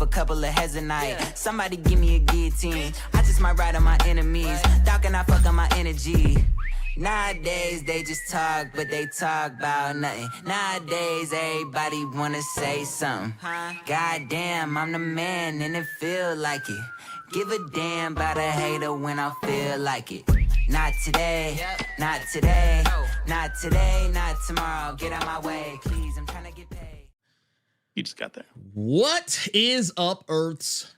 a couple of heads a night. Somebody give me a guillotine. I just might ride on my enemies. Thought can I fuck on my energy? Nowadays they just talk, but they talk about nothing. Nowadays everybody wanna say something. Goddamn, I'm the man and it feel like it. Give a damn about a hater when I feel like it. Not today, not today, not today, not tomorrow. Get out my way, please. I'm trying to get paid. You just got there. What is up, Earth's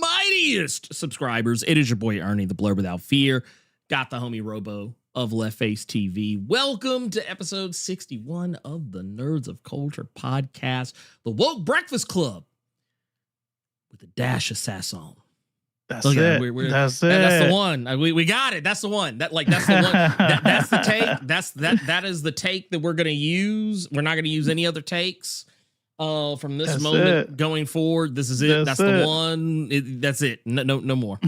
mightiest subscribers? It is your boy Ernie, the Blerd without fear. Got the homie Robo of Left Face TV. Welcome to episode 61 of the Nerds of Culture podcast, the Woke Breakfast Club, with a dash of sass on. That's it. That's it. That's the one. We got it. That's the one. That's the one. That's the take. That is the take that we're gonna use. We're not gonna use any other takes from this moment going forward. This is it. That's the one. That's it. No more.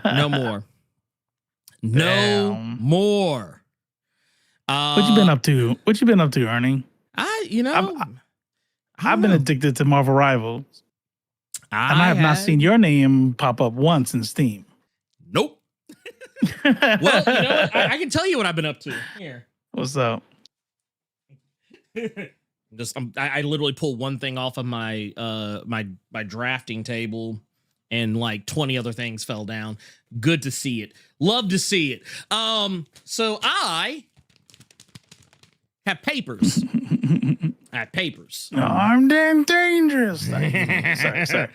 No more. No more. What you been up to? What you been up to, Ernie? I've been addicted to Marvel Rivals. And I have not seen your name pop up once in Steam. Nope. Well, you know what? I can tell you what I've been up to. Here. What's up? I literally pulled one thing off of my my drafting table, and like 20 other things fell down. Good to see it. Love to see it. So I have papers. I'm damn dangerous. Sorry.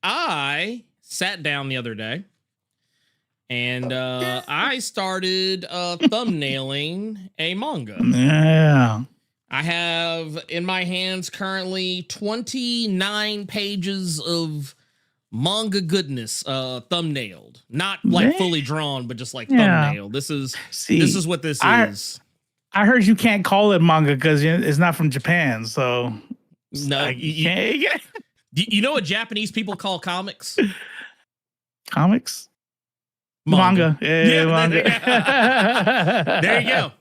I sat down the other day and I started thumbnailing a manga. Yeah. I have in my hands currently 29 pages of manga goodness, thumbnailed. Not like fully drawn, but just like thumbnailed. This is what this is. I heard you can't call it manga because it's not from Japan, so no. You know what Japanese people call comics? Comics? Manga. Yeah, manga. There you go.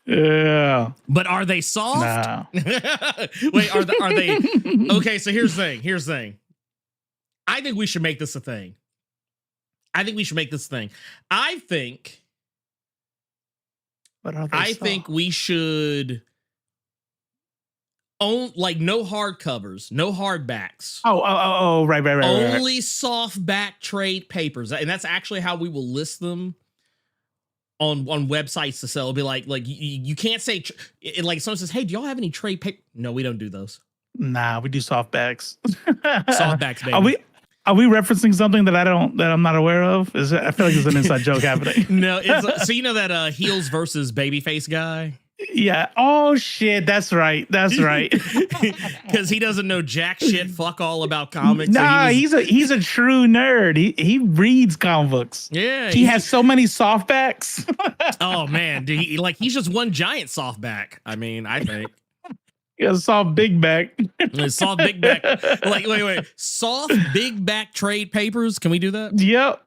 Yeah. But are they soft? No. Wait, are they? Okay, so here's the thing. I think we should make this a thing. I think we should own like no hardcovers, no hardbacks. Right. Only softback trade papers, and that's actually how we will list them on websites to sell. It'll be like you can't say like someone says, "Hey, do y'all have any trade paper?" No, we don't do those. Nah, we do softbacks. Softbacks, baby. Are we referencing something that I'm not aware of? I feel like there's an inside joke happening. No, it's so you know that heels versus babyface guy. Yeah. Oh shit. That's right. Because he doesn't know jack shit. Fuck all about comics. Nah, he's a true nerd. He reads comic books. Yeah. He has so many softbacks. Oh man, dude, he's just one giant softback. I mean, I think. Yeah, soft big back. Soft big back. Like, wait. Soft big back trade papers. Can we do that? Yep.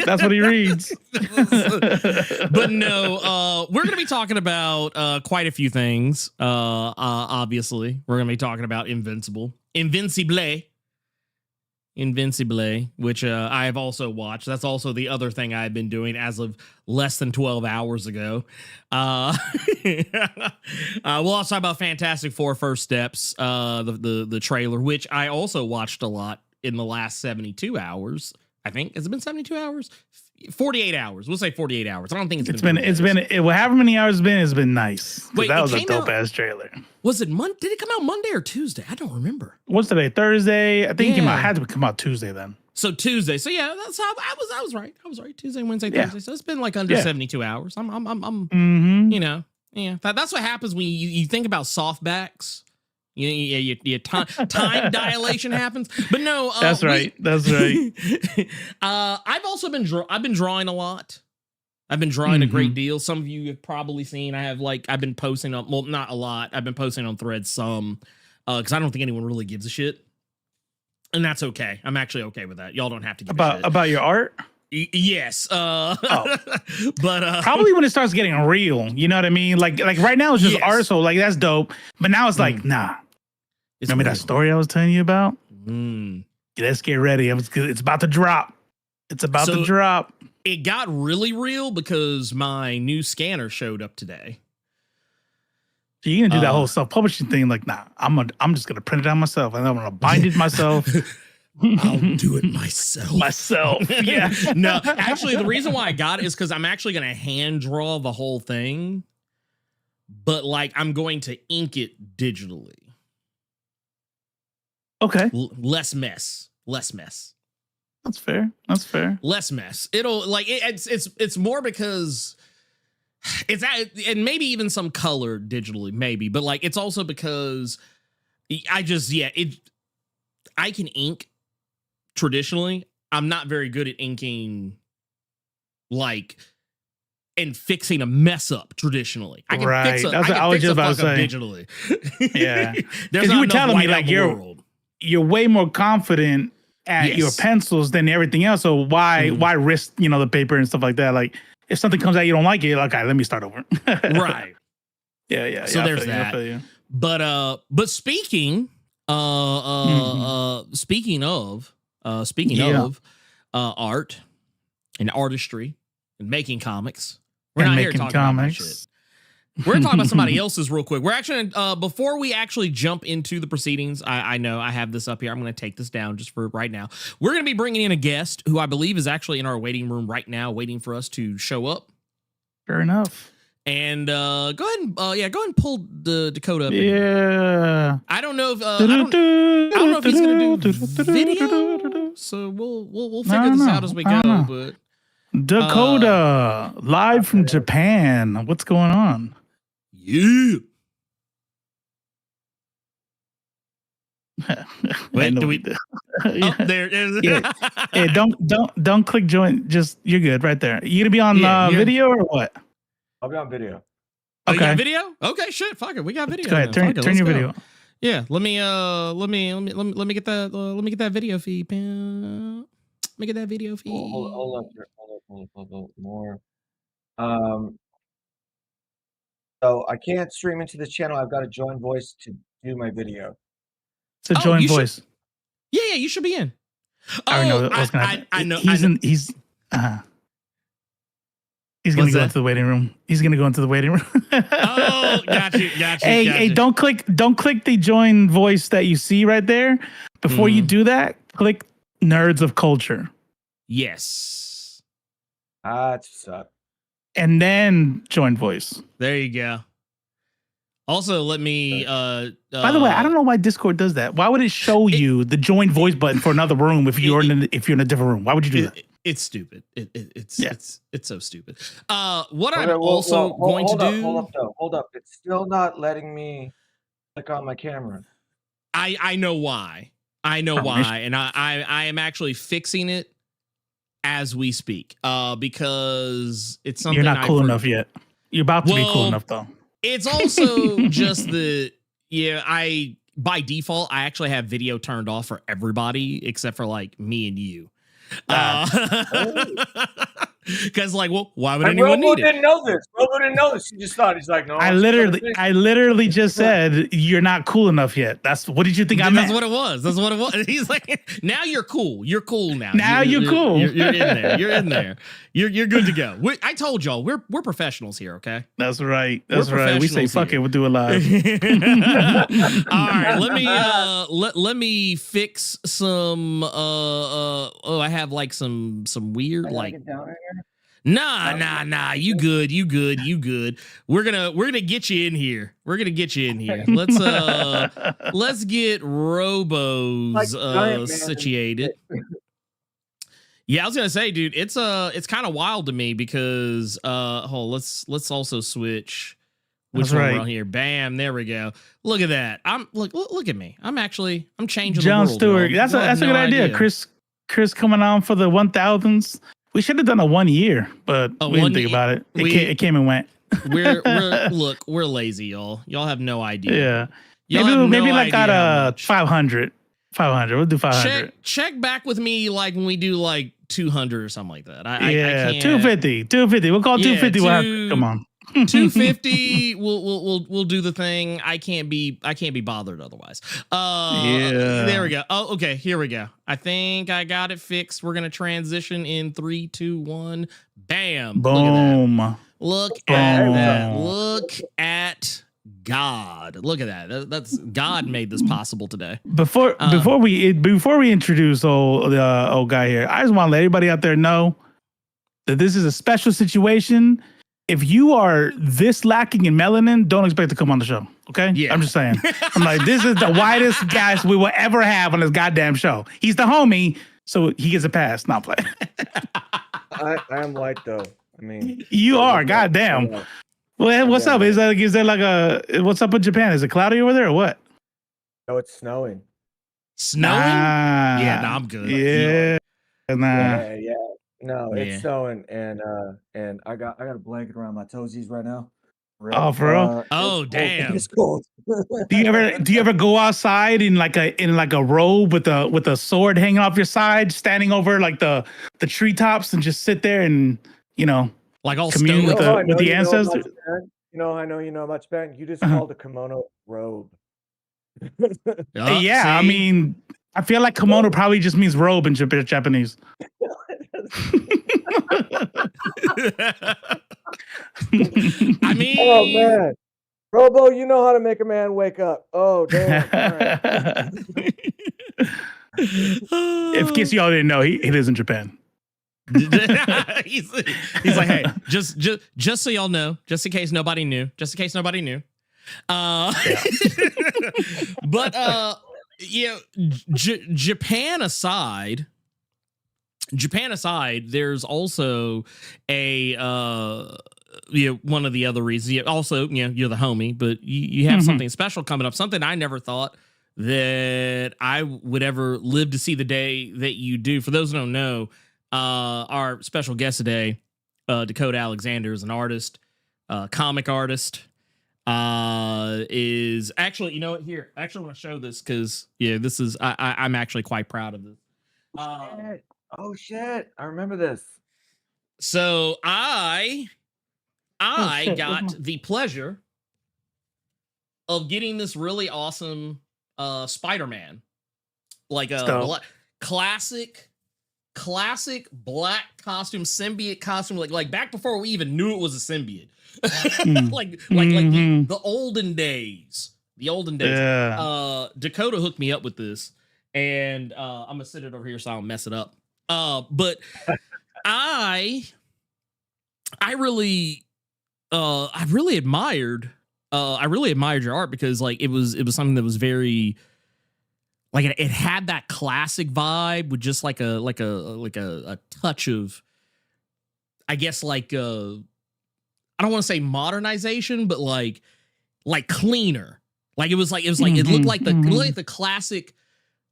That's what he reads. But no, we're going to be talking about quite a few things. Obviously, we're going to be talking about Invincible, which I have also watched. That's also the other thing I've been doing as of less than 12 hours ago. We'll also talk about Fantastic Four First Steps, the trailer, which I also watched a lot in the last 72 hours. I think. Has it been 72 hours? 48 hours. We'll say 48 hours. I don't think it's been however many hours it's been nice. Wait, that was a dope ass trailer. Was it Monday? Did it come out Monday or Tuesday? I don't remember. What's today? Thursday? I think it had to come out Tuesday then. So Tuesday. So yeah, that's how I was right. Tuesday, Wednesday, Thursday. So it's been like under 72 hours. I'm you know, that's what happens when you think about softbacks. Your time dilation happens, but no. That's right. I've also been drawing a lot. I've been drawing a great deal. Some of you have probably seen. I've been posting on. Well, not a lot. I've been posting on Threads some, because I don't think anyone really gives a shit, and that's okay. I'm actually okay with that. Y'all don't have to give a shit about your art. Yes. Oh. But probably when it starts getting real, you know what I mean? Like right now it's just art, so like that's dope. But now it's like, nah. Remember that story I was telling you about? Let's get ready. It's about to drop. It's about to drop. It got really real because my new scanner showed up today. So you're gonna do that whole self-publishing thing? Like, nah, I'm just gonna print it out myself, and I'm gonna bind it myself. I'll do it myself. Yeah. No, actually, the reason why I got it is because I'm actually gonna hand draw the whole thing, but like I'm going to ink it digitally. Okay. Less mess. That's fair. Less mess. It'll like it's more because it's and maybe even some color digitally, maybe, but like it's also because I can ink traditionally. I'm not very good at inking like and fixing a mess up traditionally. I can fix a fuck up digitally. Yeah. Because you were telling me like you're way more confident at your pencils than everything else. So why risk, the paper and stuff like that? Like if something comes out you don't like it, like, okay, let me start over. Right. Yeah. So there's that. But speaking of art and artistry and making comics, we're not here talking about that shit. We're going to talk about somebody else's real quick. We're actually, before we actually jump into the proceedings, I know I have this up here. I'm going to take this down just for right now. We're going to be bringing in a guest who I believe is actually in our waiting room right now, waiting for us to show up. Fair enough. And go ahead and pull the Dakota up. Yeah. I don't know if I don't know if he's going to do video. So we'll figure this out as we go. But Dakota, live from Japan. What's going on? Yeah. Wait, do we? Oh, there it is. Yeah, don't click join. Just you're good right there. You gonna be on video or what? I'll be on video. Okay. You got video? Okay, shit. Fuck it. We got video. Go ahead. Turn your video. Yeah. Let me get that video feed. Let me get that video feed. Hold up more. So I can't stream into this channel. I've got to join voice to do my video. It's a join voice. Yeah, you should be in. I know what's gonna happen. I know. He's gonna go into the waiting room. He's gonna go into the waiting room. Oh, got you. Hey, don't click the join voice that you see right there. Before you do that, click Nerds of Culture. Yes. That's what's up. And then join voice. There you go. Also, let me. By the way, I don't know why Discord does that. Why would it show you the join voice button for another room if you're in a different room? Why would you do that? It's stupid. It's so stupid. What I'm also going to do. Hold up. It's still not letting me click on my camera. I know why. And I am actually fixing it as we speak. Because it's something you're not cool enough yet. You're about to be cool enough though. It's also just by default, I actually have video turned off for everybody except for like me and you. Because like, well, why would anyone need it? Robo didn't know this. He just thought he's like, no. I literally just said you're not cool enough yet. What did you think I meant? That's what it was. He's like, now you're cool. You're cool now. Now you're cool. You're in there. You're good to go. I told y'all we're professionals here. Okay. That's right. We say fuck it. We'll do it live. All right. Let me fix some. I have like some weird like. Nah. You good. We're gonna get you in here. Let's get Robo's situated. Yeah, I was gonna say, dude, it's kind of wild to me because let's also switch which one we're on here. Bam, there we go. Look at that. Look at me. I'm changing John the world. Stewart. That's a good idea. Chris coming on for the 1000s. We should have done a 1 year, but we didn't think about it. It came and went. We're lazy, y'all. Y'all have no idea. Yeah. Maybe like at 500. 500. We'll do 500. Check back with me like when we do like 200 or something like that. I can't. 250. We'll call 250. Come on. 250. We'll do the thing. I can't be bothered otherwise. There we go. Oh, okay. Here we go. I think I got it fixed. We're gonna transition in 3, 2, 1. Bam. Boom. Look at that. Look at God. Look at that. That's God made this possible today. Before we introduce old guy here, I just want to let everybody out there know that this is a special situation. If you are this lacking in melanin, don't expect to come on the show. Okay? Yeah. I'm just saying. I'm like, this is the whitest guest we will ever have on this goddamn show. He's the homie, so he gets a pass. Not play. I am white though. I mean, you are. Goddamn. Well, what's up? Is there like a what's up in Japan? Is it cloudy over there or what? No, it's snowing. Snowing? Yeah, no, I'm good. Yeah. Yeah. No, it's snowing, and I got a blanket around my toesies right now. Oh, for real? Oh, damn. It's cold. Do you ever go outside in like a robe with a sword hanging off your side, standing over like the treetops and just sit there and like all commune with the ancestors? I know you know about Japan. You just called a kimono robe. Yeah, I mean, I feel like kimono probably just means robe in Japanese. I mean, oh man, Robo, you know how to make a man wake up. Oh damn! All right. In case y'all didn't know, he lives in Japan. he's like, hey, just so y'all know, just in case nobody knew. But Japan aside, there's also a one of the other reasons. Also, you're the homie, but you have something special coming up. Something I never thought that I would ever live to see the day that you do. For those who don't know, our special guest today, Dakota Alexander, is an artist, comic artist. Is actually, you know what? Here, I actually want to show this because this is I'm actually quite proud of this. Oh shit! I remember this. So I got the pleasure of getting this really awesome Spider-Man, like a classic black costume, symbiote costume, like back before we even knew it was a symbiote. like the olden days. Yeah. Dakota hooked me up with this, and I'm gonna sit it over here so I don't mess it up. But I really admired your art because like it was something that was very like it had that classic vibe with just like a touch of, I guess, like I don't want to say modernization, but like cleaner. Like it looked like the classic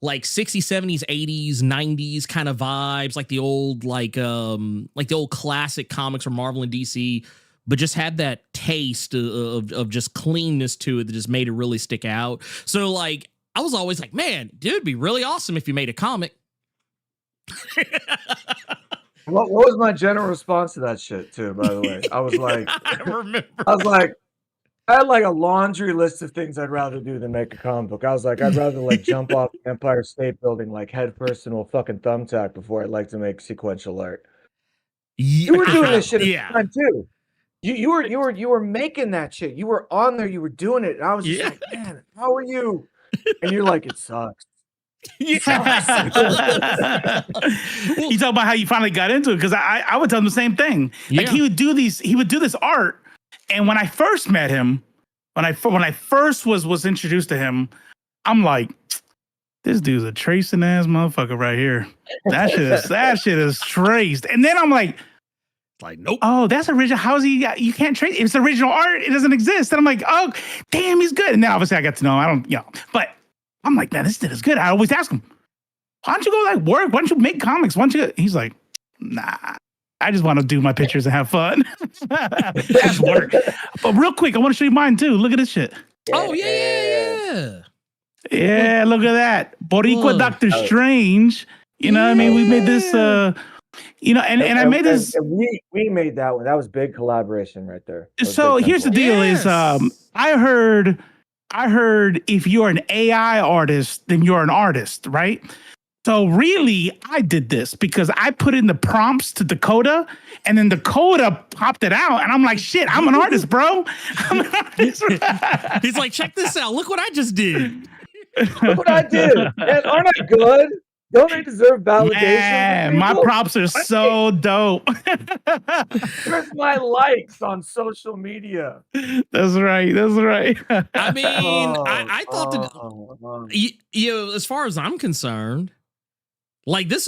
like 60s, 70s, 80s, 90s kind of vibes, like the old the old classic comics from Marvel and DC, but just had that taste of just cleanness to it that just made it really stick out. So like I was always like, man, dude, it'd be really awesome if you made a comic. What was my general response to that shit too? By the way, I was like, I had like a laundry list of things I'd rather do than make a comic book. I was like, I'd rather like jump off the Empire State Building like head first into a fucking thumbtack before I'd like to make sequential art. You were doing this shit at the time too. You were making that shit. You were on there. You were doing it. And I was just like, man, how are you? And you're like, it sucks. You talk about how you finally got into it, because I would tell him the same thing. Like he would do this art, and when I first met him, when I first was introduced to him, I'm like, this dude's a tracing ass motherfucker right here. That shit is traced. And then I'm like, nope. Oh, that's original. How's he? You can't trace. It's original art. It doesn't exist. And I'm like, oh, damn, he's good. And then obviously I got to know. I don't, but I'm like, man, this dude is good. I always ask him, why don't you go like work? Why don't you make comics? Why don't you? He's like, nah, I just want to do my pictures and have fun. That's work. But real quick, I want to show you mine too. Look at this shit. Oh yeah. Yeah, look at that. Boricua Doctor Strange. You know what I mean? We made this And I made this. And we made that one. That was big collaboration right there. So here's the deal: is I heard if you're an AI artist, then you're an artist, right? So really, I did this because I put in the prompts to Dakota, and then Dakota popped it out, and I'm like, shit, I'm an artist, bro. I'm an artist. He's like, check this out. Look what I just did. Look what I did. Man, aren't I good? Don't they deserve validation? Man, my props are so dope. Where's my likes on social media? That's right. I mean, I thought that, as far as I'm concerned, this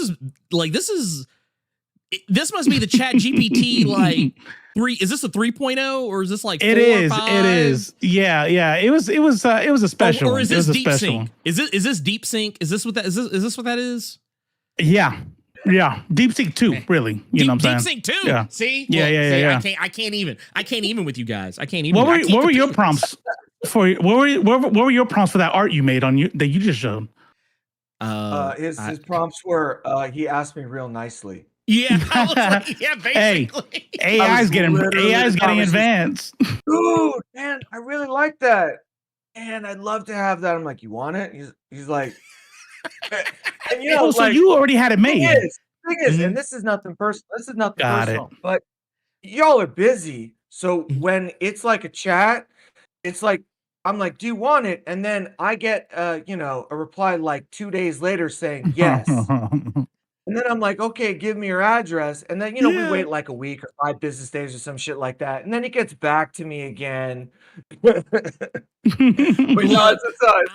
must be the Chat GPT like 3. Is this a 3.0 or is this like 4 or 5? It is. Yeah. It was a special. Or is this Deep Sync? Is this Deep Sync? Is this what that is? Yeah. Deep Sync 2, really. You know what I'm saying? Deep Sync 2. Yeah. See? Yeah. I can't even with you guys. I can't even. What were your prompts for? What were your prompts for that art you made that you just showed? His prompts were he asked me real nicely. Yeah, I was like, yeah, basically. Hey, AI's getting advanced. Dude, man, I really like that. And I'd love to have that. I'm like, you want it? He's like, and so you already had it made. Thing is, and this is nothing personal. But y'all are busy. So when it's like a chat, it's like I'm like, do you want it? And then I get a reply like 2 days later saying yes. And then I'm like, okay, give me your address. And then, we wait like a week or 5 business days or some shit like that. And then he gets back to me again. But it's all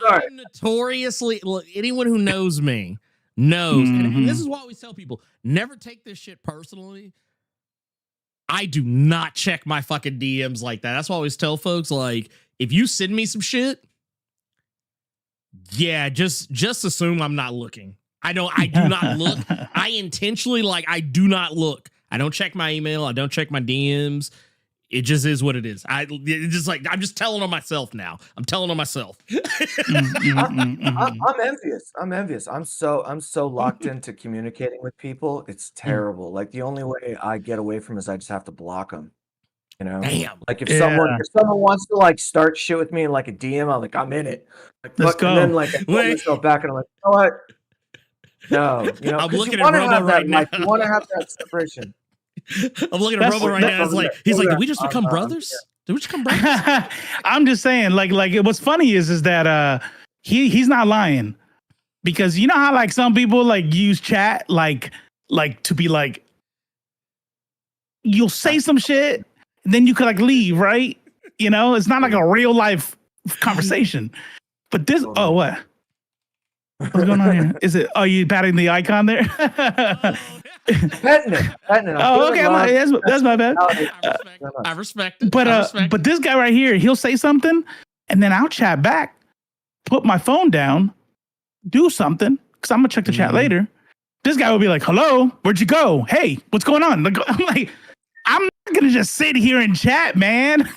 right. I'm notoriously, look, anyone who knows me knows, and this is what I always tell people, never take this shit personally. I do not check my fucking DMs like that. That's why I always tell folks, like, if you send me some shit, yeah, just assume I'm not looking. I do not look. I intentionally, I do not look. I don't check my email. I don't check my DMs. It just is what it is. I'm just telling on myself now. I'm telling on myself. I'm envious. I'm so locked into communicating with people. It's terrible. Like the only way I get away from is I just have to block them. Damn. Like if someone wants to start shit with me in like a DM, I'm like, I'm in it. Let's go. And then I pull myself back and I'm like, you know what? No, I'm looking at Robo right now. You want to have that separation. I'm looking at Robo right now. He's like, did we just become brothers? Did we just become brothers? I'm just saying, what's funny is that he's not lying, because you know how some people use chat to be you'll say some shit and then you could leave, right? It's not like a real life conversation. But this, what? What's going on here? Is it? Are you patting the icon there? Petting it. Oh, okay. That's my bad. I respect it. But this guy right here, he'll say something, and then I'll chat back, put my phone down, do something, because I'm gonna check the chat later. This guy will be like, "Hello, where'd you go? Hey, what's going on?" I'm like, I'm not gonna just sit here and chat, man.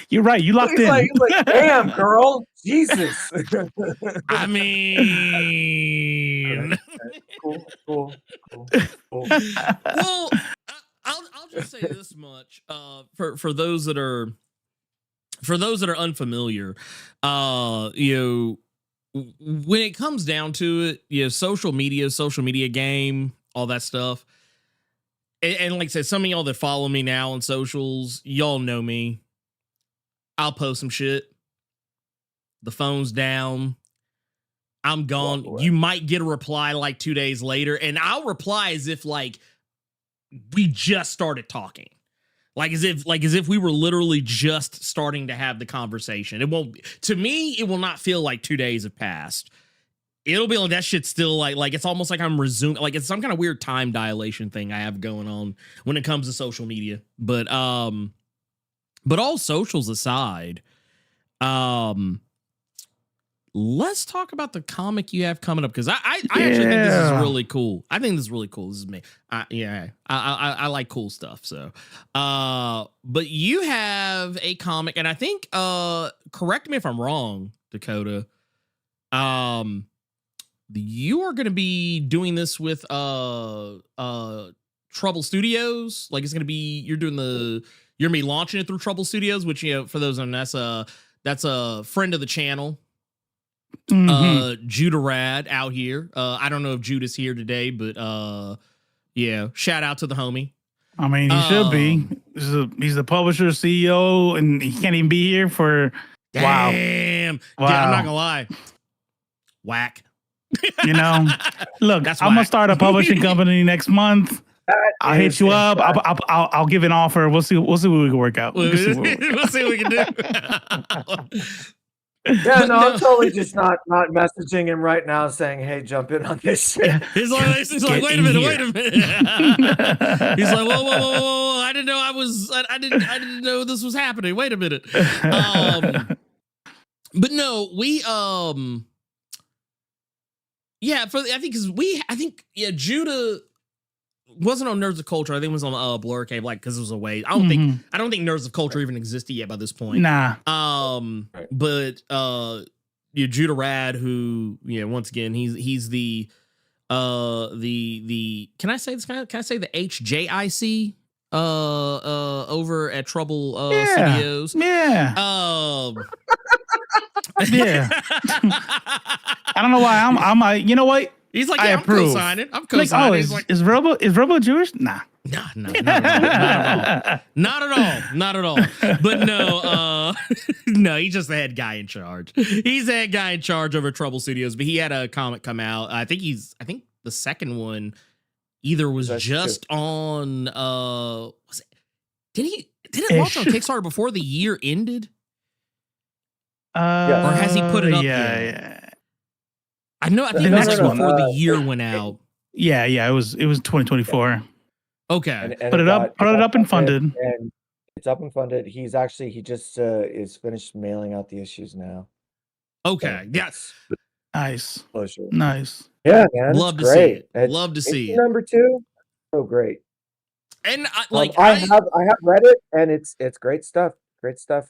You're right. You locked in. He's like, damn, girl, Jesus. I mean, cool. Well, I'll just say this much. For those that are unfamiliar, when it comes down to it, social media game, all that stuff. And like I said, some of y'all that follow me now on socials, y'all know me. I'll post some shit. The phone's down. I'm gone. You might get a reply 2 days later, and I'll reply as if we just started talking. As if we were literally just starting to have the conversation. It won't, to me, it will not feel like 2 days have passed. It'll be that shit's still it's almost like I'm resuming, it's some kind of weird time dilation thing I have going on when it comes to social media. But all socials aside, let's talk about the comic you have coming up, because I actually think this is really cool. I think this is really cool. This is me. I like cool stuff. So, but you have a comic, and I think correct me if I'm wrong, Dakota. you are going to be doing this with Trouble Studios. Like it's going to be you're going to be launching it through Trouble Studios, which for those on that's a friend of the channel. Judah Rad out here. I don't know if Judah's here today, but yeah, shout out to the homie. I mean, he should be. He's the publisher, CEO, and he can't even be here for. Damn. Wow. Yeah, I'm not gonna lie. Whack. You know, look, I'm gonna start a publishing company next month. I'll hit you up. I'll give an offer. We'll see what we can work out. We'll see what we can do. Yeah, no, I'm totally just not messaging him right now saying, "Hey, jump in on this shit." Yeah. He's like, wait a minute. He's like, whoa. I didn't know I didn't know this was happening. Wait a minute. But no, we Judah wasn't on Nerds of Culture. I think it was on Blerd Cave, like because it was a way. I don't think Nerds of Culture even existed yet by this point. Nah. But Judah Rad, who once again he's the can I say this? Can I say the HJIC over at Trouble Studios? Yeah. Yeah. I don't know why I'm you know what? He's like, I'm co-signing. I'm co-signing. Like, is Robo Jewish? Nah. No, not at all. But no, no, he's just the head guy in charge. He's the head guy in charge over Trouble Studios, but he had a comic come out. I think the second one either was just on was it did it launch on Kickstarter before the year ended? Or has he put it up yet? Yeah. I think it was before the year went out. Yeah, it was 2024. Okay. And put it up and funded. And it's up and funded. He just is finished mailing out the issues now. Okay. Yes. Nice. Closure. Nice. Yeah, man. Love to see it. Love to see it. Number 2. So great. And I have read it, and it's great stuff. Great stuff.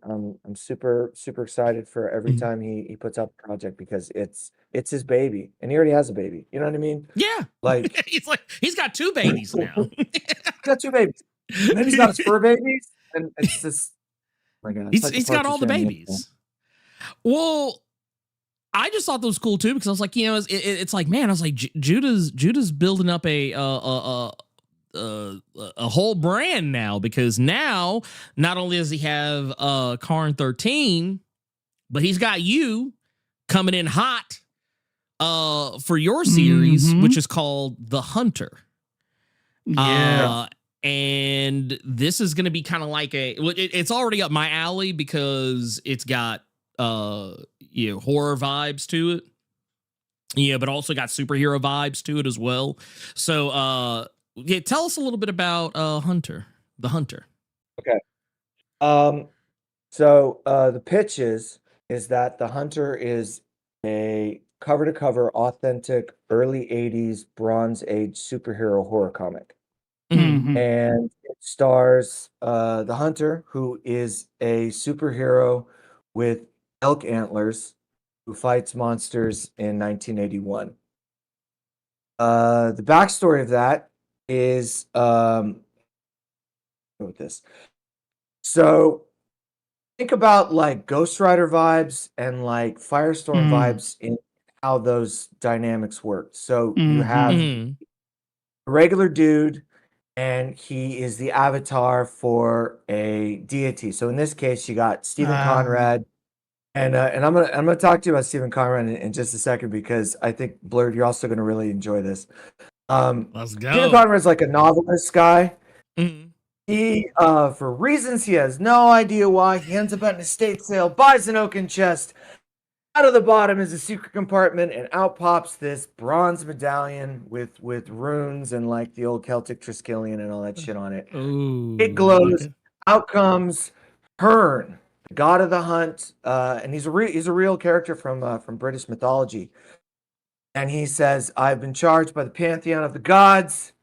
I'm super excited for every time he puts out a project because it's his baby, and he already has a baby. You know what I mean? Yeah. Like he's got 2 babies now. He's got 2 babies, and then he's got his fur babies, and it's just oh my God. He's got all the babies. Well, I just thought that was cool too because I was like, it's like, man, I was like, Judah's building up a whole brand now because now not only does he have Karn 13, but he's got you coming in hot for your series, which is called The Hunter. Yeah. And this is going to be kind of like it's already up my alley because it's got horror vibes to it. Yeah, but also got superhero vibes to it as well. So yeah, tell us a little bit about The Hunter. Okay. So the pitch is that The Hunter is a cover-to-cover, authentic, early 80s Bronze Age superhero horror comic. Mm-hmm. And it stars The Hunter, who is a superhero with elk antlers who fights monsters in 1981. The backstory of that is with this. So think about like Ghost Rider vibes and like Firestorm vibes in how those dynamics work. So you have a regular dude and he is the avatar for a deity. So in this case, you got Stephen Conrad. And I'm gonna talk to you about Stephen Conrad in just a second because I think Blerd, you're also gonna really enjoy this. Let's go. Stephen Conrad's like a novelist guy. Mm-hmm. He, for reasons he has no idea why, he ends up at an estate sale, buys an oaken chest. Out of the bottom is a secret compartment, and out pops this bronze medallion with runes and like the old Celtic Triskelion and all that shit on it. Ooh, it glows. Like it. Out comes Hearn, the god of the hunt, and he's a real character from British mythology. And he says, "I've been charged by the pantheon of the gods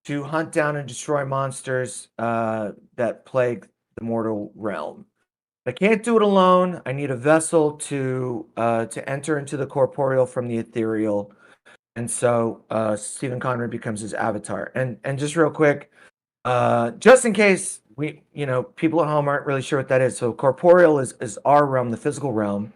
to hunt down and destroy monsters that plague the mortal realm." I can't do it alone. I need a vessel to enter into the corporeal from the ethereal. And so Stephen Conrad becomes his avatar. And just real quick, just in case people at home aren't really sure what that is. So corporeal is our realm, the physical realm.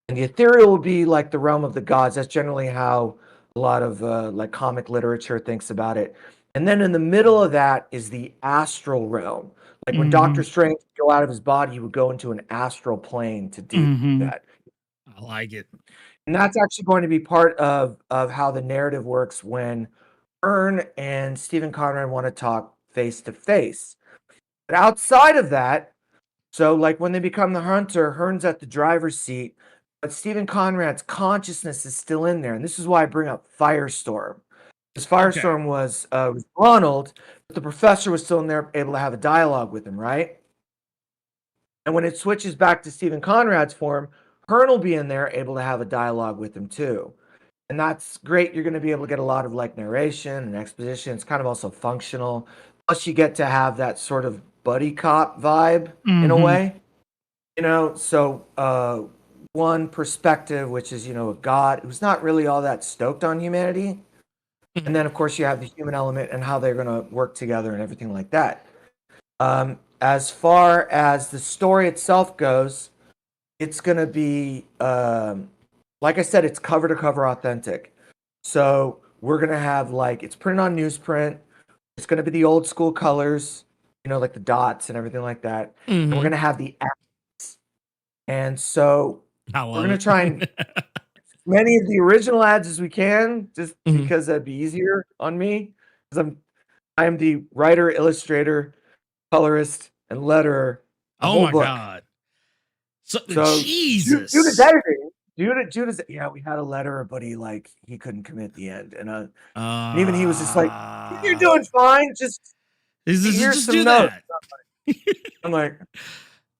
And the ethereal will be like the realm of the gods. That's generally how a lot of like comic literature thinks about it. And then in the middle of that is the astral realm. Like when Doctor Strange would go out of his body, he would go into an astral plane to do that. I like it. And that's actually going to be part of how the narrative works when Hearn and Stephen Conrad want to talk face to face. But outside of that, so like when they become the hunter, Hearn's at the driver's seat, but Stephen Conrad's consciousness is still in there. And this is why I bring up Firestorm. Because Firestorm was Ronald, but the professor was still in there able to have a dialogue with him, right? And when it switches back to Stephen Conrad's form, Hearn will be in there able to have a dialogue with him too. And that's great. You're going to be able to get a lot of like narration and exposition. It's kind of also functional. Plus you get to have that sort of buddy cop vibe in a way. So one perspective, which is, a god who's not really all that stoked on humanity. And then, of course, you have the human element and how they're going to work together and everything like that. As far as the story itself goes, it's going to be, like I said, it's cover to cover authentic. So we're going to have it's printed on newsprint. It's going to be the old school colors, like the dots and everything like that. And we're going to have the ads. And so we're going to try and many of the original ads as we can, just because that'd be easier on me. Because I am the writer, illustrator, colorist, and letterer. Oh my god! So Jesus, Judah's editing. Judah's we had a letterer, but he couldn't commit the end, and even he was just like, "You're doing fine. Just here's some notes." I'm like,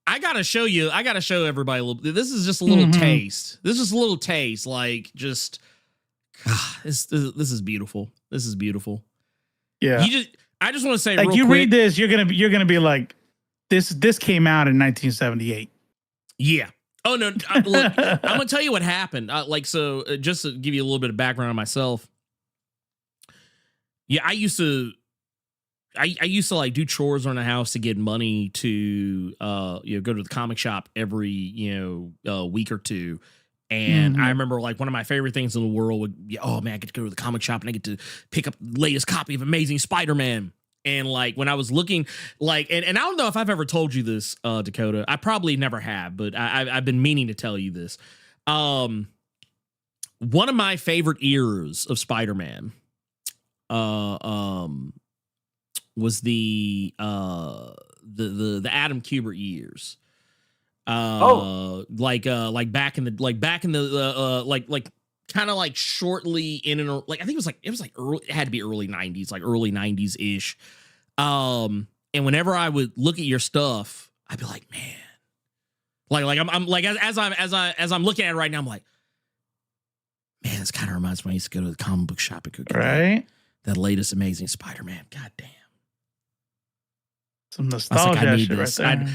I gotta show everybody a little. This is just a little taste. This is a little taste. This is beautiful. This is beautiful. Yeah. I just want to say, like, real you quick, read this, you're gonna be like, this came out in 1978. Yeah. Oh no. Look, I'm gonna tell you what happened. Just to give you a little bit of background on myself. Yeah, I used to like do chores around the house to get money to go to the comic shop every week or two. And I remember one of my favorite things in the world would be, oh man, I get to go to the comic shop and I get to pick up the latest copy of Amazing Spider-Man. And when I was looking and I don't know if I've ever told you this, Dakota, I probably never have, but I've been meaning to tell you this. One of my favorite eras of Spider-Man, was the Adam Kubert years. Back in the kind of shortly in and I think it was early, it had to be early 90s, early 90s ish. And whenever I would look at your stuff, I'd be like, man, as I'm looking at it right now, I'm like, man, this kind of reminds me I used to go to the comic book shop and cook that latest Amazing Spider-Man. God damn. Some nostalgia. I need this. Right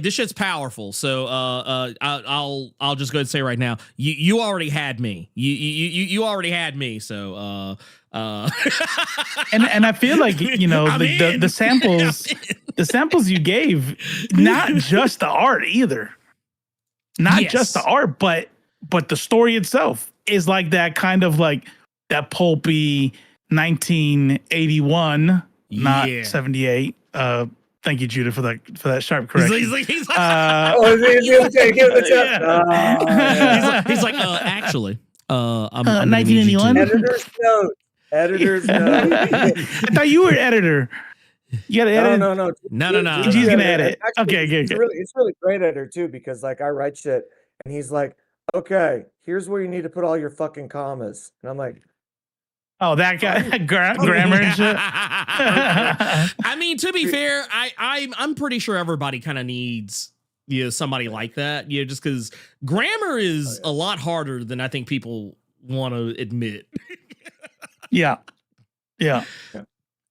this shit's powerful. So I'll just go ahead and say right now, you already had me. You already had me. So and I feel like the samples you gave, not just the art either, just the art, but the story itself is like that kind of that pulpy 1981, not 78. Thank you, Judah, for that sharp correction. He's like, actually, I'm 1981. Editor's note. I thought you were editor. You gotta edit. No. He's gonna edit. Actually, Okay, good. It's really great editor too, because I write shit and he's like, okay, here's where you need to put all your fucking commas, and I'm like, oh, that guy, grammar and shit. I mean, to be fair, I'm pretty sure everybody kind of needs somebody like that. Just because grammar is a lot harder than I think people want to admit. Yeah.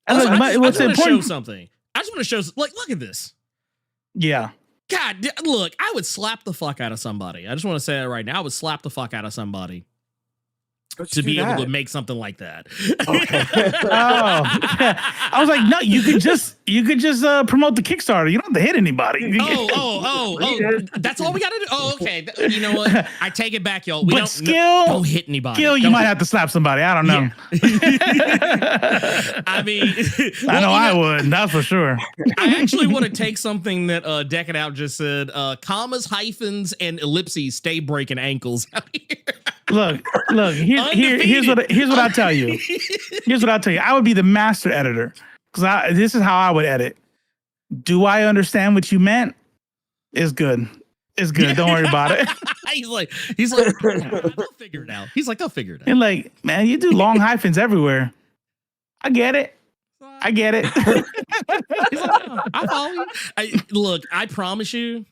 Also, I just want to show something. I just want to show, look at this. Yeah. God, look, I would slap the fuck out of somebody. I just want to say that right now. I would slap the fuck out of somebody to be able to make something like that. Okay. I was like, no, you could just promote the Kickstarter. You don't have to hit anybody. Oh, that's all we got to do. Oh, okay. You know what? I take it back, y'all. Don't hit anybody. Skill, you might have to slap somebody. I don't know. Yeah. I mean, I know I would. That's for sure. I actually want to take something that Deck It Out just said. Commas, hyphens, and ellipses stay breaking ankles out here. Look. Here's what I tell you. Here's what I'll tell you. I would be the master editor because this is how I would edit. Do I understand what you meant? It's good. It's good. Don't worry about it. He's like, they'll figure it out. He's like, they'll figure it out. And like, man, you do long hyphens everywhere. I get it. He's like, oh, I follow you. Look, I promise you.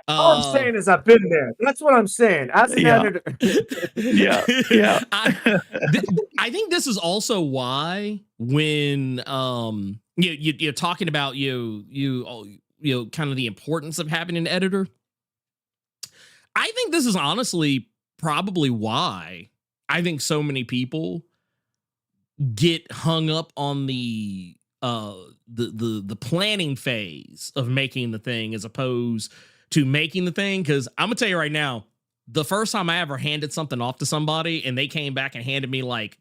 All I'm saying is I've been there. That's what I'm saying. As an editor. Yeah. I think this is also why when you're talking about kind of the importance of having an editor. I think this is honestly probably why I think so many people get hung up on the planning phase of making the thing as opposed to making the thing. Because I'm gonna tell you right now, the first time I ever handed something off to somebody and they came back and handed me like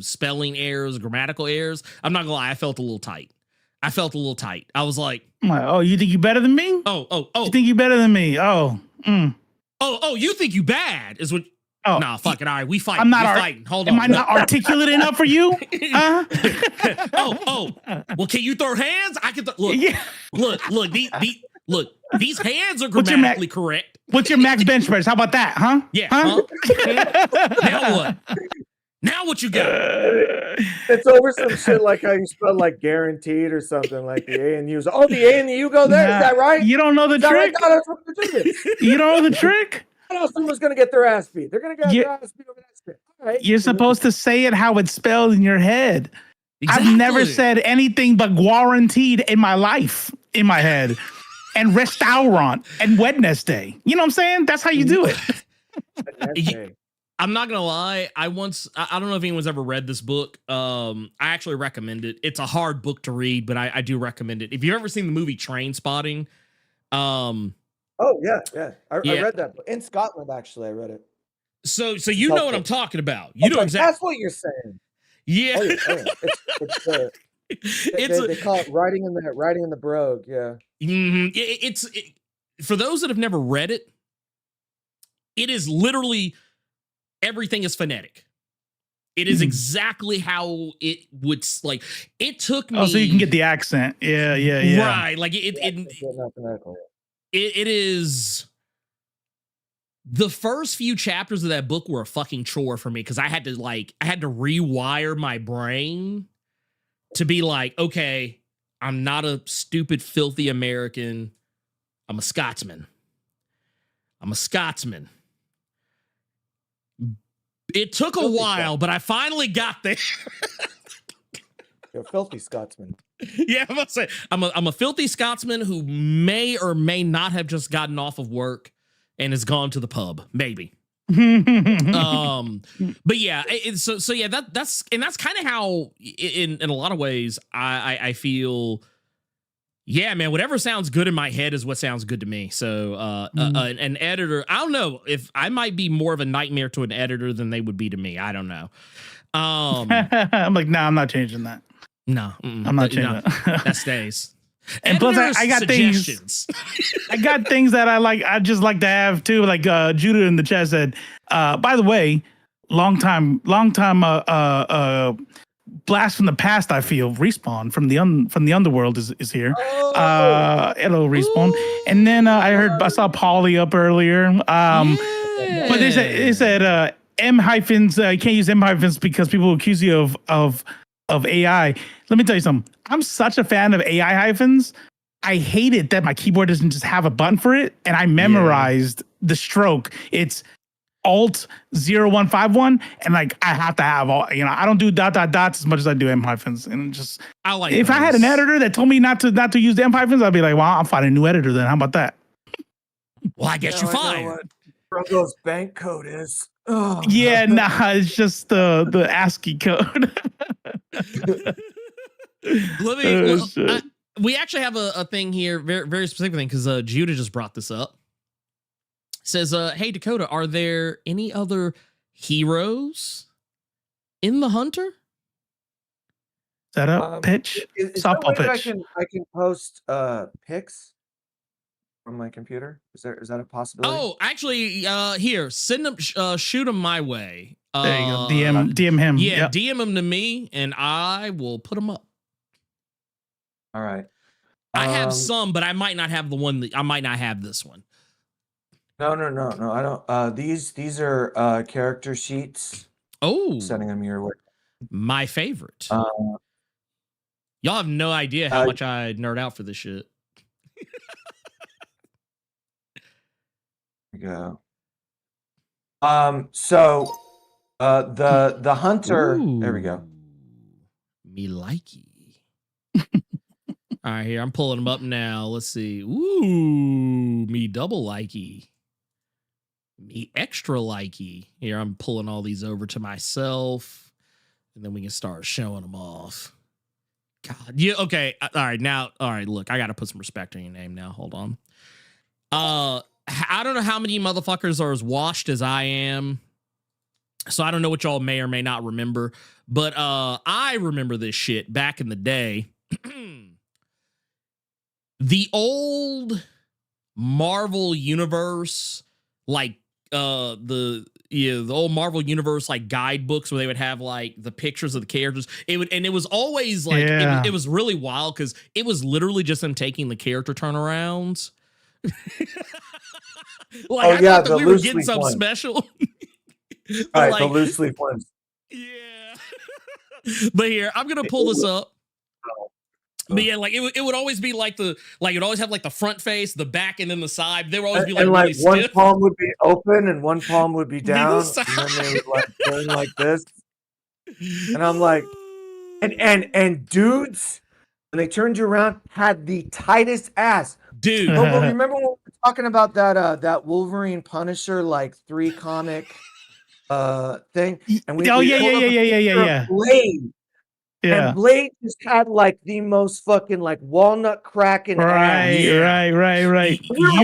spelling errors, grammatical errors, I'm not gonna lie, I felt a little tight. I was like, oh, you think you better than me? Oh. You think you better than me? Oh. You think you bad is what. Oh, nah, fuck it. All right, we fight. I'm not fighting. Hold on. Am I not articulate enough for you? Well, can you throw hands? I can. Look. These hands are What's grammatically correct. What's your max bench press? How about that? Huh? Yeah. Huh? Now what? Now what you got? It's over some shit like how you spell like guaranteed or something like the A and U's. Oh, the A and the U go there. Is that right? You don't know the trick. You don't know the trick. Someone's gonna get their ass beat. They're gonna get their ass beat over that shit. All right. You're supposed to say it how it's spelled in your head. Exactly. I've never said anything but guaranteed in my life in my head, and restaurant and Wednesday. You know what I'm saying? That's how you do it. I'm not gonna lie. I don't know if anyone's ever read this book. I actually recommend it. It's a hard book to read, but I do recommend it. If you've ever seen the movie Train Spotting, oh yeah. I read that book. In Scotland. Actually, I read it. So you know what I'm talking about. You know exactly. That's what you're saying. Yeah. They call it writing in the brogue. Yeah. It's for those that have never read it. It is literally everything is phonetic. It is exactly how it would like. It took me. Oh, so you can get the accent. Yeah. Right. Like it is. The first few chapters of that book were a fucking chore for me because I had to rewire my brain to be like, okay, I'm not a stupid, filthy American. I'm a Scotsman. It took a while, but I finally got there. You're a filthy Scotsman. Yeah, I'm about to say I'm a filthy Scotsman who may or may not have just gotten off of work and has gone to the pub, maybe. But yeah, so yeah, that's kind of how in a lot of ways I feel. Yeah, man, whatever sounds good in my head is what sounds good to me. So an editor, I don't know if I might be more of a nightmare to an editor than they would be to me. I don't know. I'm like, nah, I'm not changing that. No, I'm not changing that. That stays. And plus, I got things. I got things that I like. I just like to have too. Like Judah in the chat said. By the way, long time. Blast from the past. I feel Respawn from the underworld is here. Hello Respawn. And then I saw Paulie up earlier. But they said M hyphens. You can't use M hyphens because people accuse you of AI. Let me tell you something. I'm such a fan of AI hyphens. I hate it that my keyboard doesn't just have a button for it, and I memorized the stroke. It's Alt 0151, and like I have to have all. I don't do ... as much as I do M hyphens, and just I like. If I had an editor that told me not to use the M hyphens, I'd be like, well, I'll find a new editor then. How about that? Well, I guess you're Now I know fired. what Robo's bank code is. Oh. Yeah, nah, it's just the ASCII code. Let me. Oh, shit. We actually have a thing here, very very specific thing, because Judah just brought this up. Says, "Hey Dakota, are there any other heroes in the Hunter?" Set up, pitch, Is there a softball way that pitch. I can post pics from my computer? Is that a possibility? Oh, actually, here, send them, shoot them my way. There you go. DM him. Yeah, Yep. DM them to me, and I will put them up. All right. I have some, but I might not have the one that I might not have this one. No. I don't. These are character sheets. Oh, Sending them your way. my favorite. Y'all have no idea how much I nerd out for this shit. There you go. So the hunter. Ooh, there we go. Me likey. All right, here I'm pulling them up now. Let's see. Ooh, me double likey. Me extra likey. Here I'm pulling all these over to myself, and then we can start showing them off. God, yeah. Okay. All right. Now, all right. Look, I got to put some respect on your name now. Hold on. I don't know how many motherfuckers are as washed as I am, so I don't know what y'all may or may not remember, but I remember this shit back in the day. The old Marvel universe, like the old Marvel universe like guidebooks where they would have like the pictures of the characters. It was always like it was really wild because it was literally just them taking the character turnarounds. Like, I thought that we were getting something special. Right, like, the loose leaf ones. Yeah. But here, I'm gonna pull this up. But yeah, like it would always be like it would always have like the front face, the back, and then the side. They would always be like, and really like one stiff. palm would be open and one palm would be down, and then they would like turn like this. And I'm like, and dudes, when they turned you around, had the tightest ass. Dude. But remember when we were talking about that Wolverine Punisher like 3 comic thing? And yeah. Blade. Yeah. And Blade just had like the most fucking like walnut cracking ass. Right. I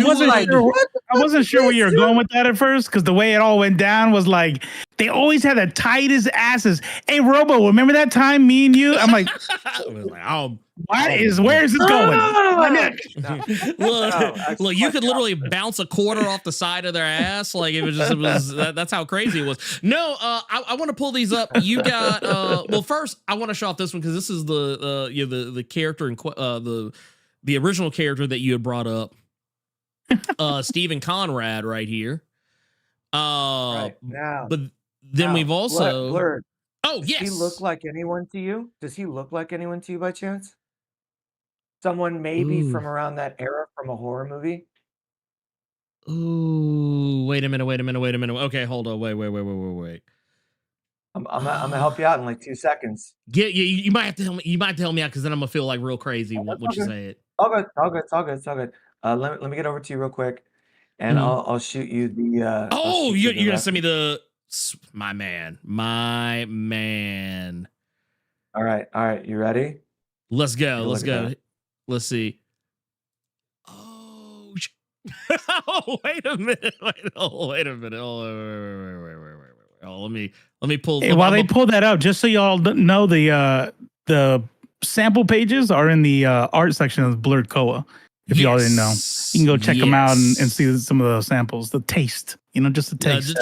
wasn't sure where you were going with that at first, because the way it all went down was like they always had the tightest asses. Hey, Robo, remember that time me and you? I'm like, where is this going? Look, you could literally bounce a quarter off the side of their ass. Like that's how crazy it was. No, I want to pull these up. You got well, first I want to show off this one because this is the character in the original character that you had brought up, Stephen Conrad right here. Right now, but then we've also Blerd. Oh, Does yes. he look like anyone to you? Does he look like anyone to you by chance? Someone maybe from around that era from a horror movie? Ooh, wait a minute. Okay, hold on. Wait. I'm gonna help you out in like 2 seconds. Yeah, you might have to help me. You might have to help me out because then I'm gonna feel like real crazy once you say it. All good. Let me get over to you real quick, and I'll shoot you the. You're gonna send me my man. All right. You ready? Let's go. Let's see. Oh, wait a minute. Wait a minute. Let me pull. Hey, while they pull that up, just so y'all know, the sample pages are in the art section of Blerd Koa. If y'all didn't know, you can go check them out and see some of the samples. The taste, just the taste.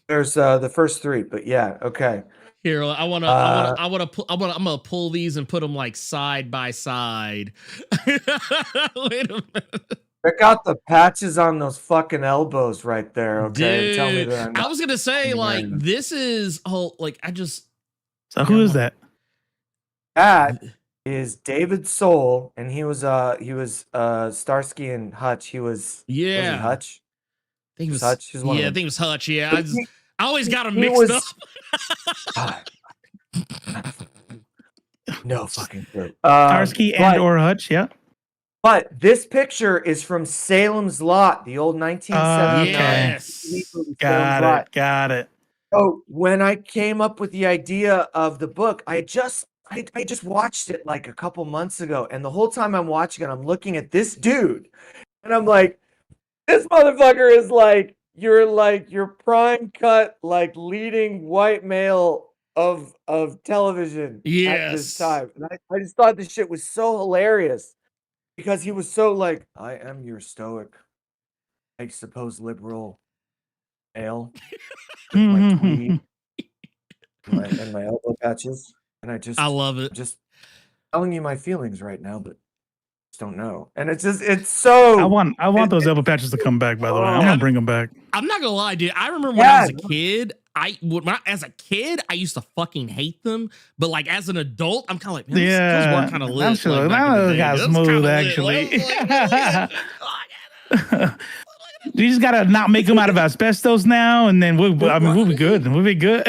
There's the first 3, but yeah, okay. Here, I'm gonna pull these and put them like side by side. Wait a minute. Check out the patches on those fucking elbows right there, okay? Dude, Tell me that I was gonna say like this is So who is that? That is David Soul, and he was Starsky and Hutch. Was he Hutch? I think it was Hutch. I think it was Hutch. Yeah, I always got him mixed up. No fucking clue. Starsky and or Hutch, yeah. But this picture is from Salem's Lot, the old 1979 Yes. movie, Got it. So when I came up with the idea of the book, I just watched it like a couple months ago, and the whole time I'm watching it, I'm looking at this dude, and I'm like, this motherfucker is like your prime cut, like leading white male of television at this time. And I just thought this shit was so hilarious because he was so like, I am your stoic, I suppose, liberal male. My tweed and my elbow patches, and I love it. Just telling you my feelings right now, but just don't know. And it's so. I want those elbow patches to come back. By the way, I'm gonna bring them back. I'm not gonna lie, dude. I remember when I was a kid. As a kid, I used to fucking hate them, but like as an adult, I'm kind of like, man, those were kind of lit. Actually, that got smooth. Actually, you just gotta not make them out of asbestos now, and then we'll be good. We'll be good.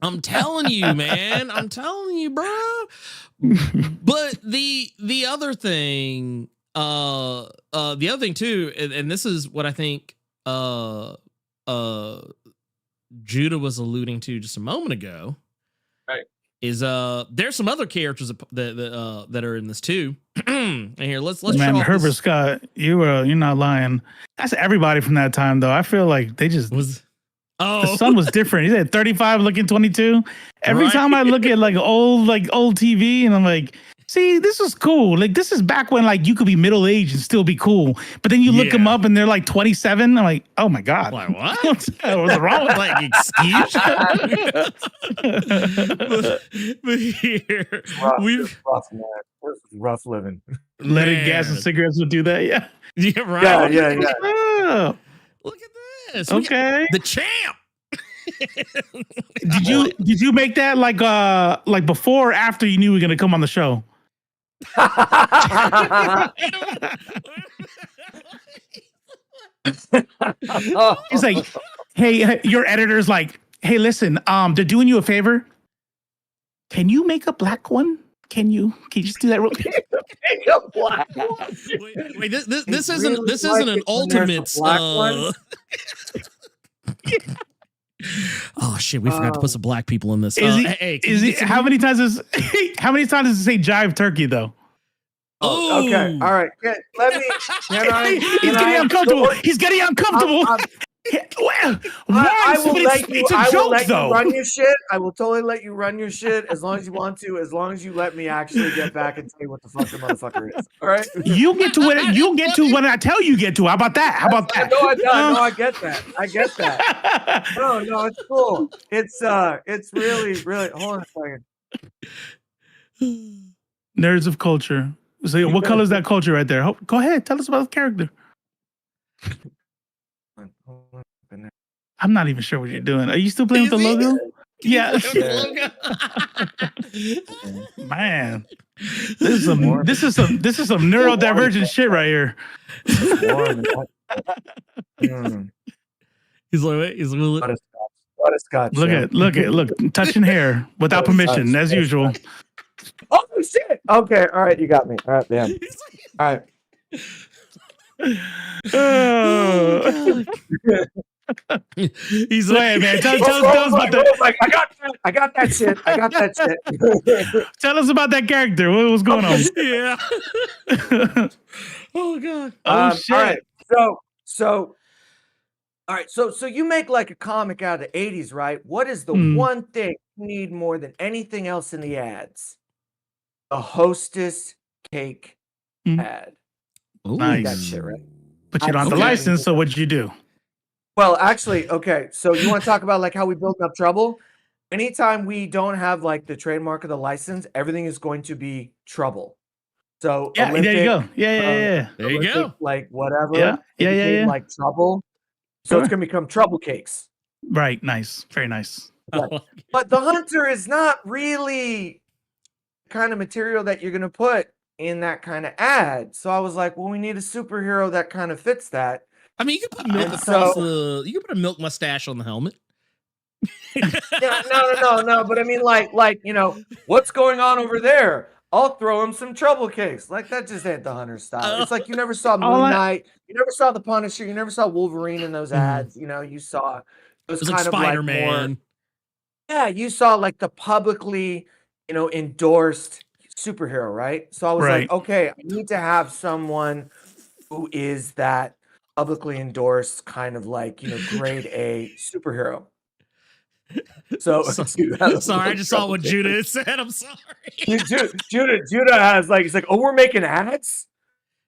I'm telling you, man. I'm telling you, bro. But the other thing, too, and this is what I think Judah was alluding to just a moment ago, right? Is there's some other characters that are in this too. And here, let's man, Herbert Scott, you're not lying. That's everybody from that time, though. I feel like they just was. Oh, the son was different. He said 35 looking 22. Every time I look at like old TV, and I'm like, see, this is cool. Like this is back when like you could be middle aged and still be cool. But then you look them up and they're like 27. I'm like, oh my god, like what? What's wrong with like excuse? but here we've rough living. Letting gas and cigarettes would do that. Yeah. Yeah. Right. Yeah. Oh, look at this. Okay. The champ. Did you make that like before or after you knew we were gonna come on the show? He's like, hey, your editor's like, hey, listen, they're doing you a favor. Can you make a black one? Can you just do that real quick? Wait, this isn't an Ultimates. Oh shit, we forgot to put some black people in this. How many times does it say jive turkey though? Oh, okay. All right. He's getting uncomfortable. He's getting uncomfortable. I will let you run your shit. I will totally let you run your shit as long as you want to, as long as you let me actually get back and tell you what the fuck the motherfucker is. All right. You get to it. You get to when I tell you get to. How about that? No, I get that. No, it's cool. It's really. Hold on a second. Nerds of culture. So, what color is that culture right there? Go ahead. Tell us about the character. I'm not even sure what you're doing. Are you still playing with the logo? Yeah. Man, this is some neurodivergent shit right here. He's like, butterscotch. Look, touching hair without permission, as usual. Oh shit! Okay, all right, you got me. All right, man. All right. He's like, man, tell us about that. I got that shit. Tell us about that character. What was going on? Yeah. Oh god. Shit. All right. So you make like a comic out of the 80s, right? What is the one thing you need more than anything else in the ads? A Hostess cake ad. Ooh, nice. That shit, right? But you don't have the license, so what'd you do? Well, actually, okay. So you want to talk about like how we build up trouble? Anytime we don't have like the trademark or the license, everything is going to be trouble. So yeah, Olympic, there you go. Yeah. There you go. Like whatever. Yeah. Like trouble. So it's gonna become trouble cakes. Right. Nice. Very nice. But the hunter is not really the kind of material that you're gonna put in that kind of ad. So I was like, well, we need a superhero that kind of fits that. I mean, you could put milk across the. You could put a milk mustache on the helmet. Yeah, no. But I mean, like, what's going on over there? I'll throw him some trouble cakes. Like that just ain't the Hunter style. It's like you never saw All Moon I- Knight, you never saw the Punisher, you never saw Wolverine in those ads. You know, you saw those It's like kind of like Spider-Man. more. Yeah, you saw like the publicly, endorsed superhero, right? So I was like, Right. okay, I need to have someone who is that publicly endorsed kind of like, grade A superhero. So, Sorry, I just saw what Judah said. I'm sorry. Judah has like, he's like, oh, we're making ads.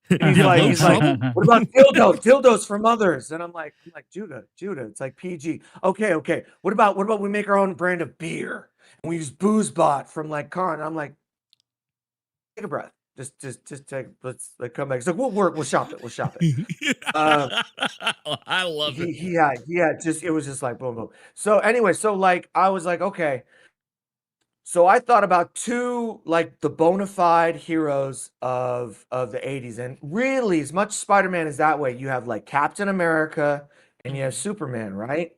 And he's like, what about dildos for mothers? And I'm like, Judah, it's like PG. Okay. What about we make our own brand of beer and we use Booze Bot from like Con? I'm like, take a breath. Just take. Let's like come back. He's like, we'll shop it. I love it. It was just like boom. So anyway, so like I was like, okay. So I thought about two like the bona fide heroes of the 80s. And really, as much Spider-Man is that way, you have like Captain America and you have Superman, right?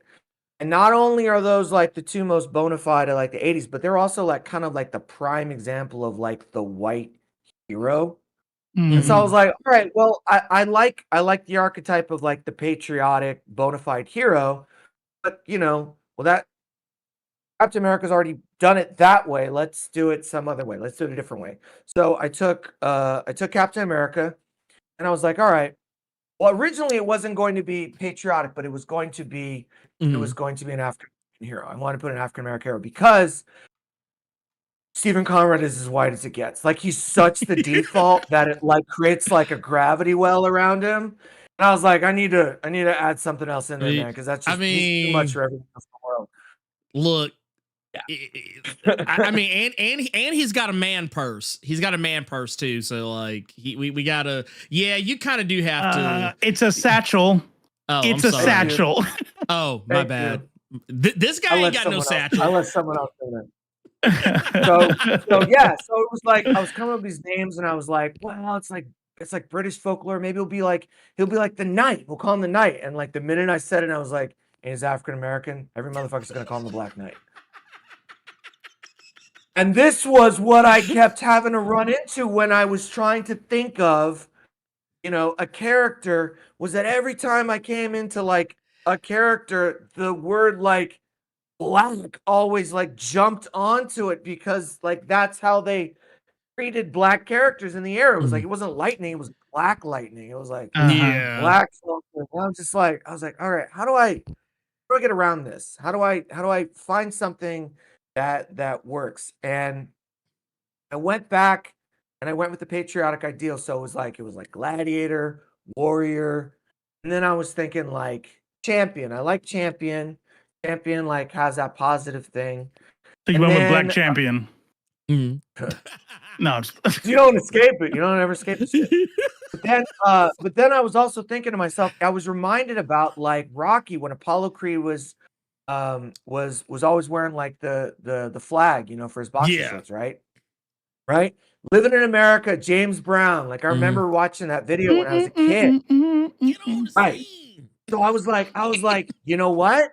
And not only are those like the two most bona fide of like the 80s, but they're also like kind of like the prime example of like the white hero. And so I was like, all right, well, I like the archetype of like the patriotic bona fide hero, but that Captain America's already done it that way. Let's do it some other way. Let's do it a different way. So I took Captain America, and I was like, all right. Well, originally it wasn't going to be patriotic, but it was going to be an African hero. I want to put an African American hero because Stephen Conrad is as white as it gets. Like he's such the default that it like creates like a gravity well around him. And I was like, I need to add something else in there, man, because that's just he's too much for everything else in the world. Look, I mean, and he's got a man purse. He's got a man purse too. So like, we gotta. Yeah, you kind of do have to. It's a satchel. Oh, it's a satchel. Oh, my bad. This guy ain't got no satchel. I'll let someone else do it. So yeah, so it was like I was coming up with these names, and I was like, well, it's like British folklore. Maybe he'll be like the Knight. We'll call him the Knight. And like the minute I said it, I was like, and he's African American. Every motherfucker's gonna call him the Black Knight. And this was what I kept having to run into when I was trying to think of, a character. Was that every time I came into like a character, the word like black always like jumped onto it because like that's how they treated black characters in the era. It was like it wasn't lightning, it was black lightning. It was like black. And I was like, all right, how do I get around this? How do I find something that works? And I went back and I went with the patriotic ideal. So it was like gladiator, warrior, and then I was thinking like champion. I like champion. Champion like has that positive thing. So you went with Black Champion. No, you don't escape it. You don't ever escape it. But then I was also thinking to myself, I was reminded about like Rocky when Apollo Creed was always wearing like the flag, for his boxing shorts, right? Right? Living in America, James Brown. Like I remember watching that video when I was a kid. Right. So I was like, you know what?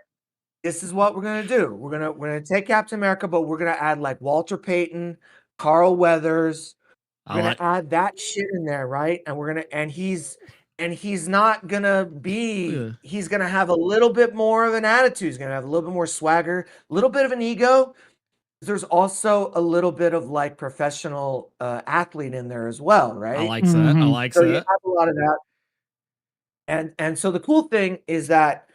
This is what we're gonna do. We're gonna take Captain America, but we're gonna add like Walter Payton, Carl Weathers. We're gonna add that shit in there, right? And he's not gonna be. He's gonna have a little bit more of an attitude. He's gonna have a little bit more swagger, a little bit of an ego. There's also a little bit of like professional athlete in there as well, right? I like that. So you have a lot of that. And so the cool thing is that.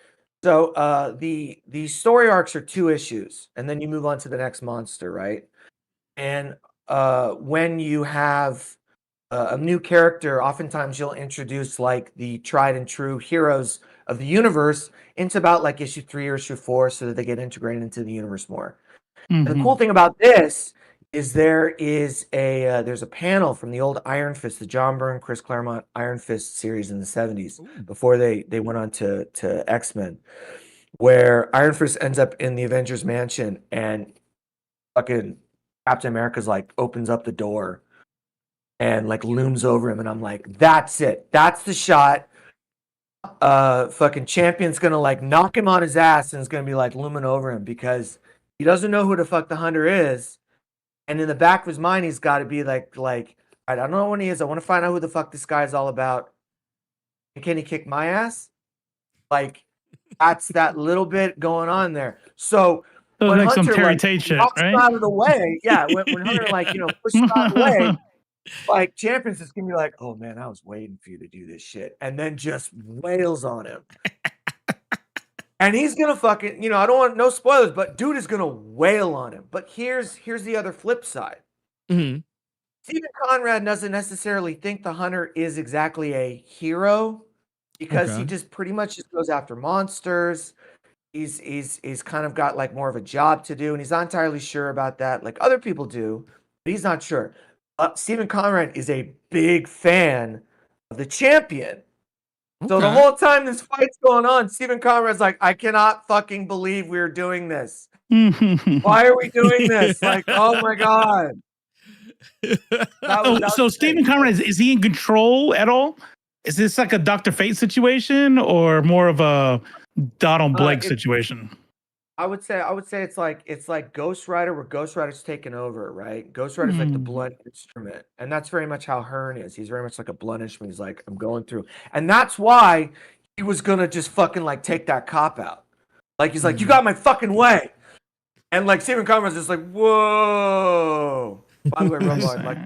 So the story arcs are 2 issues, and then you move on to the next monster, right? And when you have a new character, oftentimes you'll introduce like the tried and true heroes of the universe into about like issue 3 or issue 4, so that they get integrated into the universe more. And the cool thing about this is there's a panel from the old Iron Fist, the John Byrne, Chris Claremont Iron Fist series in the 70s, before they went on to X-Men, where Iron Fist ends up in the Avengers Mansion and fucking Captain America's like opens up the door and like looms over him, and I'm like, that's it. That's the shot. Fucking Champion's gonna like knock him on his ass and is gonna be like looming over him because he doesn't know who the fuck the Hunter is. And in the back of his mind, he's got to be like, I don't know when he is. I want to find out who the fuck this guy is all about. And can he kick my ass? Like, that's that little bit going on there. So when like Hunter some Terry Tate shit, right? out of the way, yeah. When Hunter pushes out of the way, like Champions is gonna be like, oh man, I was waiting for you to do this shit, and then just wails on him. And he's gonna fucking, I don't want no spoilers, but dude is gonna wail on him. But here's the other flip side. Mm-hmm. Stephen Conrad doesn't necessarily think the Hunter is exactly a hero because he just pretty much just goes after monsters. He's kind of got like more of a job to do, and he's not entirely sure about that. Like other people do, but he's not sure. Stephen Conrad is a big fan of the Champion. So the whole time this fight's going on, Stephen Conrad's like, I cannot fucking believe we're doing this. Why are we doing this? Like, oh my God. So Stephen Conrad, is he in control at all? Is this like a Dr. Fate situation or more of a Donald Blake situation? I would say it's like Ghost Rider, where Ghost Rider's taken over, right? Ghost Rider's like the blunt instrument, and that's very much how Hearn is. He's very much like a blunt instrument. He's like, I'm going through, and that's why he was gonna just fucking like take that cop out. Like he's like, you got my fucking way, and like Stephen Conrad's just like, whoa. By the way, Robo, like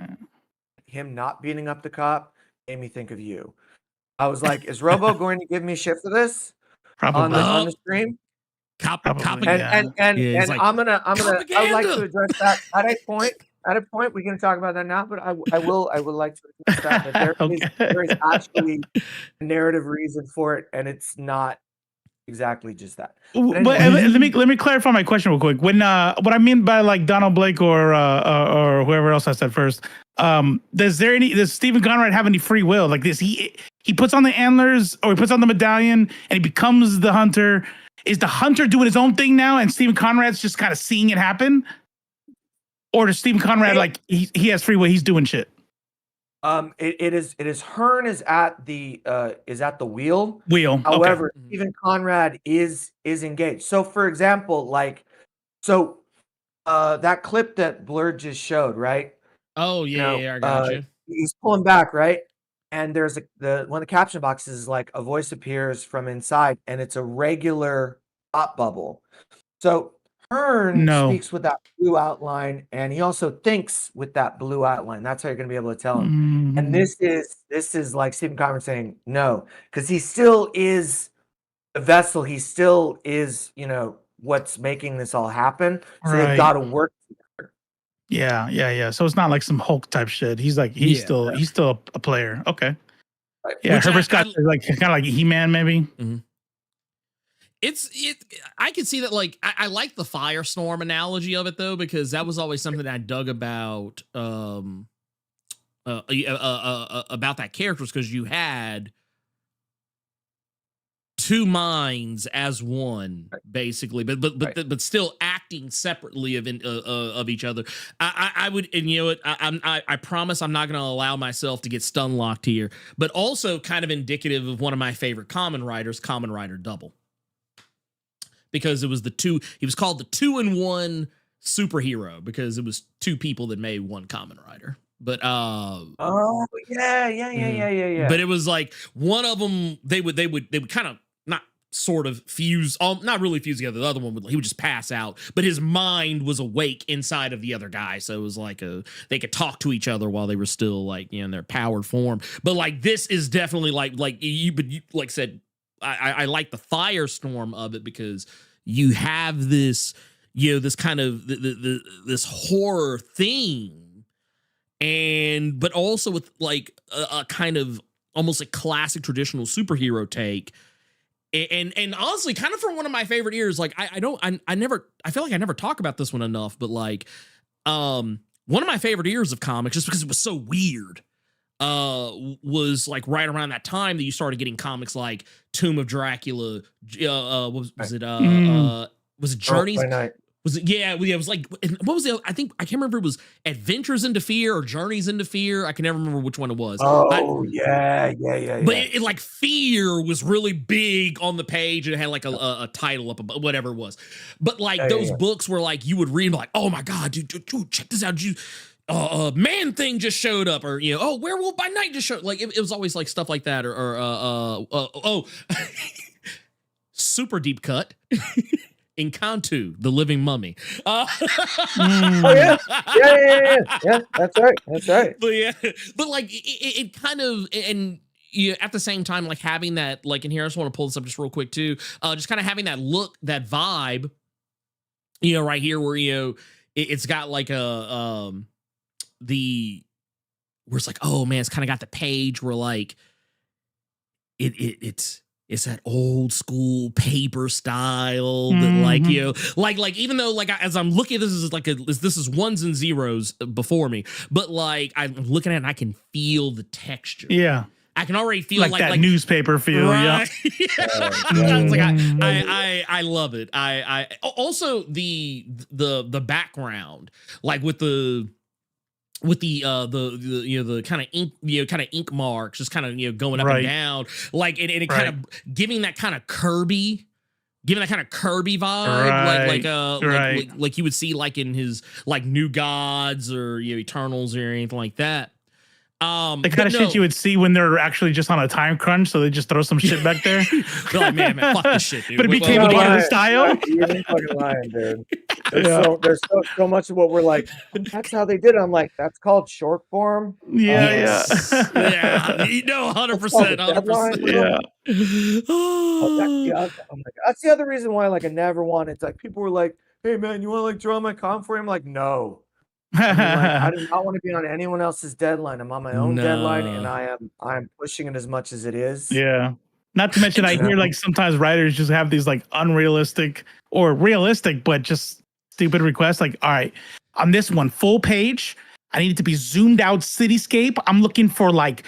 him not beating up the cop made me think of you. I was like, is Robo going to give me shit for this on the stream? And like, I'm gonna I'd like to address that at a point. We're gonna talk about that now, but I would like to address that. But there is actually a narrative reason for it, and it's not exactly just that. But anyway, let me clarify my question real quick. When what I mean by like Donald Blake or whoever else I said first, does Stephen Conrad have any free will? Like this, he puts on the antlers or he puts on the medallion and he becomes the Hunter. Is the Hunter doing his own thing now, and Stephen Conrad's just kind of seeing it happen, or does Stephen Conrad like he has free will? He's doing shit. It is Hearn is at the wheel. Okay. However, Stephen Conrad is engaged. So, for example, that clip that Blerd just showed, right? Oh yeah, I got you. He's pulling back, right? And there's one of the caption boxes is like a voice appears from inside, and it's a regular thought bubble. So Hearn speaks with that blue outline, and he also thinks with that blue outline. That's how you're going to be able to tell him. And this is like Stephen Conrad saying no, because he still is the vessel. He still is, what's making this all happen. So they've got to work together. Yeah. So it's not like some Hulk type shit. He's like he's still a player. Okay. Right. Yeah, Herbert Scott is like kind of like He-Man maybe. Mm-hmm. I can see that. Like I like the Firestorm analogy of it though, because that was always something that I dug about that character, because you had two minds as one, basically, but still acting separately of each other. I would, and you know what, I promise I'm not going to allow myself to get stun locked here, but also kind of indicative of one of my favorite Kamen Riders, Kamen Rider Double, because it was he was called the 2-in-1 superhero because it was two people that made one Kamen Rider. But yeah. But it was like one of them, they would kind of not sort of fuse, not really fuse together. The other one he would just pass out, but his mind was awake inside of the other guy. So it was like they could talk to each other while they were still like in their powered form. But like this is definitely like you like said, I like the Firestorm of it, because you have this, this kind of this horror theme, but also with like a kind of almost a classic traditional superhero take. And honestly, kind of from one of my favorite ears, like I feel like I never talk about this one enough, but like one of my favorite ears of comics, just because it was so weird, was like right around that time that you started getting comics like Tomb of Dracula. Was it Journeys? Was it? Yeah, it was like, what was it? I can't remember. It was Adventures into Fear or Journeys into Fear. I can never remember which one it was. Oh, yeah. But it like Fear was really big on the page, and it had like a title up above, whatever it was. But like those books were like, you would read like, oh my god, dude, check this out, Man Thing just showed up, or oh, Werewolf by Night just showed. Like it was always like stuff like that, or super deep cut. Encanto, the living mummy. Oh yeah. That's right. But like it kind of, and at the same time, like having that, like, in here, I just want to pull this up just real quick too. Just kind of having that look, that vibe, right here where it's got like where it's like, oh man, it's kind of got the page where like it's that old school paper style that like even though like as I'm looking at this is ones and zeros before me, but like I'm looking at it and I can feel the texture. Yeah. I can already feel like that newspaper feel. Right? Yeah. It's like I love it. I also the background, like with the kind of ink marks just kind of going up and down, like and it kind of giving that kind of Kirby vibe, like you would see like in his like New Gods or Eternals or anything like that. The kind of shit you would see when they're actually just on a time crunch, so they just throw some shit back there. They're like, man, fuck this shit, dude. But it became a part of the style. You ain't fucking lying, dude. There's so much of what we're like, that's how they did it. I'm like, that's called short form. Yeah. 100%. Yeah. That's the other reason why like I never wanted. It's like people were like, hey man, you want to like draw my comic for you? I'm like, no. I do not want to be on anyone else's deadline. I'm on my own deadline, and I'm pushing it as much as it is. Yeah. Not to mention, I hear like sometimes writers just have these like unrealistic or realistic, but just stupid requests. Like, all right, on this one, full page, I need it to be zoomed out cityscape. I'm looking for like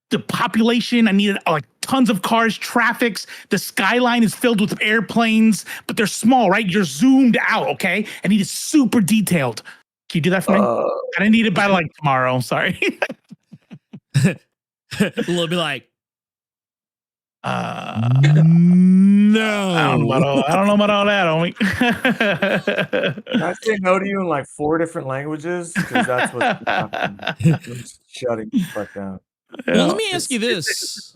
the population. I needed like tons of cars, traffics. The skyline is filled with airplanes, but they're small, right? You're zoomed out, okay? I need it super detailed. Can you do that for me? I didn't need it by like tomorrow. Sorry. We'll be like, no. I don't know about all that, homie. Can I say no to you in like 4 different languages? Because that's what's happening. Shutting the fuck down. Well, let me ask you this.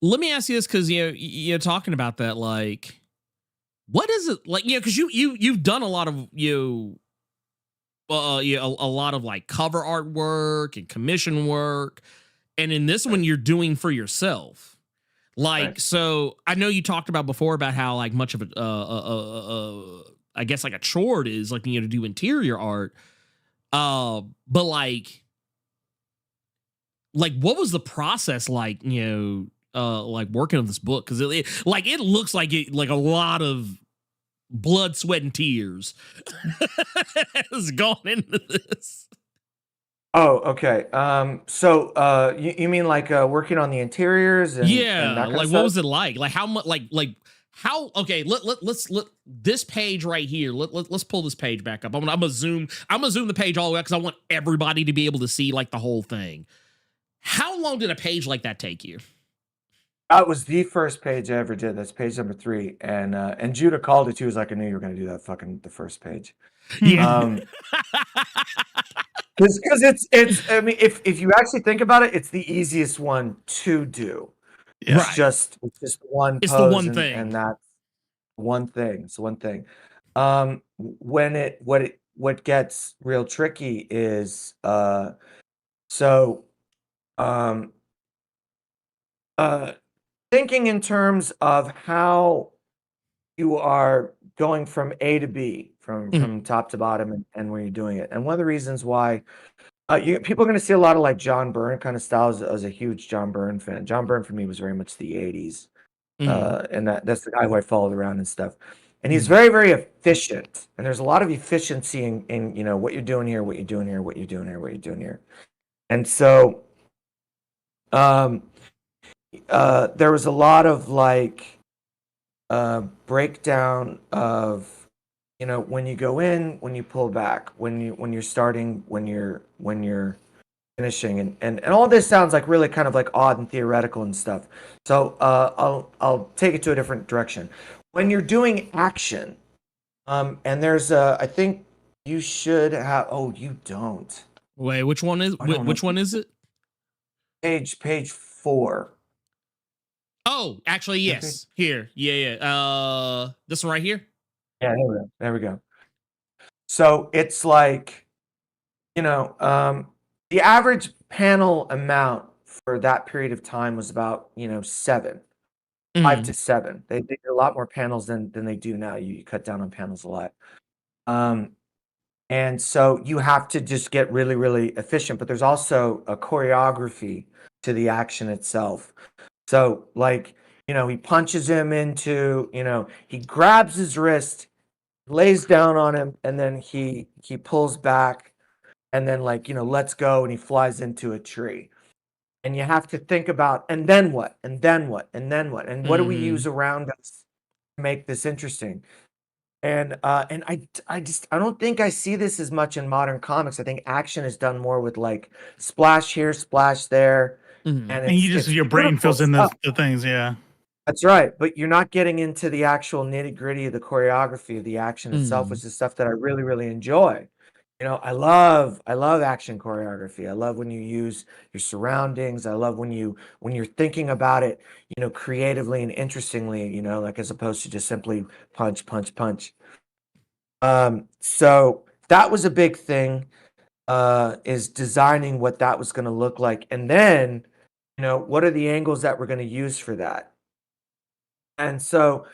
Let me ask you this, because you're talking about that. Like, what is it like? Because you've done a lot of a lot of like cover artwork and commission work, and in this one you're doing for yourself. Like, so I know you talked about before about how like much of I guess like a chore it is like to do interior art. But like what was the process like? Like working on this book, because it looks like it like a lot of blood, sweat, and tears has gone into this. Oh, okay. So you mean like working on the interiors? And that like what was it like? Like how much? Like how? Okay, let's this page right here. Let's pull this page back up. I'm gonna zoom the page all the way up because I want everybody to be able to see like the whole thing. How long did a page like that take you? That was the first page I ever did. That's page number 3. And Judah called it too. He was like, I knew you were going to do that the first page. Yeah. Because it's, I mean, if you actually think about it, it's the easiest one to do. It's just one pose. It's the one thing. And that's one thing. It's one thing. What gets real tricky is, thinking in terms of how you are going from A to B, from top to bottom, and where you're doing it. And one of the reasons why people are going to see a lot of like John Byrne kind of styles. I was a huge John Byrne fan. John Byrne for me was very much the 80s. And that's the guy who I followed around and stuff. And he's very, very efficient. And there's a lot of efficiency in what you're doing here, what you're doing here, what you're doing here, what you're doing here. And so there was a lot of like breakdown of you know, when you go in, when you pull back, when you're starting, when you're finishing, and all this sounds like really kind of like odd and theoretical and stuff. So I'll take it to a different direction. When you're doing action, and there's I think you should have. Oh, you don't. Wait, which one is which one is it? Page 4. Oh, actually, yes. Here, yeah. This one right here. Yeah, there we go. So it's like, you know, the average panel amount for that period of time was about, you know, 7, 5 to 7. They did a lot more panels than they do now. You cut down on panels a lot. And so you have to just get really, really efficient. But there's also a choreography to the action itself. So, like, you know, he punches him into, you know, he grabs his wrist, lays down on him, and then he pulls back, and then, like, you know, lets go, and he flies into a tree. And you have to think about, and then what? And then what? And then what? And what do we use around us to make this interesting? And I don't think I see this as much in modern comics. I think action is done more with like splash here, splash there, and you just your brain fills in the things. Yeah, that's right. But you're not getting into the actual nitty gritty of the choreography of the action itself, which is stuff that I really, really enjoy. You know, I love action choreography. I love when you use your surroundings. I love when you're thinking about it, you know, creatively and interestingly, you know, like as opposed to just simply punch, punch, punch. So that was a big thing, is designing what that was going to look like. And then, you know, what are the angles that we're going to use for that? And so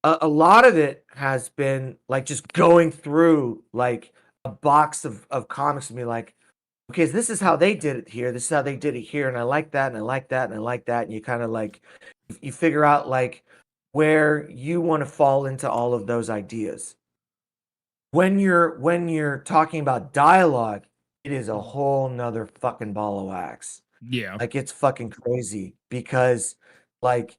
a lot of it has been like just going through like a box of comics and be like, okay, this is how they did it here. This is how they did it here. And I like that. And I like that. And I like that. And you kind of like, you figure out like where you want to fall into all of those ideas. When you're talking about dialogue, it is a whole nother fucking ball of wax. Yeah. Like it's fucking crazy because like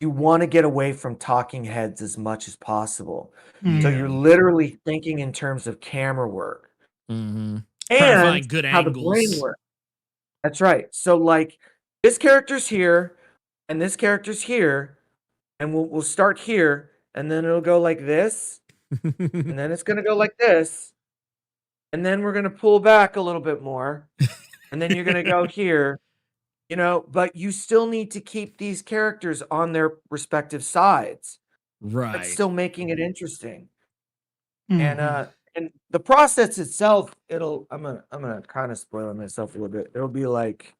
you want to get away from talking heads as much as possible. So you're literally thinking in terms of camera work and find good how angles. the brain works. That's right. So like this character's here and this character's here, and we'll start here, and then it'll go like this, and then it's gonna go like this, and then we're gonna pull back a little bit more, and then you're gonna go here. You know, but you still need to keep these characters on their respective sides, right? But still making it interesting. And the process itself, I'm gonna kind of spoil myself a little bit. It'll be like,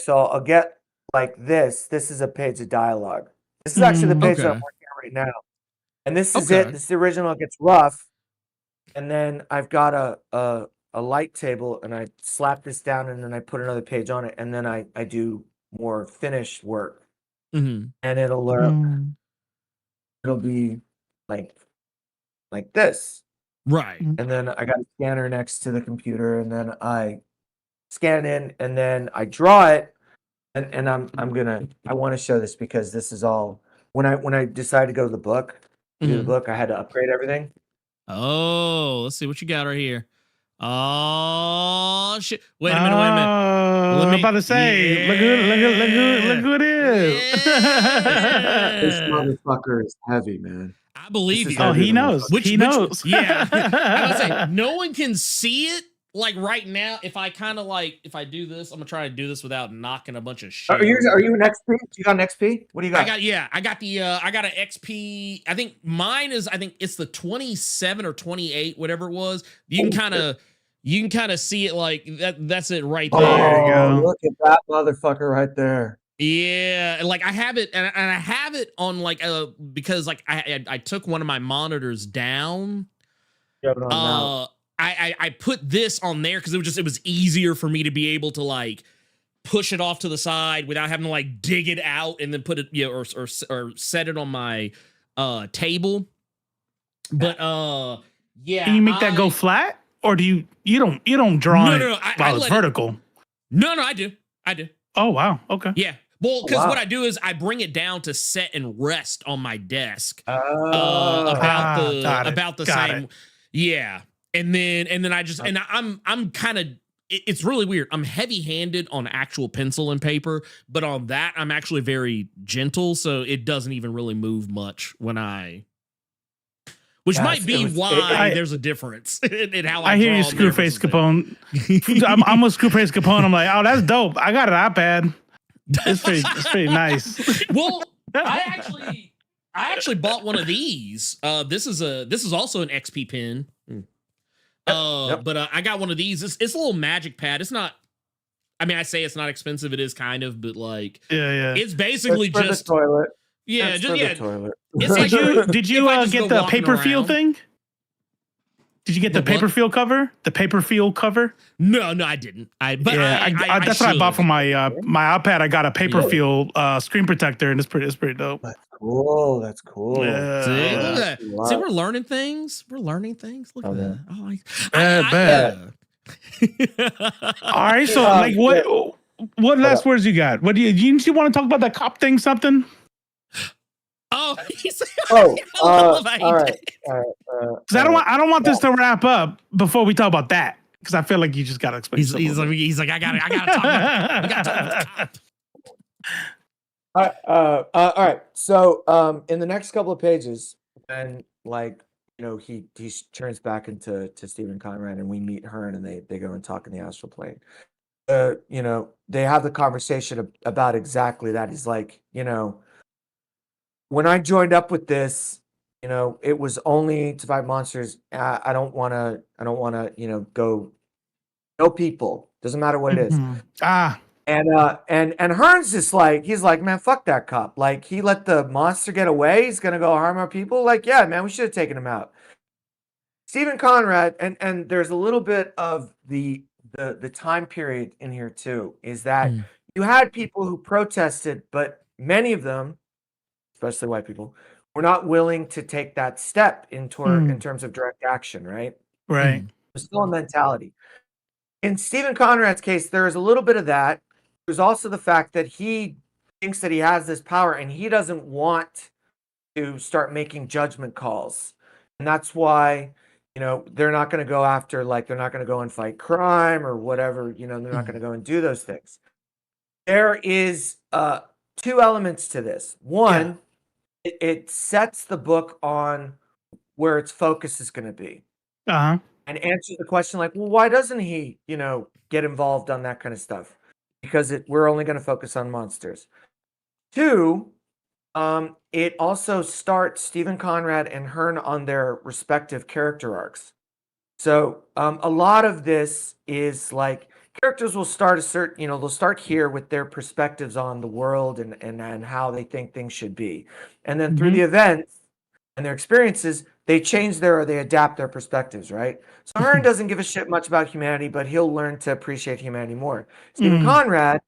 so I'll get like this. This is a page of dialogue. This is actually the page that I'm working on right now, and this is it. This is the original. It gets rough, and then I've got a light table, and I slap this down, and then I put another page on it, and then I do more finished work, and it'll be like this, right? And then I got a scanner next to the computer, and then I scan in, and then I draw it, and I want to show this because this is all when I decided to go to the book, do the book, I had to upgrade everything. Oh, let's see what you got right here. Oh shit! Wait a minute. I'm about to say, look who it is. This motherfucker is heavy, man. I believe you. Oh, he knows. He knows. Yeah. I was say no one can see it like right now. If I kind of like, if I do this, I'm gonna try to do this without knocking a bunch of shit. Are you an XP? You got an XP? What do you got? I got an XP. I think mine is. I think it's the 27 or 28, whatever it was. You can kind of see it like that. That's it right there. Oh, look at that motherfucker right there. Yeah, like I have it, and I have it on like because like I took one of my monitors down. I put this on there because it was easier for me to be able to like push it off to the side without having to like dig it out and then put it or set it on my table. But yeah, can you make that go flat, or do you don't draw it while it's vertical? No, I do. Oh wow, okay. Yeah. Well, because what I do is I bring it down to set and rest on my desk. About the same. Yeah. And then I just I'm kind of, it's really weird. I'm heavy-handed on actual pencil and paper, but on that I'm actually very gentle, so it doesn't even really move much when I. Which might be why there's a difference in how I hear you, Screwface Capone. I'm with Screwface Capone. I'm like, oh, that's dope. I got an iPad. It's pretty nice. Well, I actually bought one of these. This is also an XP pen. But I got one of these. It's a little magic pad. It's not. I mean, I say it's not expensive. It is kind of, but like, it's basically just the toilet. Yeah, just toilet. It's like did you get the paper feel thing? Did you get the paper feel cover? The paper feel cover? No, I didn't. That's what I bought for my iPad. I got a paper feel screen protector, and it's pretty dope. That's cool. That's cool. Yeah. See, look at that. See, we're learning things. Look at that. All right. So, like, what last words you got? What do you want to talk about that cop thing? Something? Oh, all right. Because I don't want this to wrap up before we talk about that. Because I feel like you just gotta explain. He's like, I gotta talk about it. All right. So, in the next couple of pages, and like, you know, he turns back into Stephen Conrad, and we meet Hearn, and they go and talk in the astral plane. You know, they have the conversation about exactly that. He's like, you know, when I joined up with this, you know, it was only to fight monsters. I don't want to, you know, go no people. Doesn't matter what it is. And Hearn's just like, he's like, man, fuck that cop. Like, he let the monster get away. He's gonna go harm our people. Like, yeah, man, we should have taken him out. Stephen Conrad, and there's a little bit of the time period in here too, is that you had people who protested, but many of them, especially white people, were not willing to take that step in terms of direct action, right? Right. There's still a mentality. In Stephen Conrad's case, there is a little bit of that. There's also the fact that he thinks that he has this power and he doesn't want to start making judgment calls. And that's why, you know, they're not going to go after, like, they're not going to go and fight crime or whatever, you know, they're not going to go and do those things. There is two elements to this. One, it sets the book on where its focus is going to be. And answers the question like, well, why doesn't he, you know, get involved on that kind of stuff? Because we're only going to focus on monsters. Two, it also starts Stephen Conrad and Hearn on their respective character arcs. So a lot of this is like characters will start they'll start here with their perspectives on the world and how they think things should be. And then through the events and their experiences, they they adapt their perspectives, right? So Hearn doesn't give a shit much about humanity, but he'll learn to appreciate humanity more. Stephen Conrad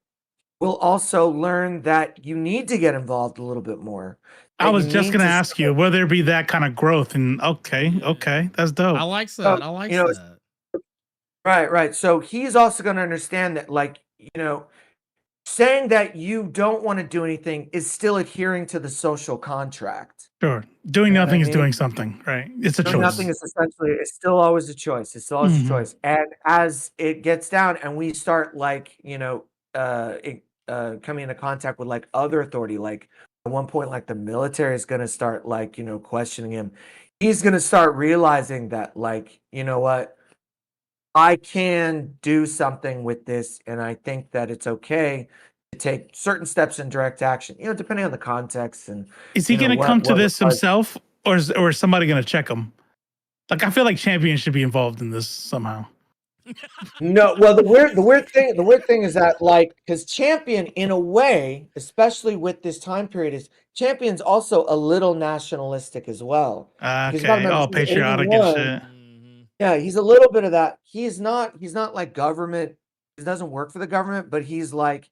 will also learn that you need to get involved a little bit more. I was just going to ask you, will there be that kind of growth? And okay, that's dope. I like that. Right. So he's also going to understand that, like, you know, saying that you don't want to do anything is still adhering to the social contract. Sure. Doing nothing is doing something, right? It's a choice. Nothing is it's still always a choice. It's still always a choice. And as it gets down and we start, like, you know, coming into contact with, like, other authority, like at one point, like, the military is going to start, like, you know, questioning him. He's going to start realizing that, like, you know what? I can do something with this, and I think that it's okay to take certain steps in direct action, you know, depending on the context. And is he going to come to this himself, or is somebody going to check him? Like, I feel like Champion should be involved in this somehow. No, well, the weird thing is that, like, because Champion, in a way, especially with this time period, is Champion's also a little nationalistic as well. Okay, all patriotic and shit. Yeah, he's a little bit of that. He's not like government. He doesn't work for the government, but he's like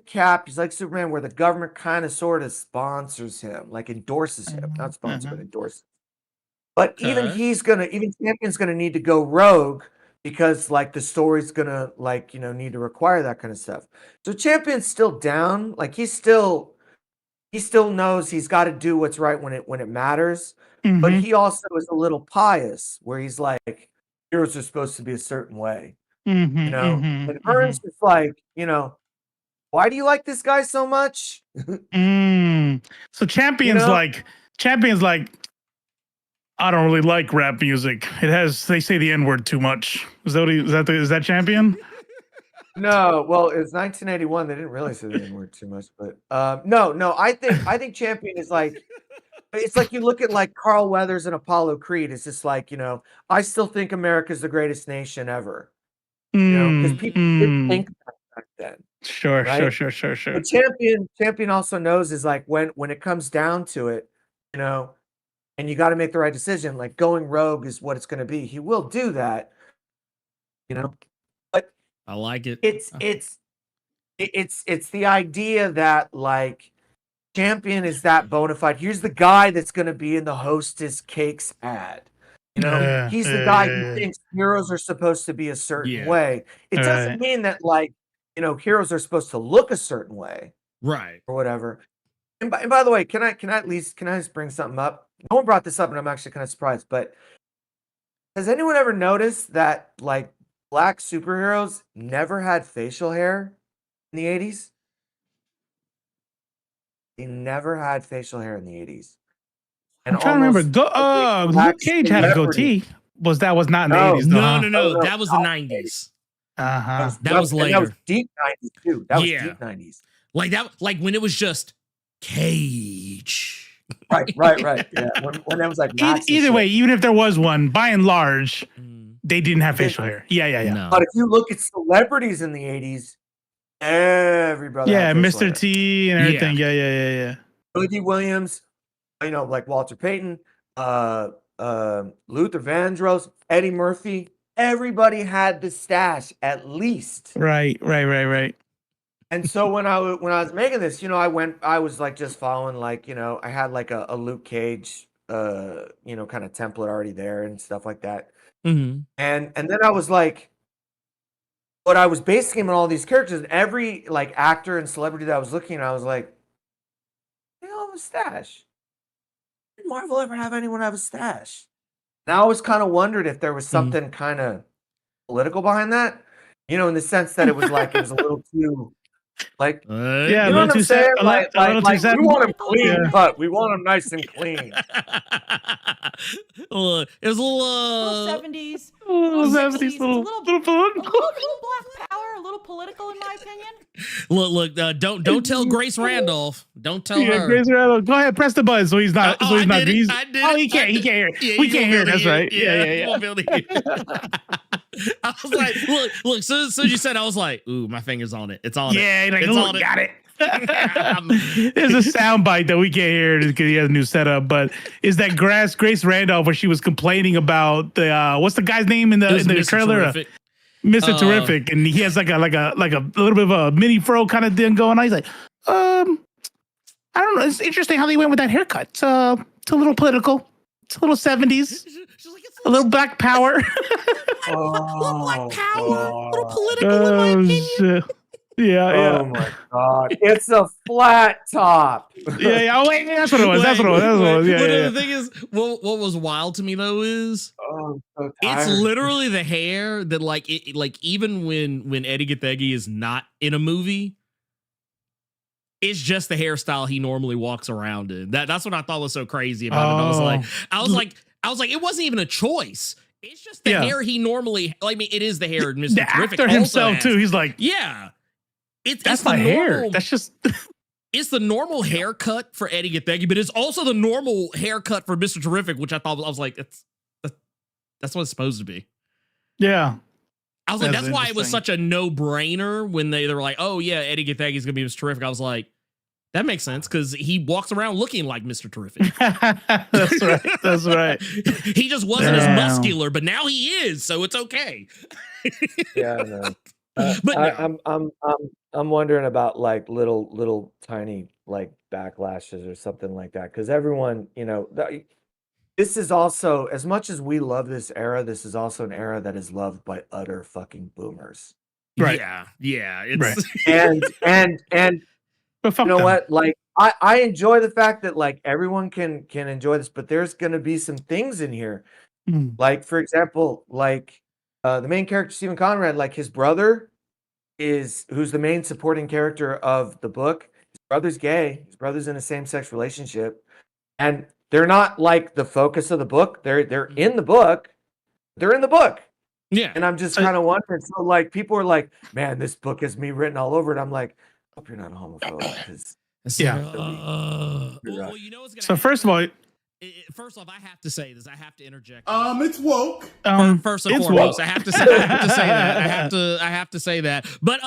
Cap. He's like Superman, where the government kind of sort of sponsors him, like endorses him, not sponsor, but endorses. But even Champion's gonna need to go rogue because like the story's gonna like need to require that kind of stuff. So Champion's still down. Like he still knows he's got to do what's right when it matters. But Mm-hmm. he also is a little pious, where he's like, heroes are supposed to be a certain way, Mm-hmm. And Vern's just like, why do you like this guy so much? So Champion's like, I don't really like rap music. They say the N-word too much. Is that Champion? No, well, it's 1981. They didn't really say the N-word too much, but no. I think Champion is like, it's like you look at like Carl Weathers and Apollo Creed. It's just like I still think America's the greatest nation ever. Because people didn't think that back then. Sure, right? sure. But Champion also knows is like when it comes down to it, and you got to make the right decision. Like going rogue is what it's going to be. He will do that, But I like it. It's the idea that like Champion is that bona fide. Here's the guy that's going to be in the Hostess Cakes ad. He's the guy who thinks heroes are supposed to be a certain way. It doesn't mean that like heroes are supposed to look a certain way, right, or whatever. And by the way, can I just bring something up? No one brought this up, and I'm actually kind of surprised. But has anyone ever noticed that like black superheroes never had facial hair in the 80s? They never had facial hair in the 80s. And I'm trying to remember. Luke Cage had a goatee. Was not in the 80s? No. That was the 90s. That was later. That was deep 90s too. That was deep 90s. Like when it was just Cage. Right. Yeah. When that was like either way, even if there was one, by and large, they didn't have facial hair. Yeah. No. But if you look at celebrities in the 80s, everybody had Mr. hair. T and everything. Yeah. Billy D. Williams, like Walter Payton, Luther Vandross, Eddie Murphy. Everybody had the stash at least. Right. And so when I was making this, I was like just following like, I had like a Luke Cage, kind of template already there and stuff like that. Mm-hmm. And then I was like, but I was basing him on all these characters, and every like actor and celebrity that I was looking at, I was like, they all have a stash. Did Marvel ever have anyone have a stash? And I always kind of wondered if there was something kind of political behind that, in the sense that it was like it was a little too. Like, you know what I'm saying? Like we want him clean cut. We want him nice and clean. It was a little 70s. A little 70s, a little political. black power, a little political, in my opinion. Look, don't tell Grace Randolph. Don't tell her. Grace Randolph. Go ahead, press the button so he's not. I did it. He can't hear. We can't hear. That's right. Yeah. You won't be able to hear. I was like, look. Soon as you said, I was like, ooh, my finger's on it. It's on it. Yeah, like, it's on got it. There's a soundbite that we can't hear because he has a new setup, but is that Grace Randolph where she was complaining about the what's the guy's name in the trailer? Terrific. Mr. Terrific, and he has like a little bit of a mini fro kind of thing going on. He's like, I don't know. It's interesting how they went with that haircut. It's a little political. It's a little 70s. She's like, a little black power. little black power. A little political, in my opinion. Shit. Yeah. Oh my god! It's a flat top. Yeah. Oh wait, that's what it was. That's what it was. Yeah. The thing is, what was wild to me though is, I'm so it's tired. literally the hair that like even when Eddie Gathegi is not in a movie, it's just the hairstyle he normally walks around in. That's what I thought was so crazy about it. I was like, it wasn't even a choice. It's just the hair he normally. I mean, it is the hair. Mr. The Terrific actor himself too. He's like, yeah. That's my hair. That's just. It's the normal haircut for Eddie Gathegi, but it's also the normal haircut for Mr. Terrific, which I was like, that's what it's supposed to be. Yeah. I was like, that's why it was such a no-brainer when they were like, oh yeah, Eddie Gathegi is gonna be Mr. Terrific. I was like, that makes sense because he walks around looking like Mr. Terrific. That's right. He just wasn't as muscular, but now he is, so it's okay. Yeah, I know. But I'm wondering about like little tiny like backlashes or something like that because everyone This is also, as much as we love this era, this is also an era that is loved by utter fucking boomers. Right. Yeah. It's Right. And But fuck you know them. what? Like I enjoy the fact that like everyone can enjoy this, but there's gonna be some things in here. Mm. Like, for example, like the main character, Stephen Conrad, like his brother who's the main supporting character of the book. His brother's gay. His brother's in a same-sex relationship. And they're not like the focus of the book. They're in the book. They're in the book. yeah. And I'm just kind of wondering. So like people are like, man, this book has me written all over it. I'm like, I hope you're not a homophobe. Because Yeah. Well, you know what's gonna So happen? first of all, First off, I have to say this. I have to interject. It's woke. First and it's foremost, woke. I have to say that. I have to say that. But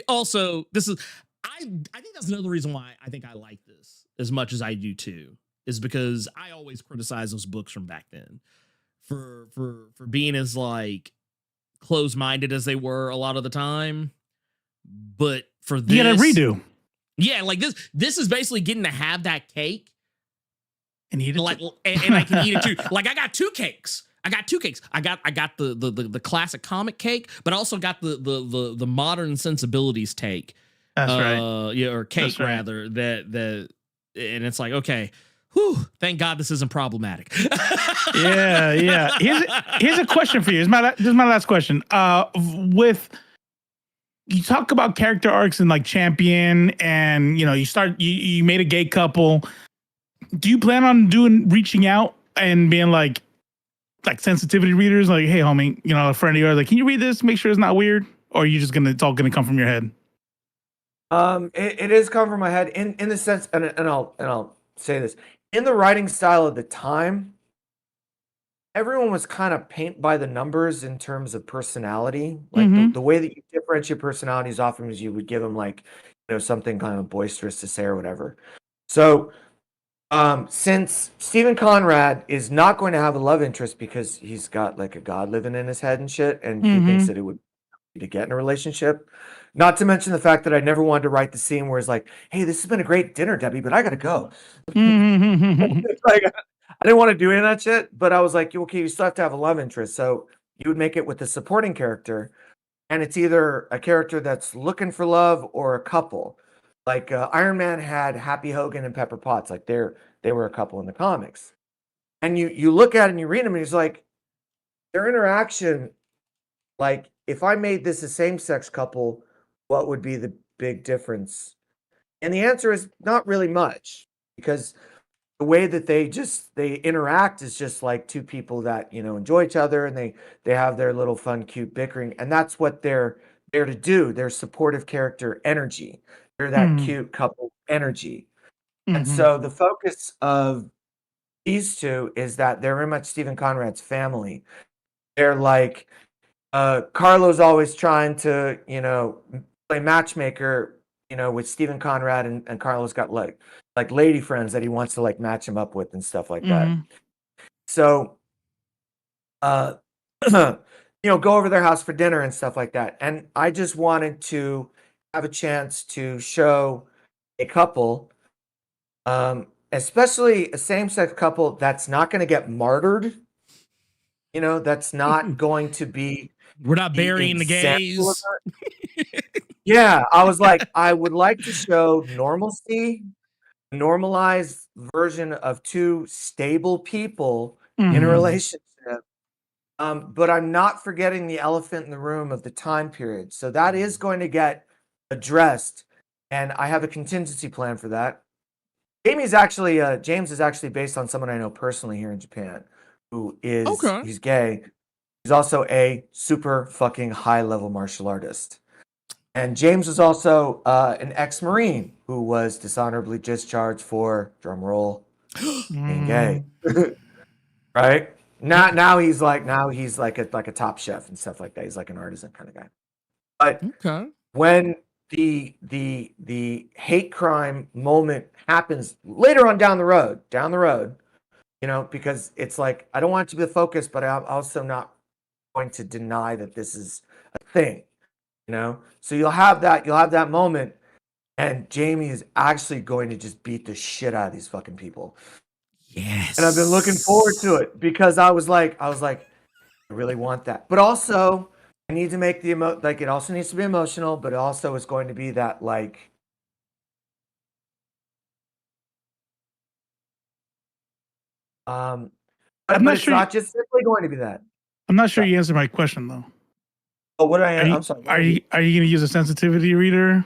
also, this is. I think that's another reason why I think I like this as much as I do too, is because I always criticize those books from back then for being as like close-minded as they were a lot of the time. But for this, you gotta redo. Yeah, like this is basically getting to have that cake. And eat it. Like, and I can eat it too. Like I got two cakes. I got the classic comic cake, but I also got the modern sensibilities take. That's right. Yeah, or cake right. rather. And it's like, okay, whew, thank God this isn't problematic. Yeah. Here's a question for you. This is my last question. With you talk about character arcs and like Champion, and you made a gay couple. Do you plan on reaching out and being like sensitivity readers, like, hey homie, a friend of yours, like, can you read this? Make sure it's not weird, or are you just it's all gonna come from your head? It is come from my head in the sense, and I'll say this, in the writing style of the time, everyone was kind of paint by the numbers in terms of personality. Like the way that you differentiate personalities often is you would give them like, something kind of boisterous to say or whatever. So, since Stephen Conrad is not going to have a love interest because he's got like a god living in his head and shit, and he thinks that it would be to get in a relationship. Not to mention the fact that I never wanted to write the scene where it's like, hey, this has been a great dinner, Debbie, but I gotta go. Like, I didn't want to do any of that shit, but I was like, okay, you still have to have a love interest. So you would make it with a supporting character, and it's either a character that's looking for love or a couple. Like Iron Man had Happy Hogan and Pepper Potts. Like they were a couple in the comics. And you look at it and you read them, and he's like, their interaction, like, if I made this a same-sex couple, what would be the big difference? And the answer is not really much, because the way that they interact is just like two people that, enjoy each other, and they have their little fun, cute bickering. And that's what they're there to do. They're supportive character energy. They're that cute couple energy. And so the focus of these two is that they're very much Stephen Conrad's family. They're like, Carlo's always trying to, play matchmaker, with Stephen Conrad, and Carlo's got like lady friends that he wants to like match him up with and stuff like that. So, go over their house for dinner and stuff like that. And I just wanted to have a chance to show a couple, especially a same-sex couple, that's not going to get martyred. That's not going to be. We're not burying the gays. Yeah, I was like, I would like to show normalcy, normalized version of two stable people in a relationship. But I'm not forgetting the elephant in the room of the time period. So that is going to get addressed, and I have a contingency plan for that. James is actually based on someone I know personally here in Japan, who is he's gay. He's also a super fucking high level martial artist. And James was also an ex-Marine who was dishonorably discharged for, drum roll, being gay. Right? Now he's like a top chef and stuff like that. He's like an artisan kind of guy. But when the hate crime moment happens later on down the road, because it's like, I don't want it to be the focus, but I'm also not going to deny that this is a thing, So you'll have that moment, and Jamie is actually going to just beat the shit out of these fucking people. Yes. And I've been looking forward to it because I was like, I really want that. But also, I need to make the it also needs to be emotional, but it also is going to be that like. But it's not just simply going to be that. I'm not sure you answered my question though. Oh, what I'm sorry. Are you going to use a sensitivity reader?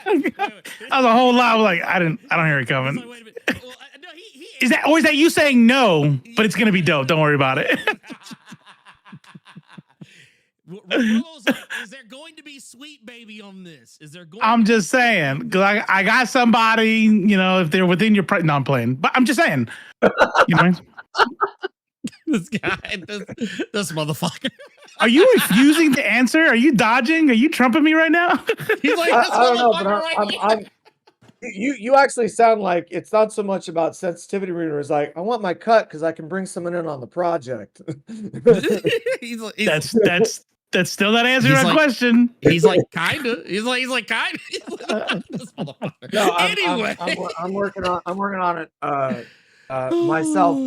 That was a whole lot. Like I don't hear it coming. Like, wait a minute. Well, no, is that you saying no? But it's going to be dope. Don't worry about it. Robo's like, is there going to be Sweet Baby on this? Is there going? I'm just saying because I got somebody. You know, if they're within your no, I'm playing, but I'm just saying. You know. This guy, this motherfucker. Are you refusing to answer? Are you dodging? Are you trumping me right now? He's like, I don't know, but you actually sound like it's not so much about sensitivity reader as like I want my cut because I can bring someone in on the project. That's still not answering my question. He's like kinda. He's like kinda. This motherfucker. No, anyway, I'm working on it. Myself.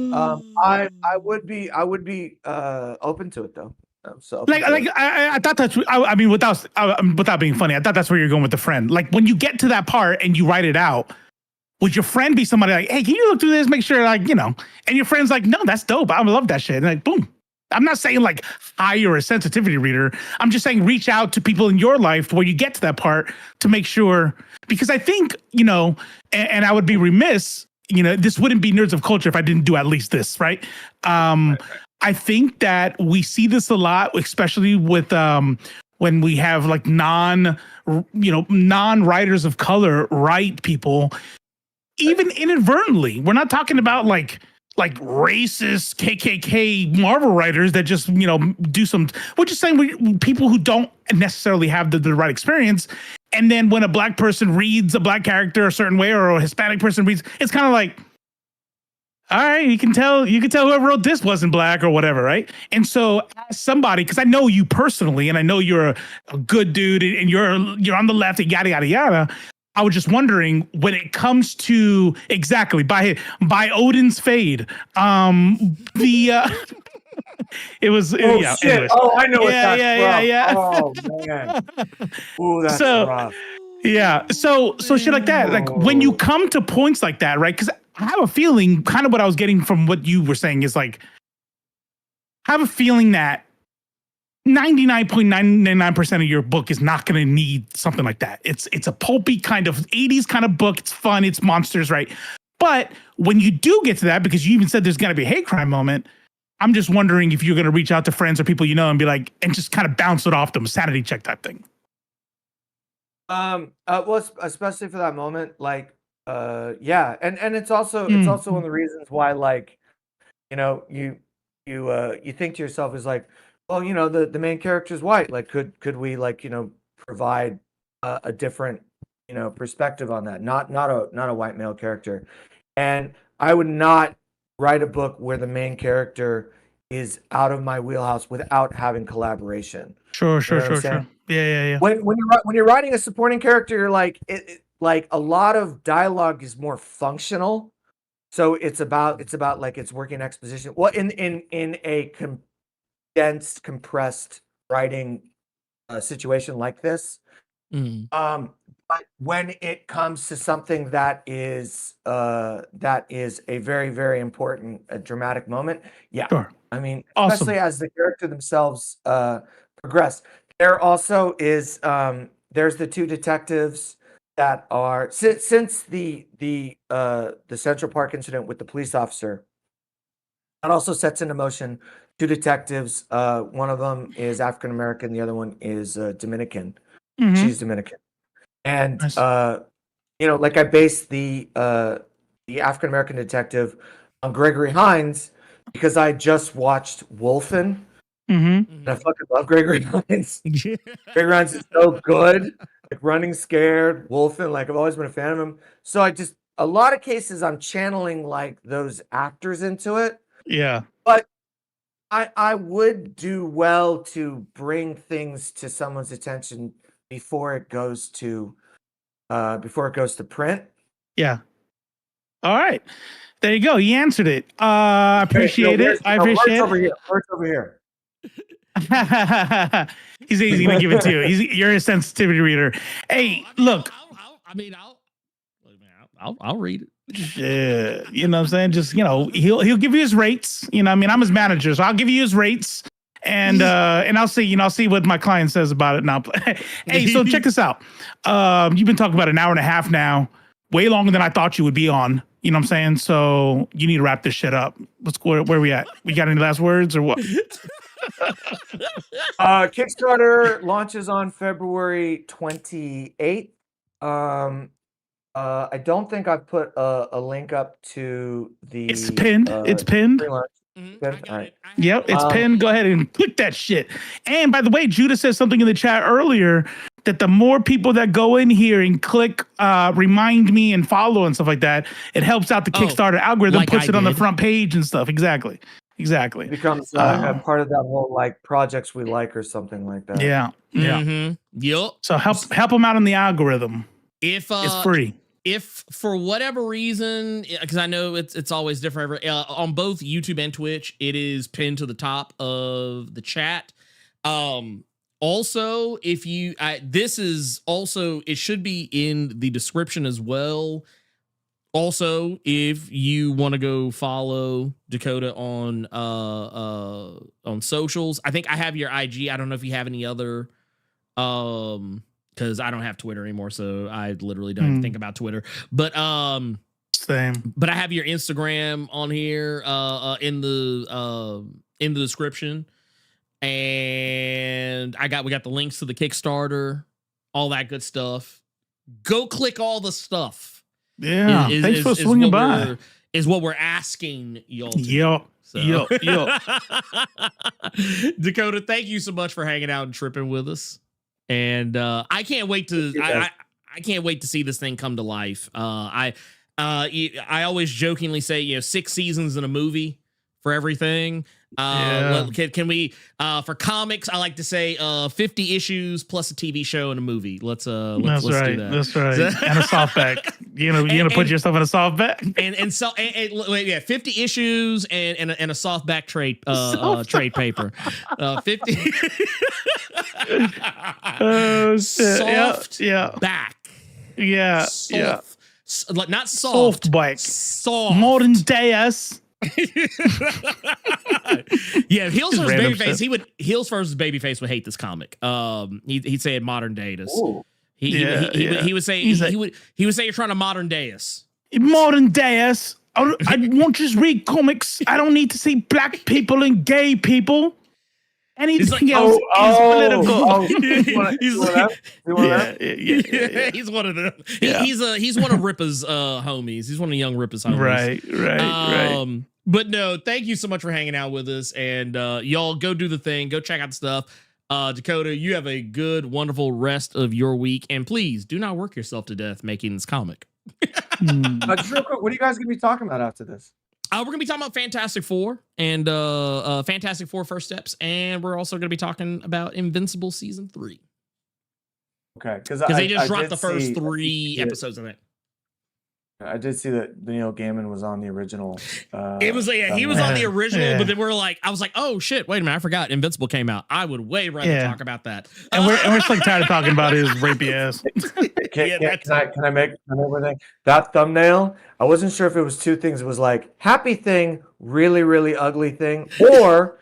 I would be open to it though. So I thought that's I mean without being funny, I thought that's where you're going with the friend. Like when you get to that part and you write it out, would your friend be somebody like, hey, can you look through this, make sure like, you know, and your friend's like, no, that's dope. I love that shit. And like, boom. I'm not saying like hire a sensitivity reader. I'm just saying reach out to people in your life where you get to that part to make sure, because I think, you know, and I would be remiss, you know, this wouldn't be Nerds of Culture if I didn't do at least this, right? I think that we see this a lot, especially with when we have like non-writers of color write people, even inadvertently. We're not talking about like racist KKK Marvel writers that just, you know, do some. We're just saying people who don't necessarily have the right experience. And then when a black person reads a black character a certain way, or a Hispanic person reads, it's kind of like, all right, you can tell whoever wrote this wasn't black or whatever, right? And so as somebody, because I know you personally, and I know you're a good dude, and you're on the left, and yada yada yada. I was just wondering when it comes to exactly by Odin's Fade, it was shit. Anyways. Oh, I know what that's yeah. Oh man. Ooh, that's rough. Yeah. So shit like that. Like when you come to points like that, right? Because I have a feeling, kind of what I was getting from what you were saying is like, I have a feeling that 99.99% of your book is not going to need something like that. It's a pulpy kind of 80s kind of book. It's fun. It's monsters, right? But when you do get to that, because you even said there's going to be a hate crime moment, I'm just wondering if you're going to reach out to friends or people you know and be like, and just kind of bounce it off them, sanity check type thing. Well, especially for that moment, like, yeah, and it's also one of the reasons why, like, you know, you think to yourself is like, well, you know, the main character is white. Like, could we like, you know, provide a different, you know, perspective on that? Not a white male character, and I would not write a book where the main character is out of my wheelhouse without having collaboration. Sure. Yeah. When you're writing a supporting character, you're like like a lot of dialogue is more functional, so it's about like it's working exposition. Well, in a condensed, compressed writing situation like this, but when it comes to something that is a very, very important dramatic moment, yeah. Sure. I mean, Awesome. especially as the character themselves progress. There also is there's the two detectives that are since the Central Park incident with the police officer. That also sets into motion two detectives. One of them is African American, the other one is Dominican. Mm-hmm. She's Dominican, and Nice. you know, like I based the African American detective on Gregory Hines because I just watched Wolfen. Mm-hmm. And I fucking love Gregory Hines. Gregory Hines is so good. Like Running Scared, Wolfen, like I've always been a fan of him. So a lot of cases I'm channeling like those actors into it. Yeah. But I would do well to bring things to someone's attention before it goes to print. Yeah. All right. There you go. He answered it. I appreciate it. I appreciate it. Work's over here. He's going to give it to you. You're a sensitivity reader. Hey, look. I'll read it. Yeah, you know what I'm saying? Just, he'll give you his rates. You know what I mean? I'm his manager, so I'll give you his rates. And I'll see what my client says about it now. Hey, so check this out. You've been talking about an hour and a half now, way longer than I thought you would be on. You know what I'm saying? So you need to wrap this shit up. Where are we at? We got any last words or what? Kickstarter launches on February 28th. I don't think I've put a link up to the. It's pinned. It's pinned. Yep, it's pinned. Go ahead and click that shit. And by the way, Judah said something in the chat earlier that the more people that go in here and click remind me and follow and stuff like that, it helps out the Kickstarter algorithm, puts it on the front page and stuff. Exactly. It becomes a part of that whole like projects we like or something like that. Yeah. Yep. So help them out on the algorithm. If it's free. If for whatever reason, because I know it's always different on both YouTube and Twitch, it is pinned to the top of the chat. Also, if you, this is also, it should be in the description as well. Also, if you want to go follow Dakota on socials, I think I have your IG. I don't know if you have any other, because I don't have Twitter anymore, so I literally don't even think about Twitter. But same. But I have your Instagram on here in the description, and we got the links to the Kickstarter, all that good stuff. Go click all the stuff. Yeah, thanks for swinging by. Is what we're asking y'all to do. Yo. Dakota, thank you so much for hanging out and tripping with us. And I can't wait to I can't wait to see this thing come to life. I always jokingly say 6 seasons in a movie for everything. Can we for comics? I like to say 50 issues plus a TV show and a movie. Let's do that. That's right. And a softback. You're gonna put yourself in a softback. And 50 issues and a softback trade trade paper. 50. Oh shit! Soft back. Yeah. Not soft. Soft back. Soft. Modern days. Yeah, Heels versus Babyface. Heels versus Babyface would hate this comic. He'd say modern day us. He would say he would say you're trying to modern day us. Modern day us. I won't just read comics. I don't need to see black people and gay people. Anything else is political. He's one of them. He's one of Rippa's homies. He's one of young Rippa's homies. Right. But no, thank you so much for hanging out with us. And y'all go do the thing. Go check out the stuff. Dakota, you have a good, wonderful rest of your week. And please do not work yourself to death making this comic. Just real quick, what are you guys going to be talking about after this? We're going to be talking about Fantastic Four and Fantastic Four First Steps. And we're also going to be talking about Invincible Season 3. Okay. Because they just dropped the first 3 episodes of it. I did see that Neil Gaiman was on the original. It was he was on the original, but then I was like, oh shit, wait a minute, I forgot Invincible came out. I would way rather talk about that. And we're like tired of talking about his rapey ass. Can I make another thing? That thumbnail, I wasn't sure if it was 2 things. It was like happy thing, really, really ugly thing, or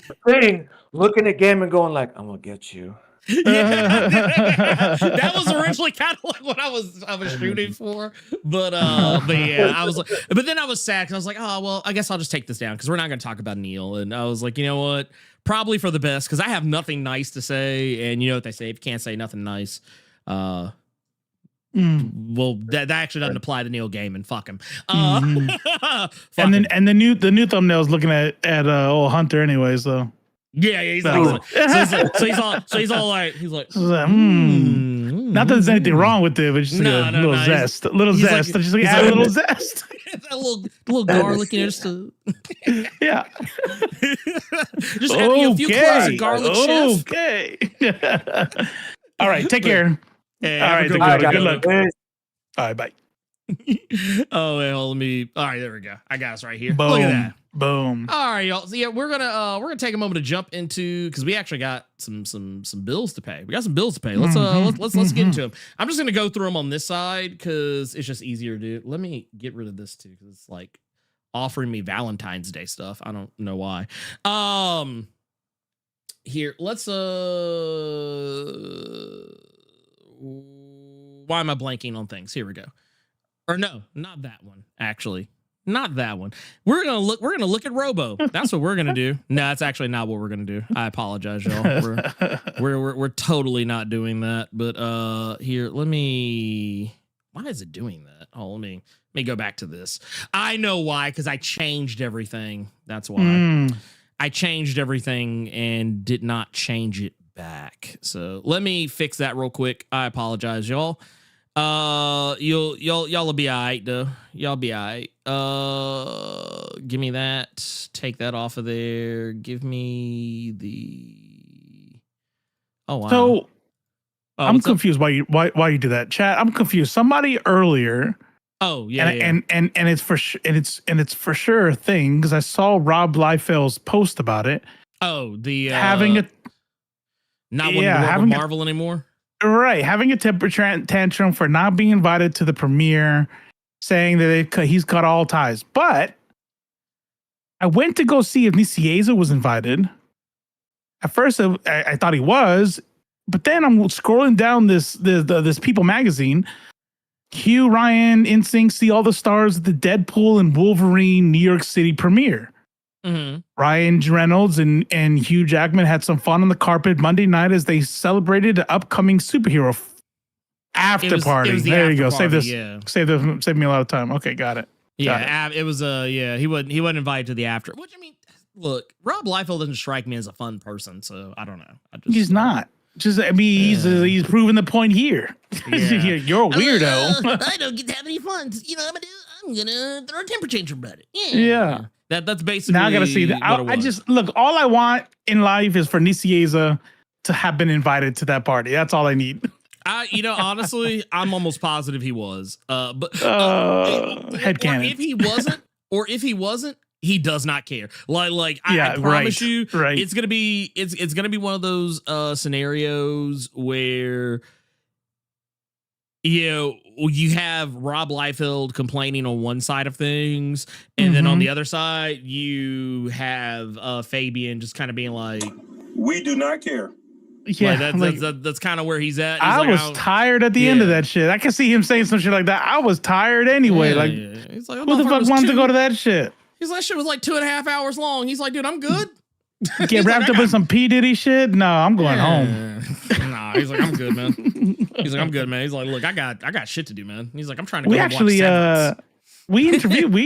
the thing looking at Gaiman going like, I'm gonna get you. That was originally kind of like what I was shooting for, but yeah, I was like, but then I was sad because I was like, oh well, I guess I'll just take this down because we're not going to talk about Neil, and I was like, you know what, probably for the best because I have nothing nice to say, and you know what they say, if you can't say nothing nice, well, that actually doesn't apply to Neil Gaiman. Fuck him. And the new thumbnail's looking at old Hunter anyway, so. Yeah, he's like, he's all like, not that there's anything wrong with it, but just a little zest, just like add a little zest, a little garlic, just yeah, just adding a few cloves of garlic. Okay, all right, take care. Hey, all right, good luck. All right, bye. Oh, well, let me. All right, there we go. I got us right here. Boom. Look at that. Boom. All right, y'all. So yeah, we're gonna take a moment to jump into because we actually got some bills to pay. We got some bills to pay. Let's get into them. I'm just gonna go through them on this side because it's just easier to do. Let me get rid of this too because it's like offering me Valentine's Day stuff. I don't know why. Here, let's why am I blanking on things? Here we go. Or no, not that one, actually. Not that one. We're gonna look at Robo. That's what we're gonna do. No, that's actually not what we're gonna do. I apologize, y'all. We're totally not doing that. But here, let me. Why is it doing that? Oh, let me go back to this. I know why, because I changed everything. That's why. I changed everything and did not change it back. So let me fix that real quick. I apologize, y'all. Y'all'll be all right though. Y'all be all right. Give me that. Take that off of there. Give me the. Oh wow. So I'm confused why you do that, chat. I'm confused. Somebody earlier. Oh yeah, and it's for it's for sure a thing because I saw Rob Liefeld's post about it. Oh, the having a not wanting to work with Marvel anymore. Right, having a temper tantrum for not being invited to the premiere, saying that he's cut all ties. But I went to go see if Nicieza was invited. At first, I thought he was, but then I'm scrolling down this People magazine. Hugh Ryan, Instinct, see all the stars of the Deadpool and Wolverine New York City premiere. Mm-hmm. Ryan Reynolds and Hugh Jackman had some fun on the carpet Monday night as they celebrated the upcoming superhero after party. There you go. Party, save me a lot of time. Okay, got it. It was he wasn't invited to the after. Which I mean, look, Rob Liefeld doesn't strike me as a fun person, so I don't know. He's not. He's proving the point here. Yeah. You're a weirdo. I don't get to have any fun. You know what I'm gonna throw a temper tantrum about it. Yeah. That's basically. Now I gotta see that. I just look. All I want in life is for Nicieza to have been invited to that party. That's all I need. Honestly, I'm almost positive he was. Headcanon. Or if he wasn't, he does not care. I promise you, it's gonna be one of those scenarios where. You have Rob Liefeld complaining on one side of things, and then on the other side, you have Fabian just kind of being like, "We do not care." Yeah, that's kind of where he's at. He's I was tired at the end of that shit. I can see him saying some shit like that. I was tired anyway. He's like, who the fuck wanted to go to that shit? He's like, shit was like 2.5 hours long. He's like, dude, I'm good. Get wrapped up in some P. Diddy shit? No, I'm going home. Nah, he's like, I'm good, man. He's like, I'm good, man. He's like, look, I got shit to do, man. He's like, I'm trying to go watch Severance. we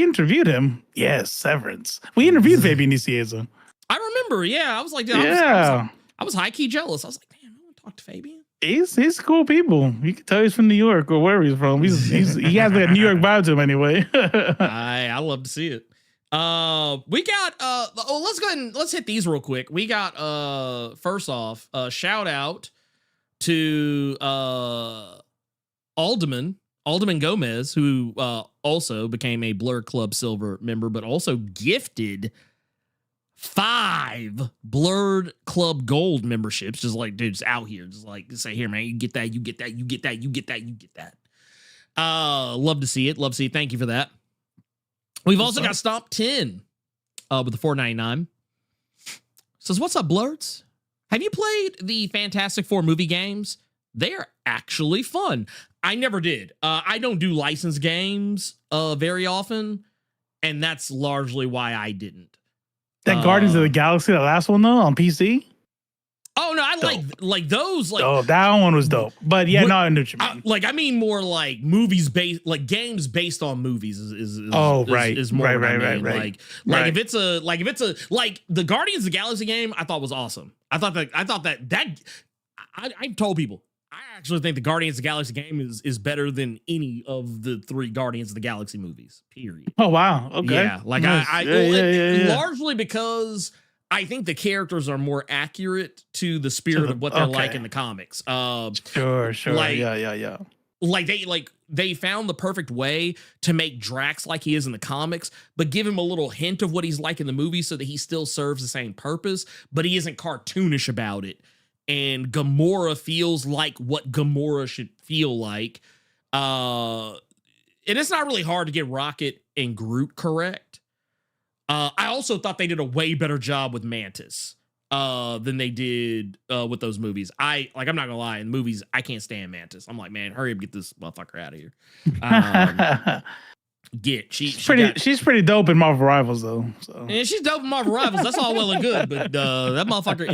interviewed him. Yes, Severance. We interviewed Fabian Nicieza. I remember, yeah. I was like, dude, I was high key jealous. I was like, damn, I want to talk to Fabian. He's cool people. You can tell he's from New York or wherever he's from. He has like a New York vibe to him anyway. I love to see it. We got let's go ahead and let's hit these real quick. We got first off, shout out to Alderman Gomez, who also became a Blerd Club Silver member, but also gifted 5 Blerd Club Gold memberships. Just like, dude, just out here, just like say, here, man, you get that, you get that, you get that, you get that, you get that. Love to see it. Love to see it. Thank you for that. We've also got Stomp 10 with the $4.99. Says, what's up, Blerds? Have you played the Fantastic Four movie games? They're actually fun. I never did. I don't do licensed games very often, and that's largely why I didn't. That Guardians of the Galaxy, the last one, though, on PC? Oh, no, I like those. That one was dope. But yeah, no, I knew what you mean. I mean more like movies based, like games based on movies is more right. Right. If it's like the Guardians of the Galaxy game, I thought was awesome. I told people, I actually think the Guardians of the Galaxy game is better than any of the 3 Guardians of the Galaxy movies, period. Oh, wow. Okay. Yeah, like nice. Largely because I think the characters are more accurate to the spirit of what they're like in the comics. Sure. Like, yeah. Like they found the perfect way to make Drax like he is in the comics, but give him a little hint of what he's like in the movie so that he still serves the same purpose, but he isn't cartoonish about it. And Gamora feels like what Gamora should feel like. And it's not really hard to get Rocket and Groot correct. I also thought they did a way better job with Mantis than they did with those movies. I'm not gonna lie, in movies, I can't stand Mantis. I'm like, man, hurry up, get this motherfucker out of here. She's pretty dope in Marvel Rivals though. So. And she's dope in Marvel Rivals. That's all well and good, but that motherfucker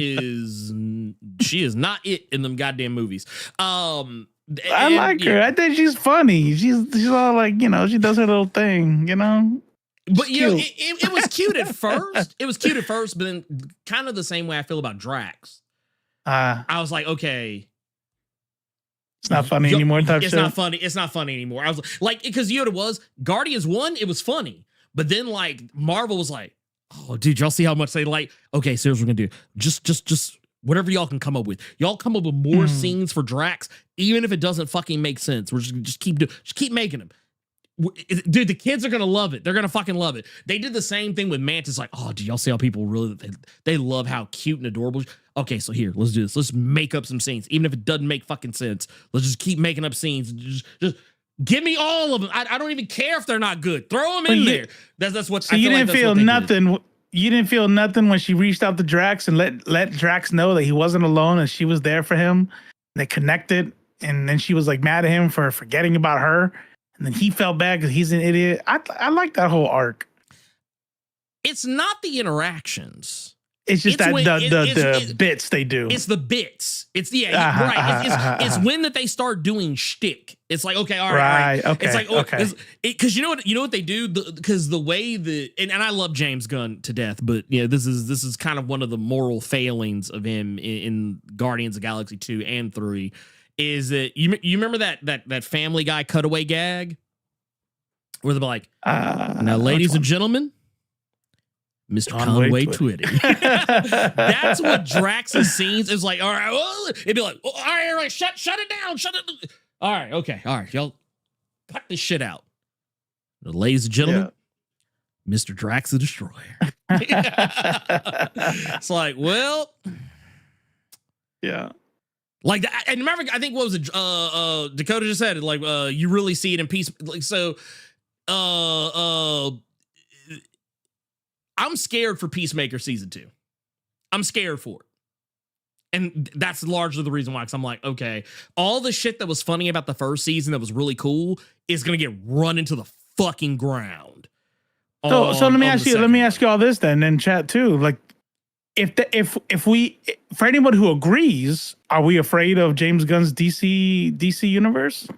she is not it in them goddamn movies. I like her. I think she's funny. She's all like, she does her little thing, But it was cute at first. It was cute at first, but then kind of the same way I feel about Drax. I was like, okay, it's not funny anymore. It's not funny. It's not funny anymore. I was like, because you know what it was? Guardians 1, it was funny, but then like Marvel was like, oh, dude, y'all see how much they like? Okay, so here's what we're gonna do. Just whatever y'all can come up with. Y'all come up with more scenes for Drax, even if it doesn't fucking make sense. We're just keep making them. Dude, the kids are gonna love it. They're gonna fucking love it. They did the same thing with Mantis. Like, oh, do y'all see how people really they love how cute and adorable? Okay, so here, let's do this. Let's make up some scenes, even if it doesn't make fucking sense. Let's just keep making up scenes. Just give me all of them. I don't even care if they're not good. Throw them in there. That's what. So you didn't feel nothing. You didn't feel nothing when she reached out to Drax and let Drax know that he wasn't alone and she was there for him. They connected, and then she was like mad at him for forgetting about her. And then he felt bad because he's an idiot. I like that whole arc. It's not the interactions. It's just the bits they do. It's the bits. It's right. It's when that they start doing shtick. It's like, okay, all right. Okay. It's like, okay. Because you know what they do? Because the way and I love James Gunn to death, but this is kind of one of the moral failings of him in Guardians of the Galaxy 2 and 3. Is that you remember that Family Guy cutaway gag where they're like, now, ladies and gentlemen, Mr. Conway Twitty. That's what Drax's scenes is like. All right, well, it'd be like, all right, shut it down, shut it. All right, okay, all right, y'all, cut this shit out. Now, ladies and gentlemen, Mr. Drax the Destroyer. It's like, well, yeah. Like that, and remember, I think what was it? Dakota just said it. Like, you really see it in Peace. Like, so, I'm scared for Peacemaker season 2. I'm scared for it, and that's largely the reason why. Because I'm like, okay, all the shit that was funny about the first season that was really cool is gonna get run into the fucking ground. So let me ask you all this then, and chat too. Like, if we for anyone who agrees, are we afraid of James Gunn's DC universe?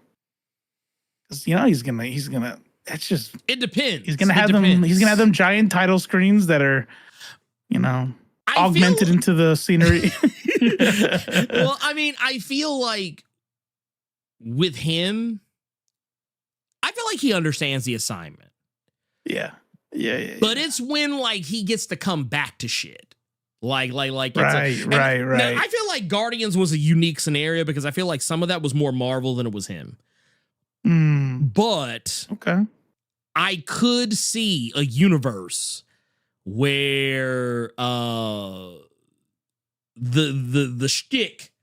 Because he's gonna. That's just. It depends. He's gonna have them. He's gonna have them giant title screens that are, augmented into the scenery. Well, I mean, I feel like with him, I feel like he understands the assignment. Yeah. But it's when like he gets to come back to shit. Like right. Now, I feel like Guardians was a unique scenario because I feel like some of that was more Marvel than it was him. But okay, I could see a universe where the shtick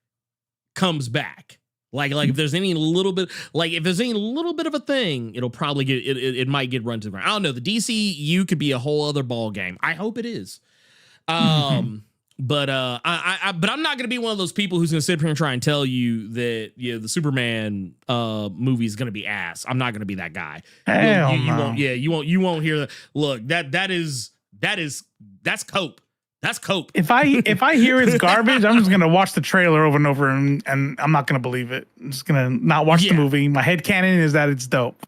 comes back. Like if there's any little bit of a thing, it'll probably get it might get run to the ground. I don't know. The DCU could be a whole other ball game. I hope it is. But I'm not gonna be one of those people who's gonna sit here and try and tell you that the Superman movie is gonna be ass. I'm not gonna be that guy. You won't hear that. Look, that's cope. That's cope. If I hear it's garbage, I'm just gonna watch the trailer over and over, and I'm not gonna believe it. I'm just gonna not watch the movie. My headcanon is that it's dope.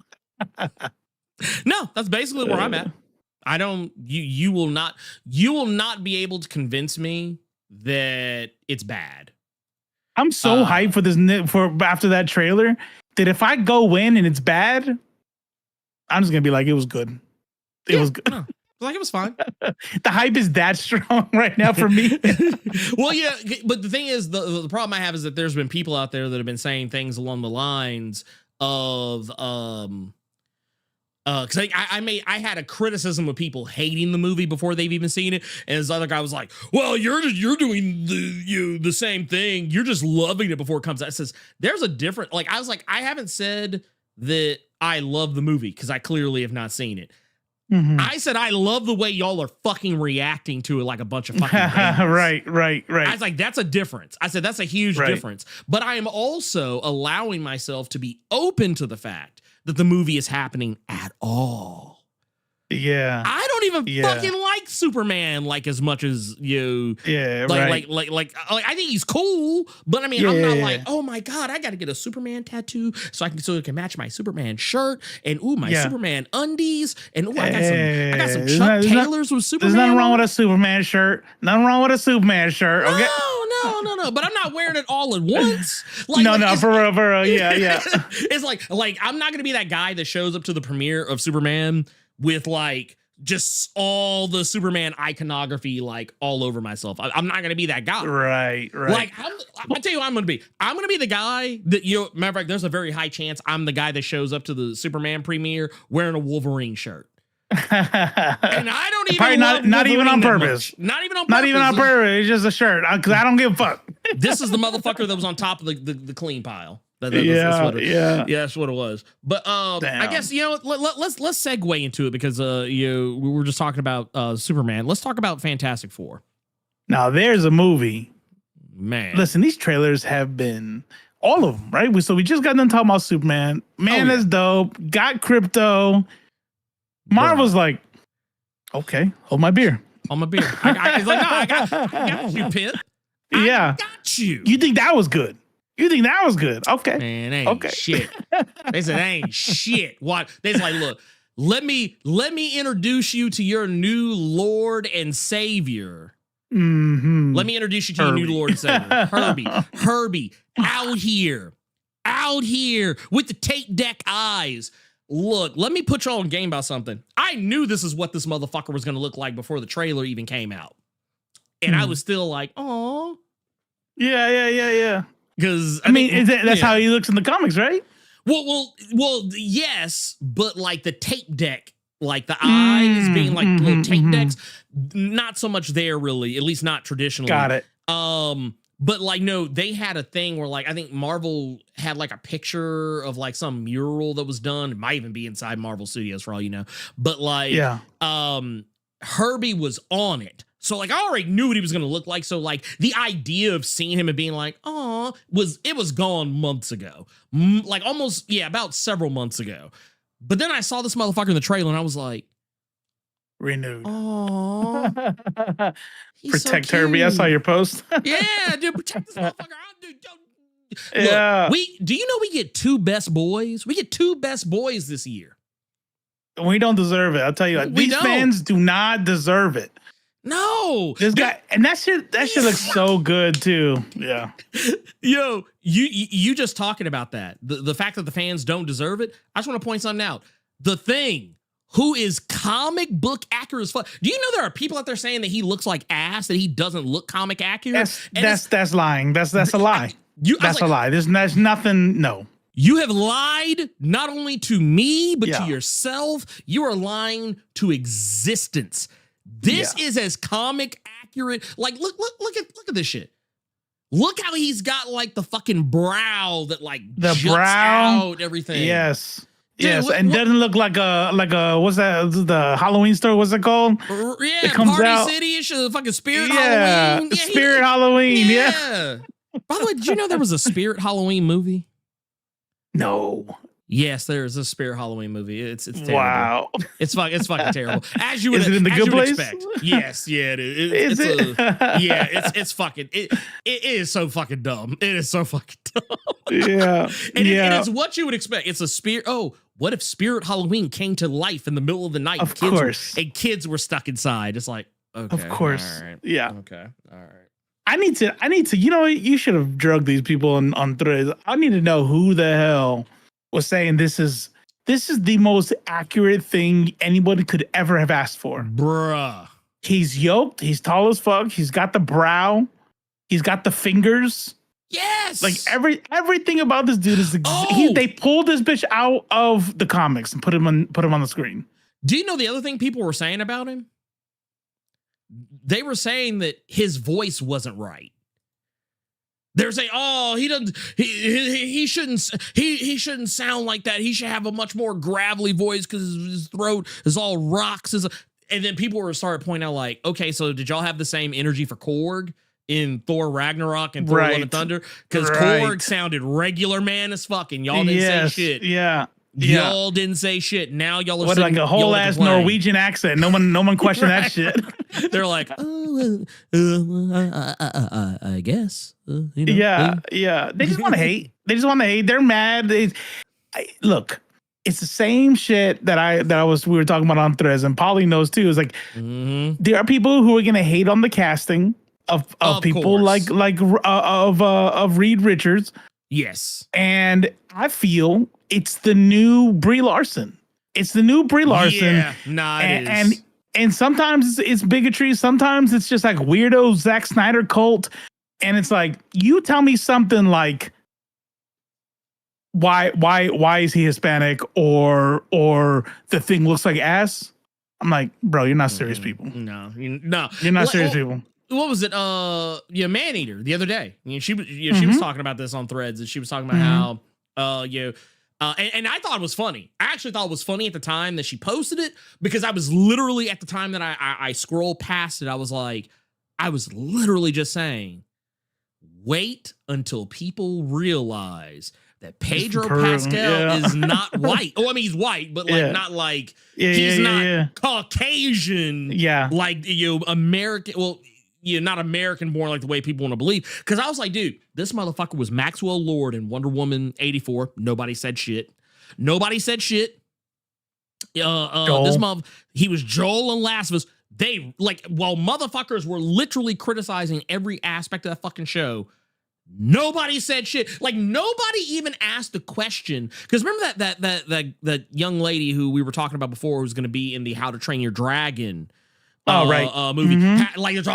No, that's basically where I'm at. I don't. You will not be able to convince me that it's bad. I'm so hyped for after that trailer that if I go in and it's bad, I'm just gonna be like, it was good. It was good. No. Like it was fine. The hype is that strong right now for me. Well, yeah, but the thing is, the problem I have is that there's been people out there that have been saying things along the lines of because I had a criticism of people hating the movie before they've even seen it, and this other guy was like, "Well, you're doing the same thing. You're just loving it before it comes out." It says there's a different. Like I was like, I haven't said that I love the movie because I clearly have not seen it. Mm-hmm. I said I love the way y'all are fucking reacting to it like a bunch of fucking babies. Right. I was like, that's a difference. I said that's a huge difference. But I am also allowing myself to be open to the fact that the movie is happening at all. Yeah. I don't even fucking like Superman like as much as you. Yeah, like I think he's cool, but I mean, I'm not like, oh my God, I got to get a Superman tattoo so it can match my Superman shirt and my Superman undies and I got some Chuck Taylors with Superman. There's nothing wrong with a Superman shirt. Nothing wrong with a Superman shirt. Okay. No. But I'm not wearing it all at once. No, for real. Yeah. It's like I'm not gonna be that guy that shows up to the premiere of Superman with like just all the Superman iconography like all over myself. I'm not gonna be that guy. Right. Like I'll tell you what I'm gonna be. I'm gonna be the guy that matter of fact, there's a very high chance I'm the guy that shows up to the Superman premiere wearing a Wolverine shirt. And I don't even probably not even on purpose. Not even on purpose. It's just a shirt because I don't give a fuck. This is the motherfucker that was on top of the clean pile. That's what it was. But I guess let's segue into it because we were just talking about Superman. Let's talk about Fantastic Four. Now there's a movie. Man, listen, these trailers have been all of them, right? So we just got done talking about Superman. Man, that's dope. Got crypto. Marvel's like, okay, hold my beer. Hold my beer. I got you, Pitt. I got you. You think that was good? Okay. Man, ain't shit. They said, ain't shit. What? They said, like, look, let me introduce you to your new Lord and Savior. Mm-hmm. Let me introduce you to your new Lord and Savior. Herbie, out here with the tape deck eyes. Look, let me put y'all on game about something. I knew this is what this motherfucker was going to look like before the trailer even came out. And I was still like, oh. Yeah. Because that's how he looks in the comics, right? Well, yes, but like the tape deck, like the eyes being like little tape decks, not so much there really, at least not traditionally. Got it. But like, no, they had a thing where like, I think Marvel had like a picture of like some mural that was done. It might even be inside Marvel Studios for all you know. But like, Herbie was on it. So like, I already knew what he was going to look like. So like the idea of seeing him and being like, oh, it was gone months ago. Like almost, about several months ago. But then I saw this motherfucker in the trailer and I was like, renewed. Oh, protect Herbie. I saw your post. Yeah, dude, protect this motherfucker. Yeah. Look, do you know we get 2 best boys? We get 2 best boys this year. We don't deserve it. I'll tell you, these fans do not deserve it. No, this guy, and that shit looks so good too. Yeah, yo, you just talking about that. The fact that the fans don't deserve it. I just want to point something out. The Thing, who is comic book accurate as fuck. Do you know there are people out there saying that he looks like ass, that he doesn't look comic accurate? That's lying. That's a lie. That's a lie. There's nothing. No. You have lied not only to me, but to yourself. You are lying to existence. This is as comic accurate. Like, look at this shit. Look how he's got like the fucking brow that like the juts brow out everything. Yes. Dude, yes, and doesn't look like a what's that? The Halloween store? What's it called? Yeah, it comes Party out. City-ish, the fucking Spirit Halloween. Yeah, Spirit Halloween. Yeah. By the way, did you know there was a Spirit Halloween movie? No. Yes, there is a Spirit Halloween movie. It's terrible. Wow. It's fucking terrible. As you would, is it in the good place? Expect. Yes, yeah, it is. It's fucking. It is so fucking dumb. It is so fucking dumb. Yeah, and it's what you would expect. It's a spirit. Oh, what if Spirit Halloween came to life in the middle of the night? Of course. And kids were stuck inside. It's like, okay, of course, all right. Yeah, okay, all right. I need to. You know, you should have drugged these people on threads. I need to know who the hell was saying this is the most accurate thing anybody could ever have asked for. Bruh. He's yoked. He's tall as fuck. He's got the brow. He's got the fingers. Yes. Like everything about this dude is they pulled this bitch out of the comics and put him on the screen. Do you know the other thing people were saying about him? They were saying that his voice wasn't right. They're saying, "Oh, he shouldn't sound like that. He should have a much more gravelly voice because his throat is all rocks." And then people were started pointing out, like, okay, so did y'all have the same energy for Korg in Thor Ragnarok and Thor Love and Thunder? Because Korg sounded regular man as fuck, and y'all didn't say shit. Yeah. Y'all didn't say shit. Now y'all are what, like a whole ass Norwegian accent. No one questioned that shit. They're like, I guess. Yeah. They just want to hate. They're mad. Look, it's the same shit that we were talking about on Threads, and Polly knows too. It's like there are people who are gonna hate on the casting of people course. of Reed Richards. Yes, and I feel it's the new Brie Larson. It's the new Brie Larson. Yeah, it is. And sometimes it's bigotry. Sometimes it's just like weirdo Zack Snyder cult. And it's like, you tell me something like, why is he Hispanic or the thing looks like ass? I'm like, bro, you're not serious people. No, you're not serious people. What was it? Maneater the other day. She was talking about this on Threads, and she was talking about how and I thought it was funny. I actually thought it was funny at the time that she posted it, because I was literally at the time that I scrolled past it, I was literally just saying, wait until people realize that Pedro Pascal is not white. Oh, I mean, he's white, but like not like he's not Caucasian. Yeah, like American. Well, not American born like the way people want to believe. Because I was like, dude, this motherfucker was Maxwell Lord in Wonder Woman 84. Nobody said shit. This he was Joel in Last of Us. They while motherfuckers were literally criticizing every aspect of that fucking show, nobody said shit. Like, nobody even asked the question. Because remember that young lady who we were talking about before, who was going to be in the How to Train Your Dragon movie. Like, it's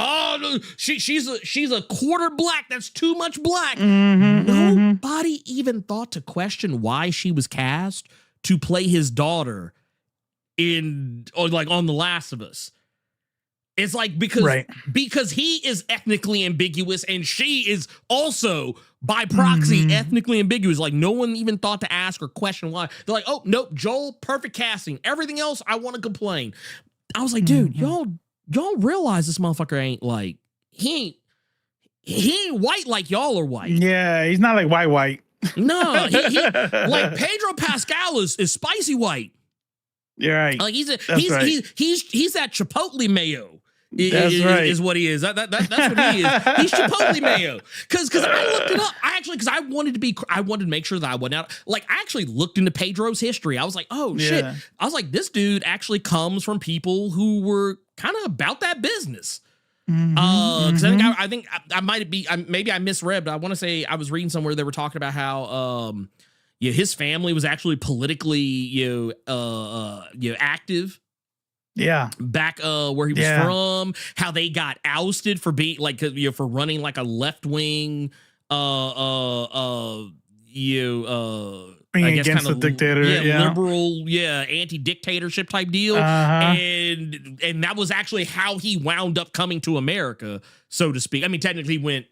she's a quarter black. That's too much black. Nobody even thought to question why she was cast to play his daughter on The Last of Us. It's like because he is ethnically ambiguous and she is also by proxy ethnically ambiguous. Like, no one even thought to ask or question why. They're like, oh nope, Joel, perfect casting. Everything else, I want to complain. I was like, dude, y'all realize this motherfucker ain't like he ain't white like y'all are white. Yeah, he's not like white. No, he like Pedro Pascal is spicy white. You're right. Like he's that Chipotle mayo. Is what he is. That's what he is. He's Chipotle mayo. Because I looked it up. Because I wanted to make sure that I wasn't out. Like, I actually looked into Pedro's history. I was like, oh shit. I was like, this dude actually comes from people who were kind of about that business. Because I think I might be. Maybe I misread, but I want to say I was reading somewhere they were talking about how his family was actually politically active. Yeah, back where he was from, how they got ousted for being for running like a left wing, against the dictator, liberal, anti-dictatorship type deal, and that was actually how he wound up coming to America, so to speak. I mean, technically, he went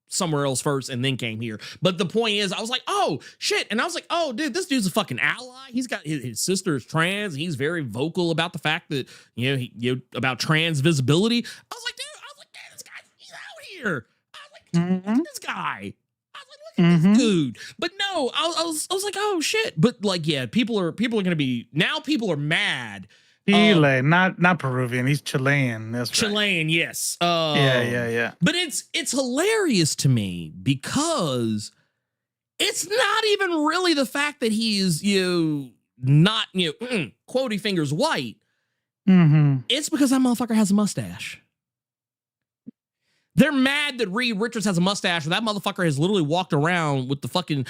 somewhere else first and then came here. But the point is, I was like, oh shit. And I was like, oh dude, this dude's a fucking ally. He's got his sister is trans. And he's very vocal about the fact that, about trans visibility. I was like, man, this guy, he's out here. I was like, look at this guy. I was like, look at this dude. But no, I was like, oh shit. But like, yeah, people are going to be, now people are mad. Chile, not Peruvian. He's Chilean. That's Chilean, right. Yes. Yeah. But it's hilarious to me because it's not even really the fact that he is not quotey fingers white. It's because that motherfucker has a mustache. They're mad that Reed Richards has a mustache, or that motherfucker has literally walked around with the fucking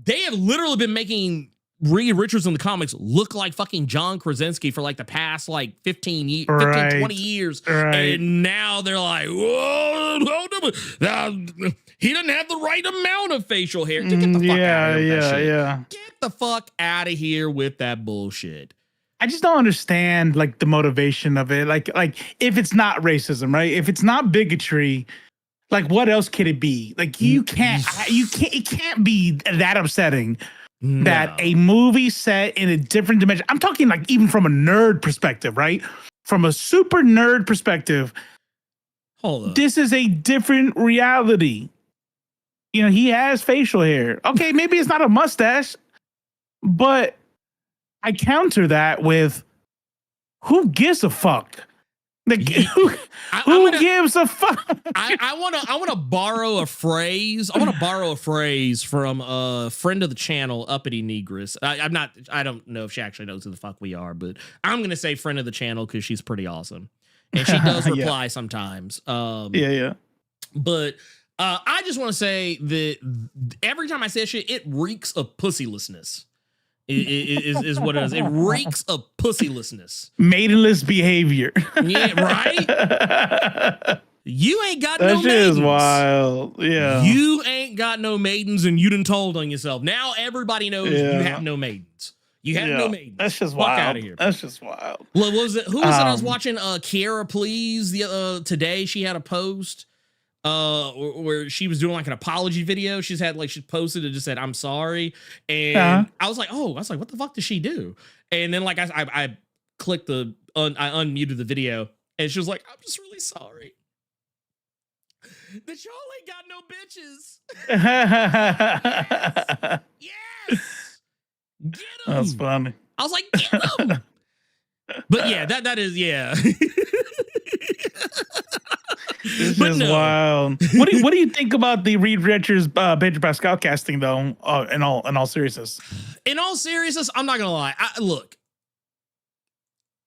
they have literally been making Reed Richards in the comics look like fucking John Krasinski for like the past like 15, 20 years. Right. And now they're like, whoa, he doesn't have the right amount of facial hair. Dude, get the fuck out of here with that shit. Get the fuck out of here with that bullshit. I just don't understand like the motivation of it. Like if it's not racism, right? If it's not bigotry, like what else could it be? Like it can't be that upsetting that a movie set in a different dimension. I'm talking like even from a nerd perspective, right? From a super nerd perspective, hold on. This is a different reality. You know, he has facial hair. Okay, maybe it's not a mustache, but I counter that with who gives a fuck? Like, who gives a fuck? I want to borrow a phrase. I want to borrow a phrase from a friend of the channel, Uppity Negress. I don't know if she actually knows who the fuck we are, but I'm going to say friend of the channel because she's pretty awesome. And she does reply sometimes. But I just want to say that every time I say shit, it reeks of pussylessness. Is what it is. It reeks of pussylessness. Maidenless behavior. Yeah, right? You ain't got no maidens. That shit is wild. Yeah. You ain't got no maidens and you done told on yourself. Now everybody knows you have no maidens. You have no maidens. That's just Fuck wild. out of here. That's just wild. Who was it I was watching? Kiara Please today. She had a post where she was doing like an apology video. She posted it, just said, "I'm sorry." And I was like, what the fuck did she do? And then like I clicked I unmuted the video and she was like, "I'm just really sorry that y'all ain't got no bitches." Yes. Get him. That's funny. I was like, get him. But yeah, that is, yeah. This is wild. What do you think about the Reed Richards Pedro Pascal casting though? In all seriousness. In all seriousness, I'm not gonna lie. Look,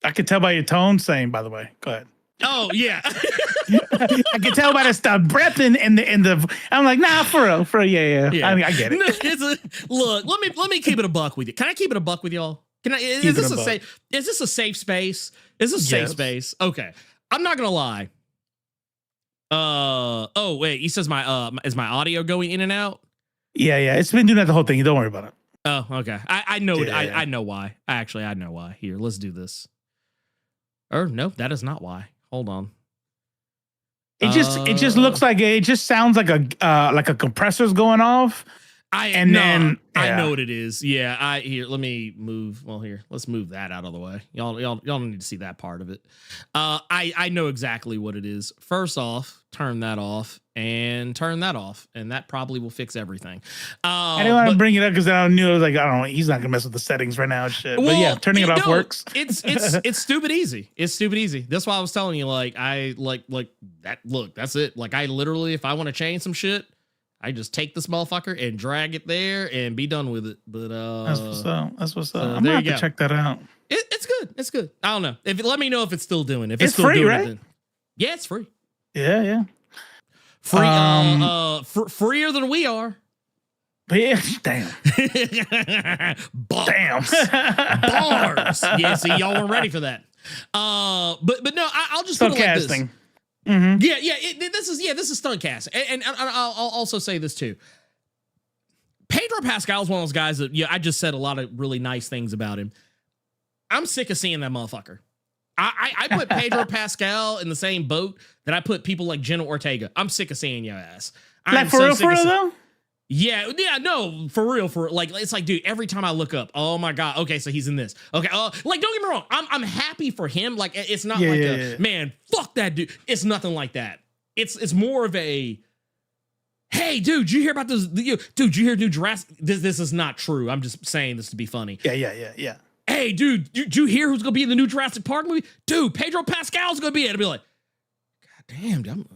I could tell by your tone. Same, by the way. Go ahead. Oh yeah. I can tell by the breath in the. I'm like, nah, for real, yeah. I get it. Look, let me keep it a buck with you. Can I keep it a buck with y'all? Is this a safe space? Is this a safe space? Okay. I'm not gonna lie. Oh wait, he says is my audio going in and out? Yeah. It's been doing that the whole thing. Don't worry about it. Oh, okay. I know it. I know why. I know why. Here, let's do this. Or no, that is not why. Hold on. It just looks like it just sounds like a compressor's going off. I know what it is. Yeah, let me move. Well, here, let's move that out of the way. Y'all don't need to see that part of it. I know exactly what it is. First off, turn that off and turn that off, and that probably will fix everything. I didn't want to bring it up because I knew I don't know, he's not gonna mess with the settings right now and shit. But yeah, turning it off works. It's stupid easy. It's stupid easy. That's why I was telling you, like, I like that. Look, that's it. Like, I literally, if I want to change some shit, I just take this motherfucker and drag it there and be done with it. But that's what's up. I'm gonna have to check that out. It's good. It's good. I don't know. Let me know if it's still doing. If it's still free, doing right? it, then. Yeah, it's free. Yeah. Free. Freer than we are. Yeah, damn. Bars. Yeah, see, y'all weren't ready for that. But no, I'll just put it like this. Mm-hmm. Yeah. This is stunt cast, and I'll also say this too. Pedro Pascal is one of those guys that I just said a lot of really nice things about him. I'm sick of seeing that motherfucker. I put Pedro Pascal in the same boat that I put people like Jenna Ortega. I'm sick of seeing your ass. Like for real though? Yeah, no, for real. Like, it's like, dude, every time I look up, oh my God, okay, so he's in this. Okay, like, don't get me wrong, I'm happy for him. Like, it's not man, fuck that dude. It's nothing like that. It's more of a, hey, dude, you hear about this? Dude, you hear new Jurassic? This is not true. I'm just saying this to be funny. Yeah. Hey, dude, did you hear who's gonna be in the new Jurassic Park movie? Dude, Pedro Pascal's gonna be in it. I'd be like, God damn, dude,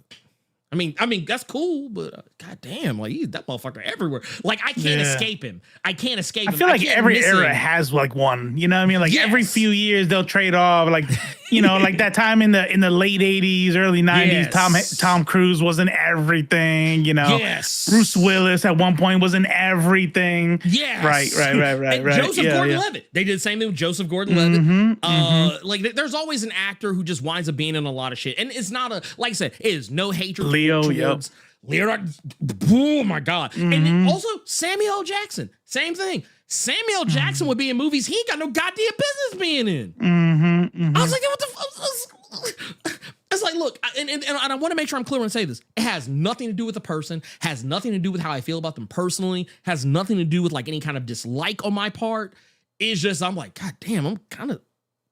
I mean that's cool, but goddamn, like he's that motherfucker everywhere. Like I can't escape him. I can't escape him. I feel like every era has like one. You know what I mean? Like every few years they'll trade off. Like like that time in the late '80s, early '90s, Tom Cruise was in everything. Bruce Willis at one point was in everything. Yes, right. Joseph Gordon-Levitt. They did the same thing with Joseph Gordon-Levitt. Like there's always an actor who just winds up being in a lot of shit, and it's not like I said, it is no hatred. Leonardo. Oh my god! And then also Samuel L. Jackson, same thing. Samuel Jackson would be in movies he ain't got no goddamn business being in. I was like, what the fuck? It's like, look, and I want to make sure I'm clear when I say this. It has nothing to do with the person. Has nothing to do with how I feel about them personally. Has nothing to do with like any kind of dislike on my part. It's just I'm like, god damn, I'm kind of.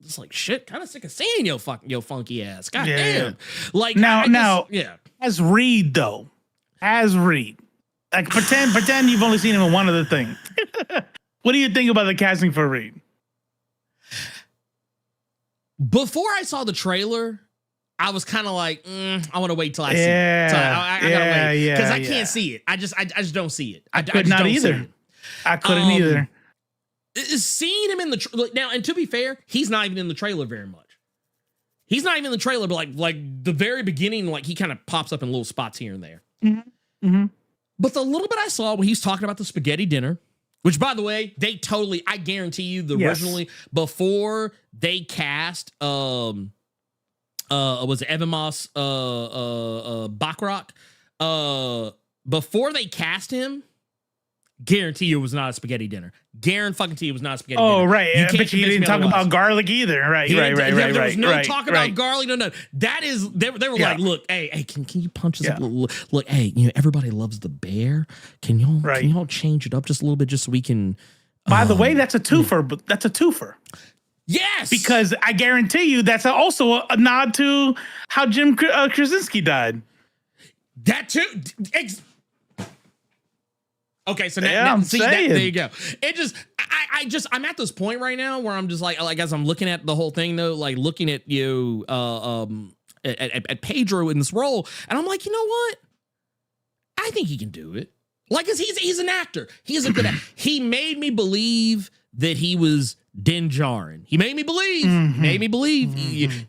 It's like shit, kind of sick of seeing your funky ass. God damn. Like now, as Reed though, like pretend you've only seen him in one other thing. What do you think about the casting for Reed? Before I saw the trailer, I was kind of like, I want to wait till I see it. So I gotta wait because I can't see it. I just don't see it. I could not either. I couldn't either. Seeing him in the now, and to be fair, he's not even in the trailer very much. He's not even in the trailer, but like the very beginning, like he kind of pops up in little spots here and there. But the little bit I saw when he's talking about the spaghetti dinner, which by the way, I guarantee you, originally before they cast, was it Evan Moss, Bachrach, before they cast him. Guarantee you it was not a spaghetti dinner. Guarantee you it was not a spaghetti dinner. Oh, right. I bet you didn't talk about garlic either. Right. There was no talk about garlic. No. That is, they were like, look, hey, can you punch this up a little? Look, hey, everybody loves the bear. Can y'all change it up just a little bit just so we can. By the way, that's a twofer. But that's a twofer. Yes. Because I guarantee you that's also a nod to how Jim Krasinski died. That too. Okay, so now see that, there you go. It just I'm at this point right now where I'm just like as I'm looking at the whole thing though, like looking at you at Pedro in this role, and I'm like, you know what? I think he can do it. Like, cause he's an actor. He's a good actor. He made me believe that he was Din Djarin. He made me believe.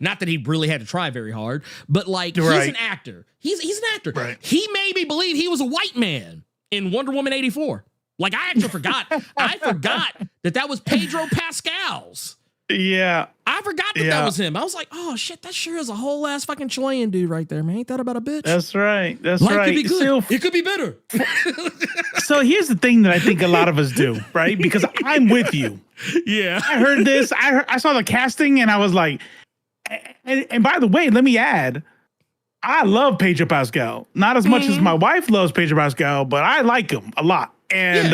Not that he really had to try very hard, but like he's an actor. He's an actor. Right. He made me believe he was a white man in Wonder Woman 84. Like, I actually forgot. I forgot that was Pedro Pascal's. Yeah. I forgot that was him. I was like, oh, shit, that sure is a whole ass fucking Chilean dude right there, man. Ain't that about a bitch? That's right. That's right. Could be good. It could be better. So here's the thing that I think a lot of us do, right? Because I'm with you. Yeah. I heard this. I saw the casting, and I was like, and by the way, let me add, I love Pedro Pascal. Not as much as my wife loves Pedro Pascal, but I like him a lot. And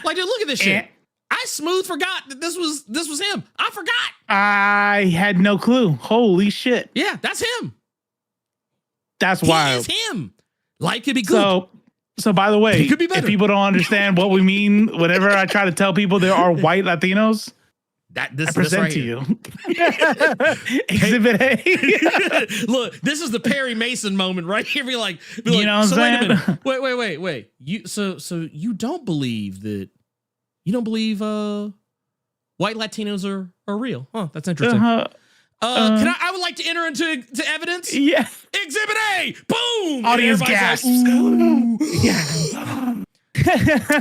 like, dude, look at this shit. I smooth forgot that this was him. I forgot. I had no clue. Holy shit. Yeah, that's him. That's wild. He is him. Life could be good. So by the way, if people don't understand what we mean, whenever I try to tell people there are white Latinos, I present right to you. Exhibit A. Look, this is the Perry Mason moment right here. Be like, you know what I'm saying? Wait a minute. Wait. So you don't believe that? You don't believe white Latinos are real? Huh? That's interesting. I would like to enter into evidence. Yeah. Exhibit A. Boom. Audience gasps. Yeah.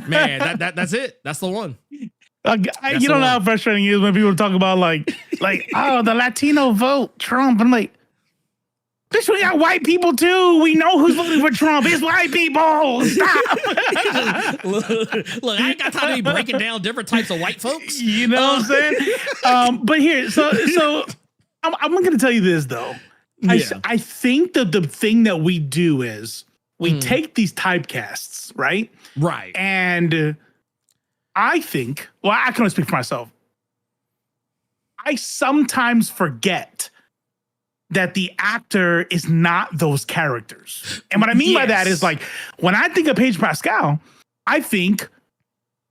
Man, that's it. That's the one. You don't know how frustrating it is when people talk about like, oh, the Latino vote, Trump. I'm like, bitch, we got white people too. We know who's voting for Trump. It's white people. Stop. Look, I ain't got time to be breaking down different types of white folks. You know what I'm saying? But here, so I'm going to tell you this though. Yeah. I think that the thing that we do is we take these typecasts, right? Right. And I think, well, I can only speak for myself. I sometimes forget that the actor is not those characters. And what I mean by that is, like, when I think of Pedro Pascal, I think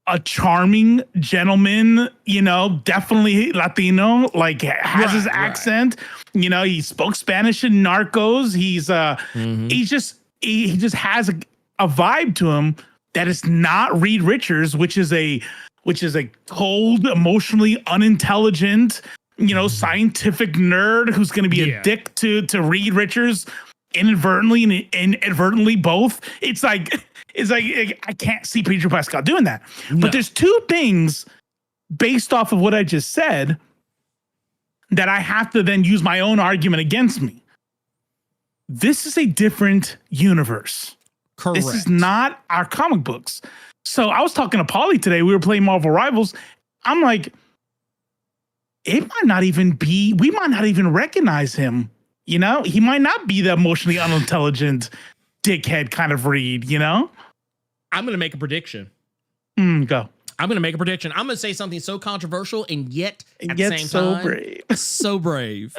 a charming gentleman, definitely Latino, like has his accent. He spoke Spanish in Narcos. He's he just has a vibe to him that is not Reed Richards, which is a cold, emotionally unintelligent, scientific nerd who's going to be a dick to Reed Richards inadvertently and inadvertently both. It's like I can't see Pedro Pascal doing that. No. But there's two things based off of what I just said that I have to then use my own argument against me. This is a different universe. Correct. This is not our comic books. So I was talking to Paulie today. We were playing Marvel Rivals. I'm like, we might not even recognize him. He might not be the emotionally unintelligent dickhead kind of Reed, I'm going to make a prediction. Go. I'm going to make a prediction. I'm going to say something so controversial and yet at the same time, brave. So brave.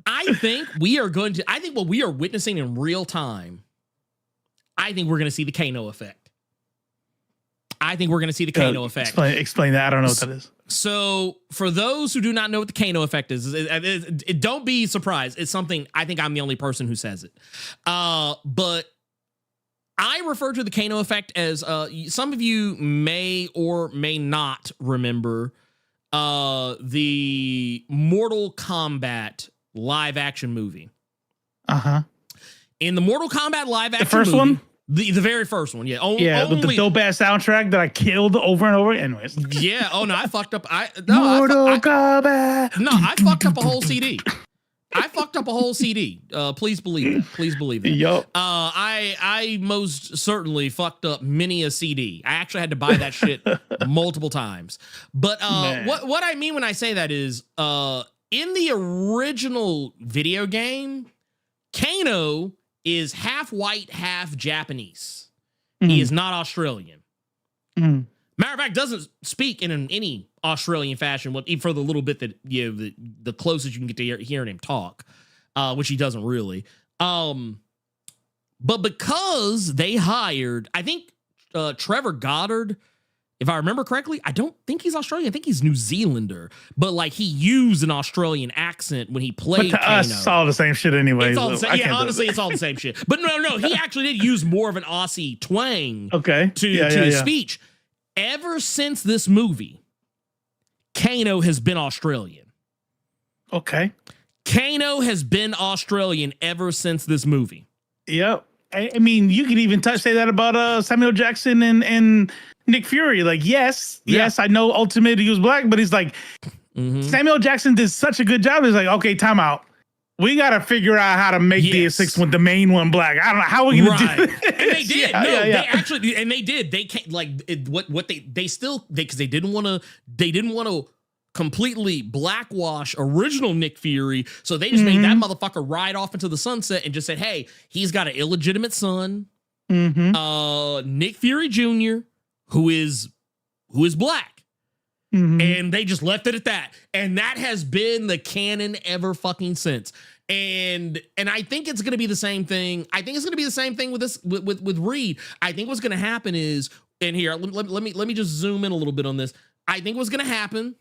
I think what we are witnessing in real time, I think we're going to see the Kano effect. Explain that. I don't know what that is. So for those who do not know what the Kano effect is, don't be surprised. It's something, I think I'm the only person who says it. But I refer to the Kano effect as some of you may or may not remember the Mortal Kombat live action movie. Uh-huh. In the Mortal Kombat live action the first movie, one? The very first one, yeah. The dope ass soundtrack that I killed over and over. Anyways. Yeah. Oh no, I fucked up. Mortal Kombat. No, I fucked up a whole CD. Please believe that. Yup. I most certainly fucked up many a CD. I actually had to buy that shit multiple times. But what I mean when I say that is in the original video game, Kano is half white, half Japanese. He is not Australian. Matter of fact, doesn't speak in any Australian fashion for the little bit that the closest you can get to hearing him talk, which he doesn't really. But because they hired, I think Trevor Goddard, if I remember correctly, I don't think he's Australian. I think he's New Zealander. But like he used an Australian accent when he played. But to us, it's all the same shit anyway. It's all the same, honestly, it's all the same shit. But no, he actually did use more of an Aussie twang. To his speech. Ever since this movie, Kano has been Australian. Okay. Kano has been Australian ever since this movie. Yep. I mean, you can even say that about Samuel Jackson and Nick Fury. Like, yes, I know ultimately he was black, but he's like, Samuel Jackson did such a good job. He's like, okay, time out. We got to figure out how to make the sixth one, the main one, black. I don't know how we're going to do it. And they did. They actually, and they did. They can't because they didn't want to completely blackwash original Nick Fury. So they just made that motherfucker ride off into the sunset and just said, hey, he's got an illegitimate son, Nick Fury Jr., who is black. And they just left it at that. And that has been the canon ever fucking since. And I think it's going to be the same thing. I think it's going to be the same thing with this, with Reed. I think what's going to happen is, and here, let me just zoom in a little bit on this. I think what's going to happen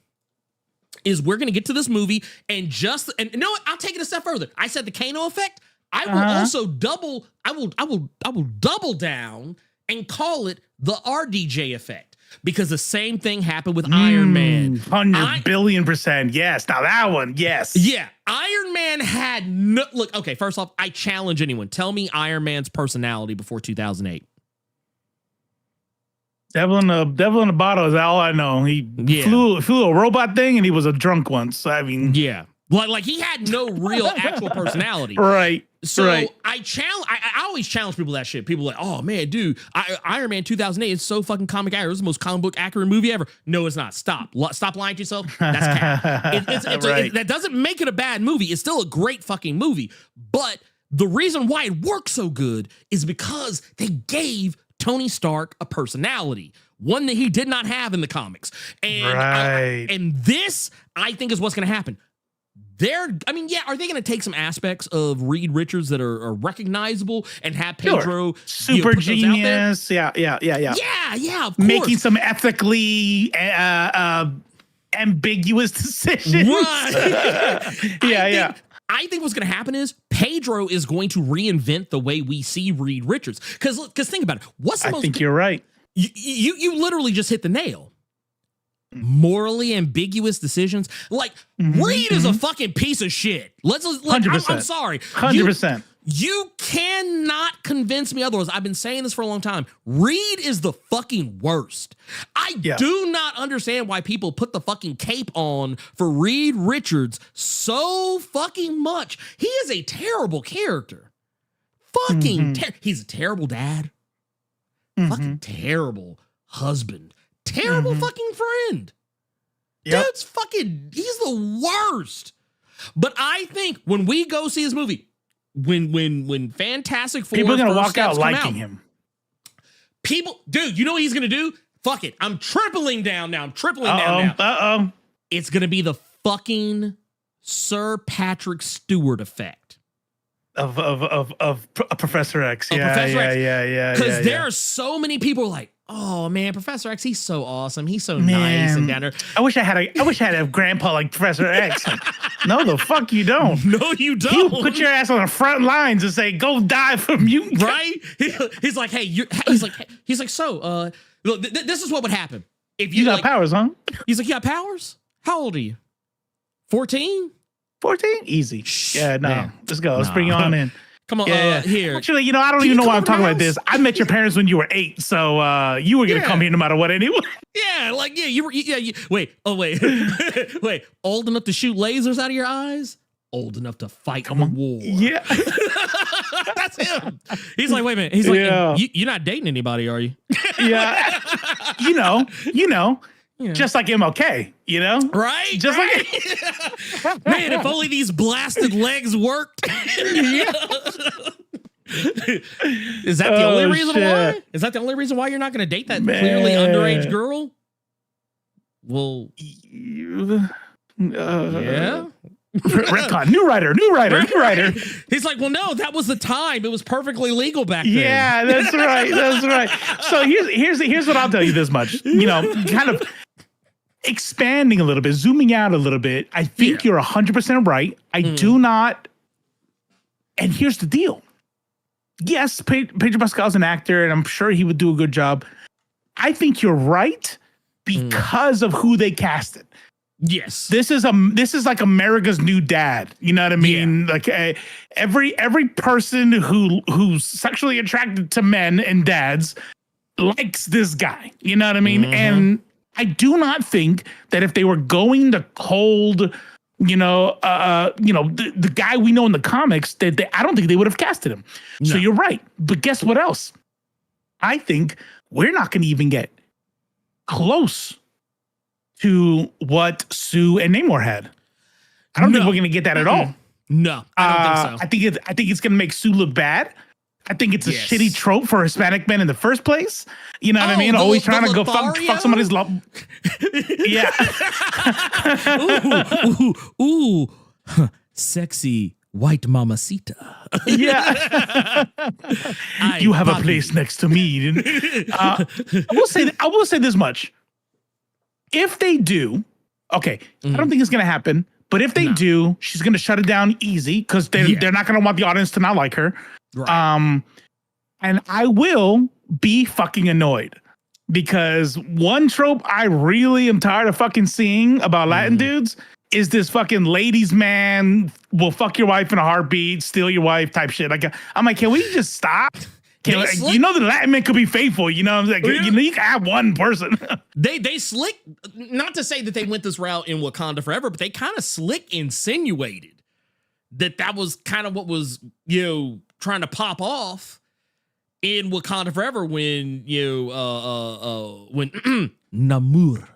is we're going to get to this movie and you know what? I'll take it a step further. I said the Kano effect. I will also double down and call it the RDJ effect. Because the same thing happened with Iron Man. 100 billion %. Yes. Now that one, yes. Yeah. Iron Man had no... Look, okay, first off, I challenge anyone. Tell me Iron Man's personality before 2008. Devil in the bottle is all I know. He flew a robot thing and he was a drunk once. I mean... Yeah. Like he had no real actual personality. Right. So right. I always challenge people that shit. People are like, oh man, dude, Iron Man 2008 is so fucking comic accurate. It's the most comic book accurate movie ever. No, it's not. Stop lying to yourself. That's cap. That doesn't make it a bad movie. It's still a great fucking movie. But the reason why it works so good is because they gave Tony Stark a personality. One that he did not have in the comics. And and this, I think, is what's going to happen. Are they going to take some aspects of Reed Richards that are recognizable and have Pedro super genius? Yeah, of course. Making some ethically ambiguous decisions. Right. I think what's going to happen is Pedro is going to reinvent the way we see Reed Richards. Because think about it. I think you're right. You literally just hit the nail. Morally ambiguous decisions. Like, Reed is a fucking piece of shit. I'm sorry. 100%. You cannot convince me otherwise. I've been saying this for a long time. Reed is the fucking worst. I do not understand why people put the fucking cape on for Reed Richards so fucking much. He is a terrible character. He's a terrible dad. Fucking terrible husband. Terrible fucking friend. Dude's fucking, he's the worst. But I think when we go see this movie, when Fantastic Four, people are gonna walk out liking him. Dude, you know what he's gonna do? Fuck it, I'm tripling down now. It's gonna be the fucking Sir Patrick Stewart effect of Professor X. Yeah. Because there are so many people like, oh man, Professor X, he's so awesome. He's so nice and down there. I wish I had a grandpa like Professor X. No, the fuck you don't. No, you don't. He'll put your ass on the front lines and say, "Go die for mutants." Right? He's like, hey, he's like, so, look, this is what would happen if you got powers, huh? He's like, you got powers? How old are you? 14? 14? Easy. Yeah, no. Man. Let's go. Let's bring you on in. Come on, here. Actually, I don't even know why I'm talking about this. I met your parents when you were 8, so you were gonna come here no matter what anyway. Yeah, like you were. Wait, wait. Old enough to shoot lasers out of your eyes? Old enough to fight war? Yeah, that's him. He's like, wait a minute. He's like, you're not dating anybody, are you? Yeah, you know. Just like MLK, right? Just like man, if only these blasted legs worked. Is that the only reason why? Is that the only reason why you're not going to date that clearly underage girl? Well, yeah. Retcon, new writer. He's like, well, no, that was the time. It was perfectly legal back then. Yeah, that's right. So here's what I'll tell you this much. Kind of expanding a little bit, zooming out a little bit. I think you're 100% right. I do not. And here's the deal. Yes, Pedro Pascal's an actor, and I'm sure he would do a good job. I think you're right because of who they casted. Yes, this is like America's New Dad. You know what I mean? Like every person who's sexually attracted to men and dads likes this guy. You know what I mean? And I do not think that if they were going to cold, the guy we know in the comics, I don't think they would have casted him. No. So you're right. But guess what else? I think we're not going to even get close to what Sue and Namor had. I don't think we're going to get that at all. No, I don't think so. I think it's going to make Sue look bad. I think it's a shitty trope for Hispanic men in the first place. You know what I mean? Always trying to go fuck somebody's love. Yeah. ooh, sexy white mamacita. Yeah. You have a place next to me. I will say this much. If they do, okay, I don't think it's going to happen. But if they do, she's going to shut it down easy because they're not going to want the audience to not like her. Right. And I will be fucking annoyed because one trope I really am tired of fucking seeing about Latin dudes is this fucking ladies man will fuck your wife in a heartbeat, steal your wife type shit. Like, I'm like, can we just stop? The Latin men could be faithful. You know what I'm saying? You can have one person. they slick, not to say that they went this route in Wakanda Forever, but they kind of slick insinuated that was kind of what was, trying to pop off in Wakanda Forever when when Namor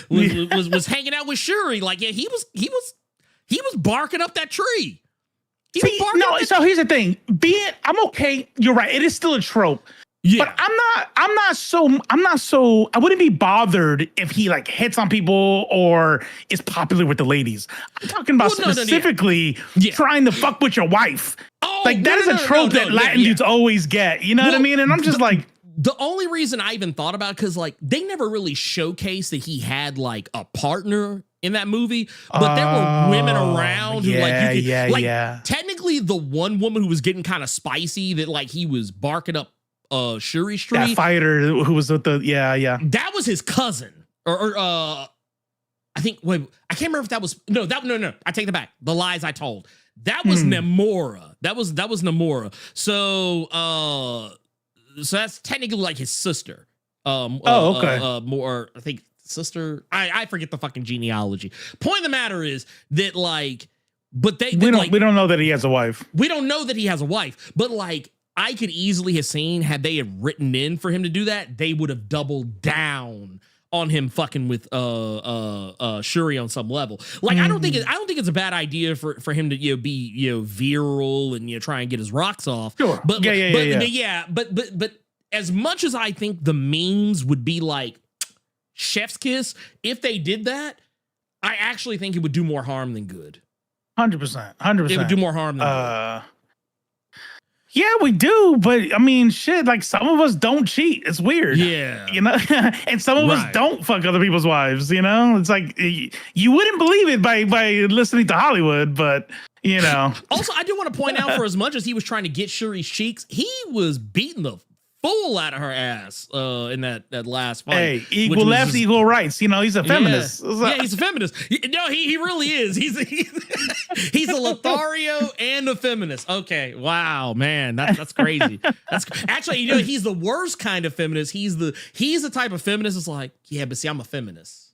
was hanging out with Shuri. Like, he was barking up that tree. So here's the thing. I'm okay. You're right. It is still a trope. Yeah. But I'm not so I wouldn't be bothered if he like hits on people or is popular with the ladies. I'm talking about specifically trying to fuck with your wife. Oh, that is a trope that Latin dudes always get. You know what I mean? And I'm just like, the only reason I even thought about it, because like they never really showcased that he had like a partner in that movie, but there were women around who technically the one woman who was getting kind of spicy that like he was barking up Shuri Street. That fighter who was with the that was his cousin. Or I think I can't remember if that was no, I take that back. The lies I told. That was Namora. That was Namora. So that's technically like his sister. More I think sister. I forget the fucking genealogy. Point of the matter is that like, but we don't know that he has a wife. We don't know that he has a wife, but like I could easily have seen had they had written in for him to do that, they would have doubled down on him fucking with Shuri on some level. Like I don't think it's a bad idea for him to be virile and try and get his rocks off. Sure. But but as much as I think the memes would be like chef's kiss, if they did that, I actually think it would do more harm than good. 100%. It would do more harm than good. Yeah, we do, but I mean, shit. Like some of us don't cheat. It's weird. Yeah, and some of us don't fuck other people's wives. It's like you wouldn't believe it by listening to Hollywood, but Also, I do want to point out, for as much as he was trying to get Shuri's cheeks, he was beating the fool out of her ass in that last fight. Hey, equal left, equal rights. He's a feminist. Yeah, he's a feminist. No, he really is. He's a Lothario and a feminist. Okay, wow, man, that's crazy. That's actually, he's the worst kind of feminist. He's the type of feminist that's like, yeah, but see, I'm a feminist.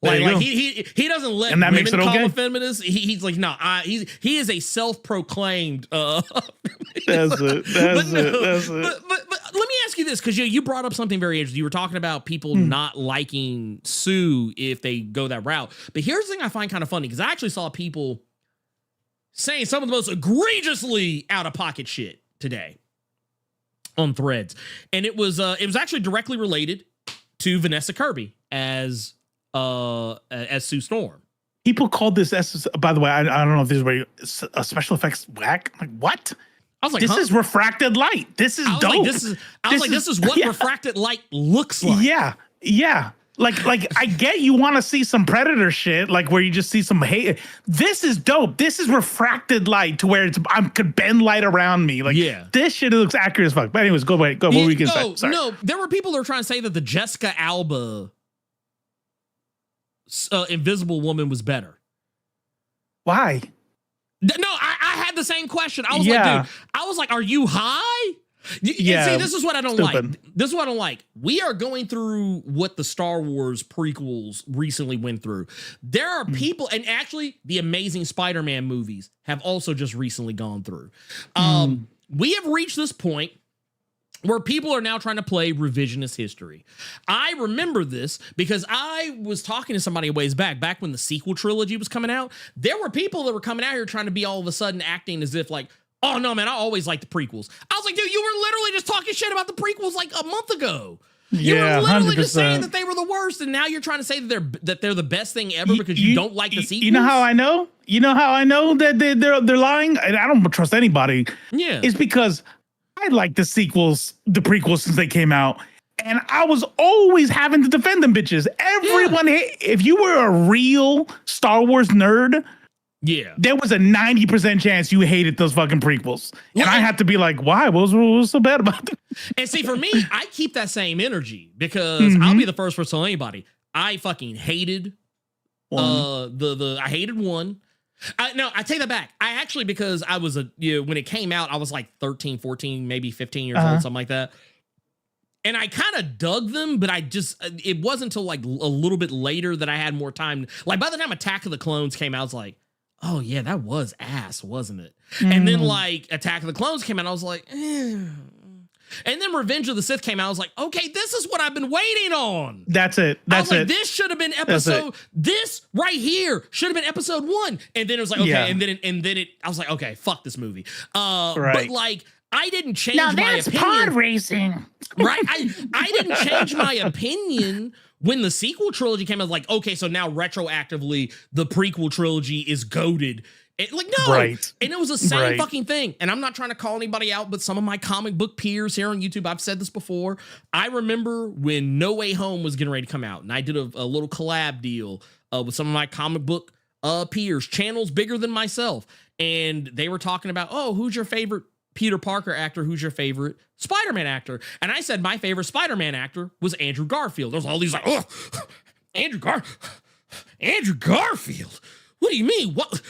Like he doesn't let and that women makes it call okay? him a feminist. He's like, no, he is a self-proclaimed That's it. But let me ask you this, because you brought up something very interesting. You were talking about people not liking Sue if they go that route. But here's the thing I find kind of funny, because I actually saw people saying some of the most egregiously out-of-pocket shit today on Threads. And it was actually directly related to Vanessa Kirby as Sue Storm. People called this, by the way, I don't know if this is where a special effects whack. Like, what? I was like, this is refracted light. This is dope. This is what refracted light looks like. Yeah. Like I get you want to see some Predator shit, like where you just see some hate. This is dope. This is refracted light to where I could bend light around me. Like, this shit looks accurate as fuck. But anyways, go. What were you gonna say? Sorry. No, there were people that were trying to say that the Jessica Alba Invisible Woman was better. Why? No, I had the same question. I was like, are you high? Yeah. See, this is what I don't like. This is what I don't like. We are going through what the Star Wars prequels recently went through. There are people, and actually the Amazing Spider-Man movies have also just recently gone through. We have reached this point where people are now trying to play revisionist history. I remember this because I was talking to somebody a ways back when the sequel trilogy was coming out. There were people that were coming out here trying to be all of a sudden acting as if like, oh no, man, I always liked the prequels. I was like, dude, you were literally just talking shit about the prequels like a month ago. You were literally 100%. Just saying that they were the worst, and now you're trying to say that they're the best thing ever because you don't like the sequels. You know how I know? That they're lying? And I don't trust anybody. Yeah. It's because I like the prequels since they came out. And I was always having to defend them bitches. Everyone, if you were a real Star Wars nerd, there was a 90% chance you hated those fucking prequels. And I had to be like, why? What was so bad about them? And see, for me, I keep that same energy because I'll be the first person to tell anybody. I fucking hated I hated one. No, I take that back. I actually, because I was when it came out, I was like 13, 14, maybe 15 years old, something like that. And I kind of dug them, but it wasn't until like a little bit later that I had more time. Like by the time Attack of the Clones came out, I was like, oh yeah, that was ass, wasn't it? And then like Attack of the Clones came out, I was like, eh. And then Revenge of the Sith came out. I was like, okay, this is what I've been waiting on. That's it. This should have been this right here should have been episode 1. And then it was like, okay. And then I was like, okay, fuck this movie. But like, I didn't change my opinion. That's pod racing. Right? I didn't change my opinion when the sequel trilogy came out. I was like, okay, so now retroactively, the prequel trilogy is goated. No. Right. And it was the same fucking thing. And I'm not trying to call anybody out, but some of my comic book peers here on YouTube, I've said this before. I remember when No Way Home was getting ready to come out, and I did a little collab deal with some of my comic book peers, channels bigger than myself, and they were talking about, oh, who's your favorite Peter Parker actor? Who's your favorite Spider-Man actor? And I said my favorite Spider-Man actor was Andrew Garfield. There's all these like, oh, Andrew Garfield. What do you mean? What?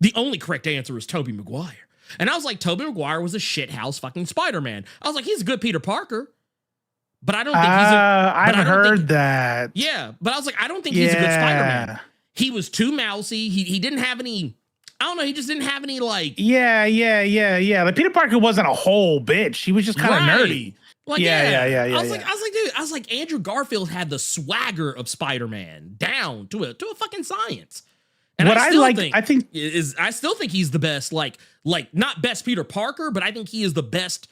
The only correct answer is Tobey Maguire. And I was like, Tobey Maguire was a shithouse fucking Spider-Man. I was like, he's a good Peter Parker, but I don't think he's a... I've heard that. Yeah, but I was like, I don't think he's a good Spider-Man. He was too mousy. He didn't have any... I don't know. He just didn't have any like... Yeah. Like Peter Parker wasn't a whole bitch. He was just kind of nerdy. Like, yeah. I was like, dude, I was like, Andrew Garfield had the swagger of Spider-Man down to a fucking science. And what I still think he's the best, like not best Peter Parker, but I think he is the best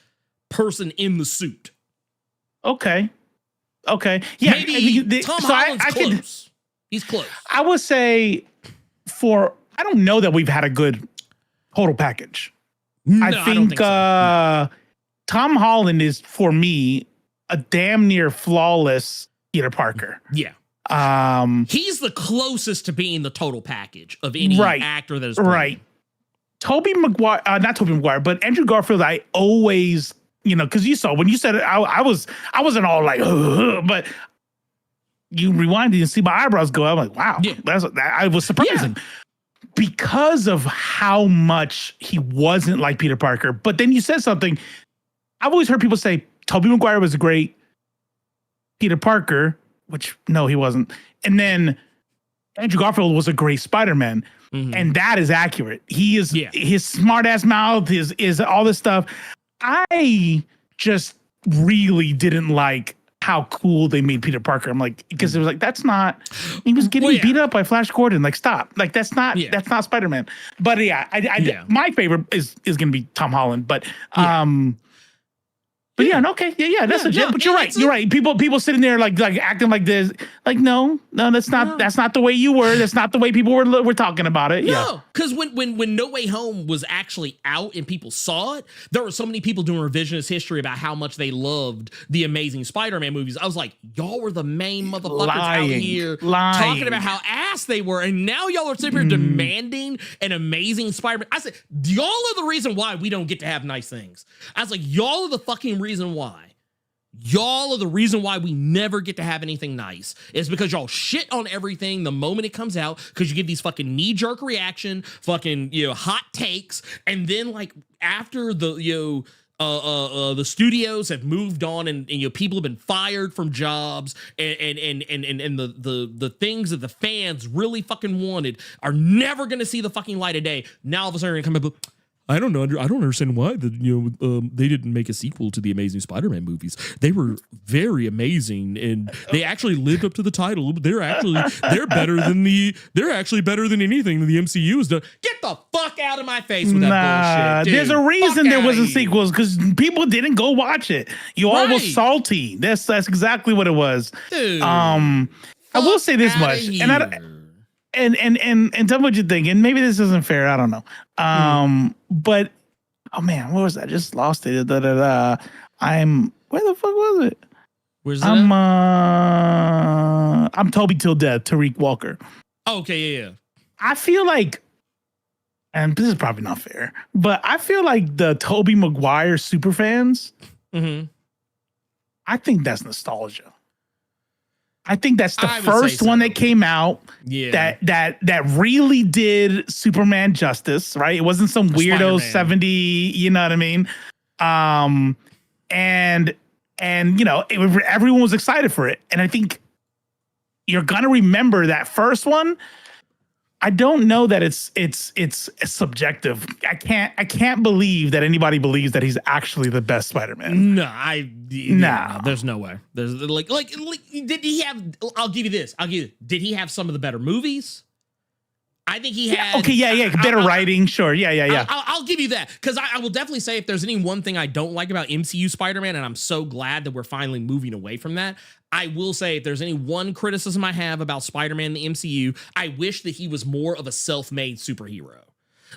person in the suit. Okay. Yeah. Maybe Tom Holland's close. He's close. I would say I don't know that we've had a good total package. No, I think so. Tom Holland is, for me, a damn near flawless Peter Parker. Yeah. He's the closest to being the total package of any actor that is playing. Right. Tobey Maguire, not Tobey Maguire, but Andrew Garfield, I always, because you saw when you said it, I wasn't all like, but you rewind and see my eyebrows go. I'm like, wow, I was surprising. Yeah. Because of how much he wasn't like Peter Parker. But then you said something. I've always heard people say Tobey Maguire was a great Peter Parker, which no, he wasn't. And then Andrew Garfield was a great Spider-Man. Mm-hmm. And that is accurate. He is his smart ass mouth, is all this stuff. I just really didn't like how cool they made Peter Parker. I'm like, because it was like, that's not, he was getting beat up by Flash Gordon. Like, stop. Like, that's not Spider-Man. But my favorite is going to be Tom Holland. But, that's legit. But you're right. You're right. People sitting there like acting like this. Like, no, that's not the way you were. That's not the way people were talking about it. No, because when No Way Home was actually out and people saw it, there were so many people doing revisionist history about how much they loved the Amazing Spider-Man movies. I was like, y'all were the main motherfuckers out here talking about how ass they were, and now y'all are sitting here demanding an Amazing Spider-Man. I said, y'all are the reason why we don't get to have nice things. I was like, y'all are the fucking reason why. Y'all are the reason why we never get to have anything nice. It's because y'all shit on everything the moment it comes out, because you give these fucking knee-jerk reaction, fucking hot takes, and then like after the the studios have moved on and people have been fired from jobs and the things that the fans really fucking wanted are never gonna see the fucking light of day. Now all of a sudden come up. I don't know. I don't understand why they didn't make a sequel to the Amazing Spider-Man movies. They were very amazing, and they actually lived up to the title. They're better than anything the MCU has done. Get the fuck out of my face with that bullshit, dude. There's a reason there wasn't sequels, because people didn't go watch it. You all was salty. That's exactly what it was. Dude, I will say this much, and tell me what you think. And maybe this isn't fair. I don't know. But oh man, what was that? I just lost it. Where the fuck was it? Where's that? I'm Toby Till Death, Tariq Walker. Oh, okay, yeah. I feel like, and this is probably not fair, but I feel like the Tobey Maguire super fans, I think that's nostalgia. I think that's the first one that came out that really did Superman justice, right? It wasn't some weirdo Spider-Man. 70, you know what I mean? And everyone was excited for it. And I think you're gonna remember that first one. I don't know that it's subjective. I can't believe that anybody believes that he's actually the best Spider-Man. No, there's no way. There's like did he have? I'll give you this. Did he have some of the better movies? I think he had. Better writing, sure. Yeah. I'll give you that, because I will definitely say if there's any one thing I don't like about MCU Spider-Man, and I'm so glad that we're finally moving away from that, I will say if there's any one criticism I have about Spider-Man in the MCU, I wish that he was more of a self-made superhero.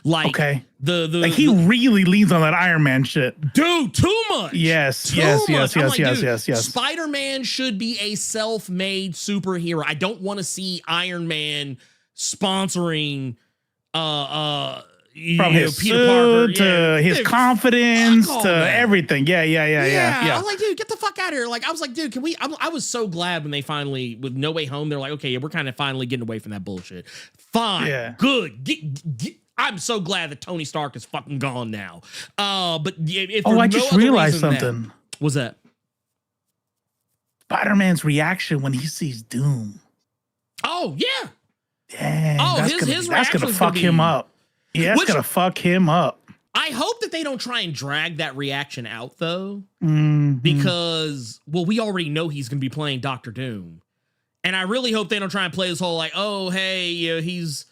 Like the like he really leans on that Iron Man shit. Dude, too much. Yes. Spider-Man should be a self-made superhero. I don't want to see Iron Man sponsoring from his Peter Parker to his confidence to everything. Yeah. I was like, dude, get the fuck out of here. Like, I was like, dude, can we? I was so glad when they finally, with No Way Home, they're like, okay, yeah, we're kind of finally getting away from that bullshit. Fine, good. I'm so glad that Tony Stark is fucking gone now. But if I just realized something. What's that? Spider-Man's reaction when he sees Doom. Oh yeah. Dang, his that's gonna fuck him up. Yeah, that's gonna fuck him up. I hope that they don't try and drag that reaction out though, because we already know he's gonna be playing Doctor Doom, and I really hope they don't try and play this whole like, oh hey, he's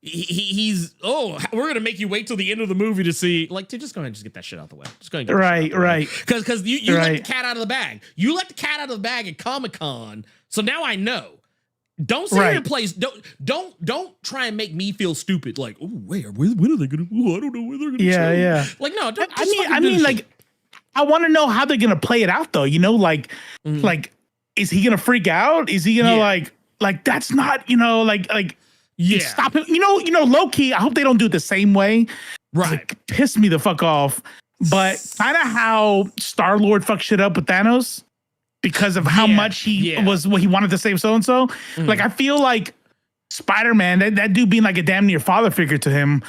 we're gonna make you wait till the end of the movie to see. Like, dude, just go ahead and just get that shit out the way. Just go ahead and get right. Because you let the cat out of the bag. You let the cat out of the bag at Comic-Con, so now I know. Don't sit here and play. Don't try and make me feel stupid. Like, oh wait, when are they gonna? Oh, I don't know when they're gonna. Yeah. Like, no. Don't, I mean, like, I want to know how they're gonna play it out, though. You know, like, is he gonna freak out? Is he gonna like that's not, stop him. You know, low key. I hope they don't do it the same way. Right, like, piss me the fuck off. But kind of how Star-Lord fucked shit up with Thanos. Because of how much he wanted to save so-and-so. Like, I feel like Spider-Man, that dude being like a damn near father figure to him,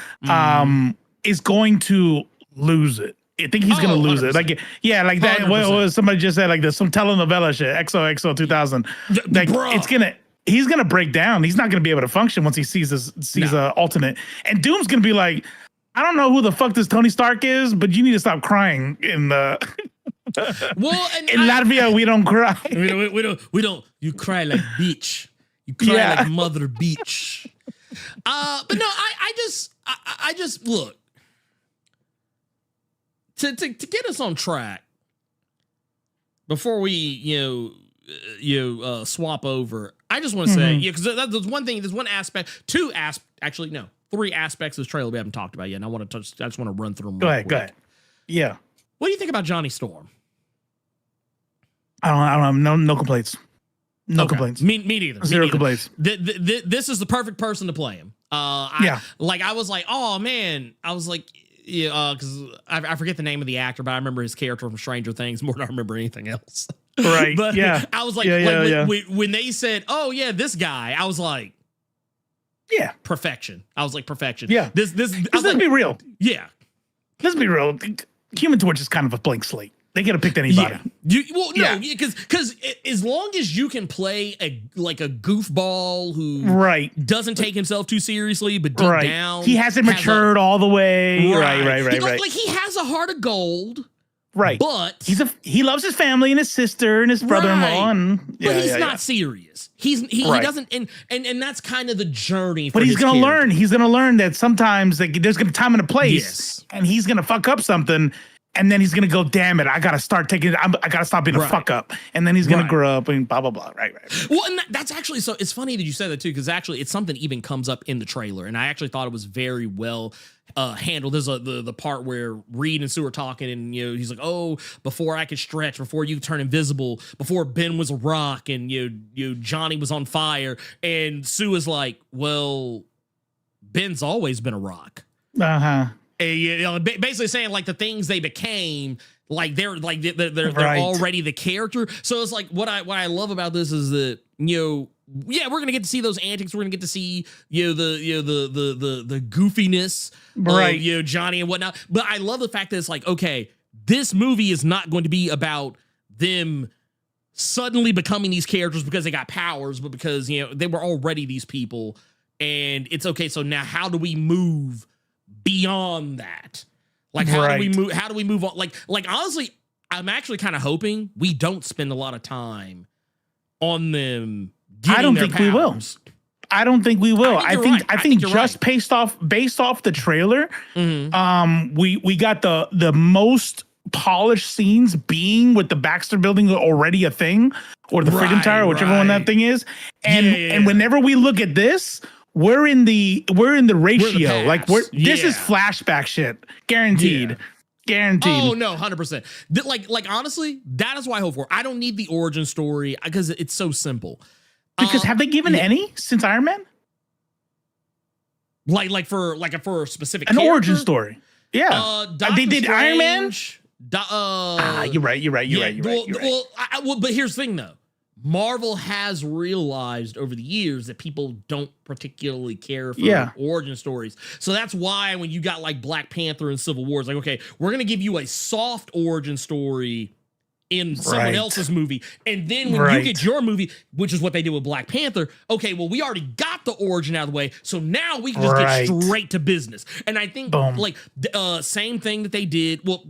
is going to lose it. I think he's going to lose 100%. It. Like, yeah, like that. What somebody just said, like, there's some telenovela shit, XOXO 2000. Like, he's going to break down. He's not going to be able to function once he sees alternate. And Doom's going to be like, I don't know who the fuck this Tony Stark is, but you need to stop crying in the... in Latvia we don't cry. We don't. You cry like bitch. You cry like mother bitch. But no, I just look to get us on track before we swap over. I just want to say because there's one thing. There's one aspect. Three aspects of this trailer we haven't talked about yet, and I just want to run through them. Go ahead. Yeah. What do you think about Johnny Storm? I don't have no complaints. No complaints. Me neither. Zero complaints. This is the perfect person to play him. I was like, oh man, I was like, because I forget the name of the actor, but I remember his character from Stranger Things more than I remember anything else. Right. But I was like, when they said, oh yeah, this guy, I was like, yeah, perfection. I was like, perfection. Yeah. Let's be real. Yeah. Let's be real. Human Torch is kind of a blank slate. They could have picked anybody. Because as long as you can play a goofball who doesn't take himself too seriously, but deep down he hasn't matured all the way. Right. Like he has a heart of gold. Right. But he loves his family and his sister and his brother-in-law. But he's not serious. He doesn't, and that's kind of the journey. But he's gonna learn. He's gonna learn that sometimes there's gonna be time and a place, and he's gonna fuck up something. And then he's gonna go, damn it! I gotta start taking. I gotta stop being a fuck up. And then he's gonna grow up and blah blah blah. Right. Well, and that's actually so. It's funny that you said that too, because actually, it's something that even comes up in the trailer, and I actually thought it was very well handled. There's the part where Reed and Sue are talking, and he's like, "Oh, before I could stretch, before you turn invisible, before Ben was a rock, and Johnny was on fire," and Sue is like, "Well, Ben's always been a rock." Basically saying like the things they became, like they're already the character. So it's like what I love about this is that we're gonna get to see those antics. We're gonna get to see the goofiness of Johnny and whatnot. But I love the fact that it's like, okay, this movie is not going to be about them suddenly becoming these characters because they got powers, but because they were already these people, and it's okay. So now how do we move beyond that? Like how do we move on? Like honestly, I'm actually kind of hoping we don't spend a lot of time on them getting I don't their think powers. we will. I don't think we will. I think just based off the trailer, we got the most polished scenes being with the Baxter Building already a thing, or the Freedom Tower, whichever one that thing is. And whenever we look at this, we're in the ratio. past. This is flashback shit. Guaranteed. Yeah. Guaranteed. Oh no, 100%. Like honestly, that is what I hope for. I don't need the origin story because it's so simple. Because have they given any since Iron Man? Like for a specific an character? origin story. Yeah. They did Iron Man. You're right. Well, but here's the thing though. Marvel has realized over the years that people don't particularly care for origin stories. So that's why when you got like Black Panther and Civil War, it's like, okay, we're going to give you a soft origin story in someone else's movie. And then when you get your movie, which is what they did with Black Panther, okay, well, we already got the origin out of the way. So now we can just get straight to business. And I think like same thing that they did. Well,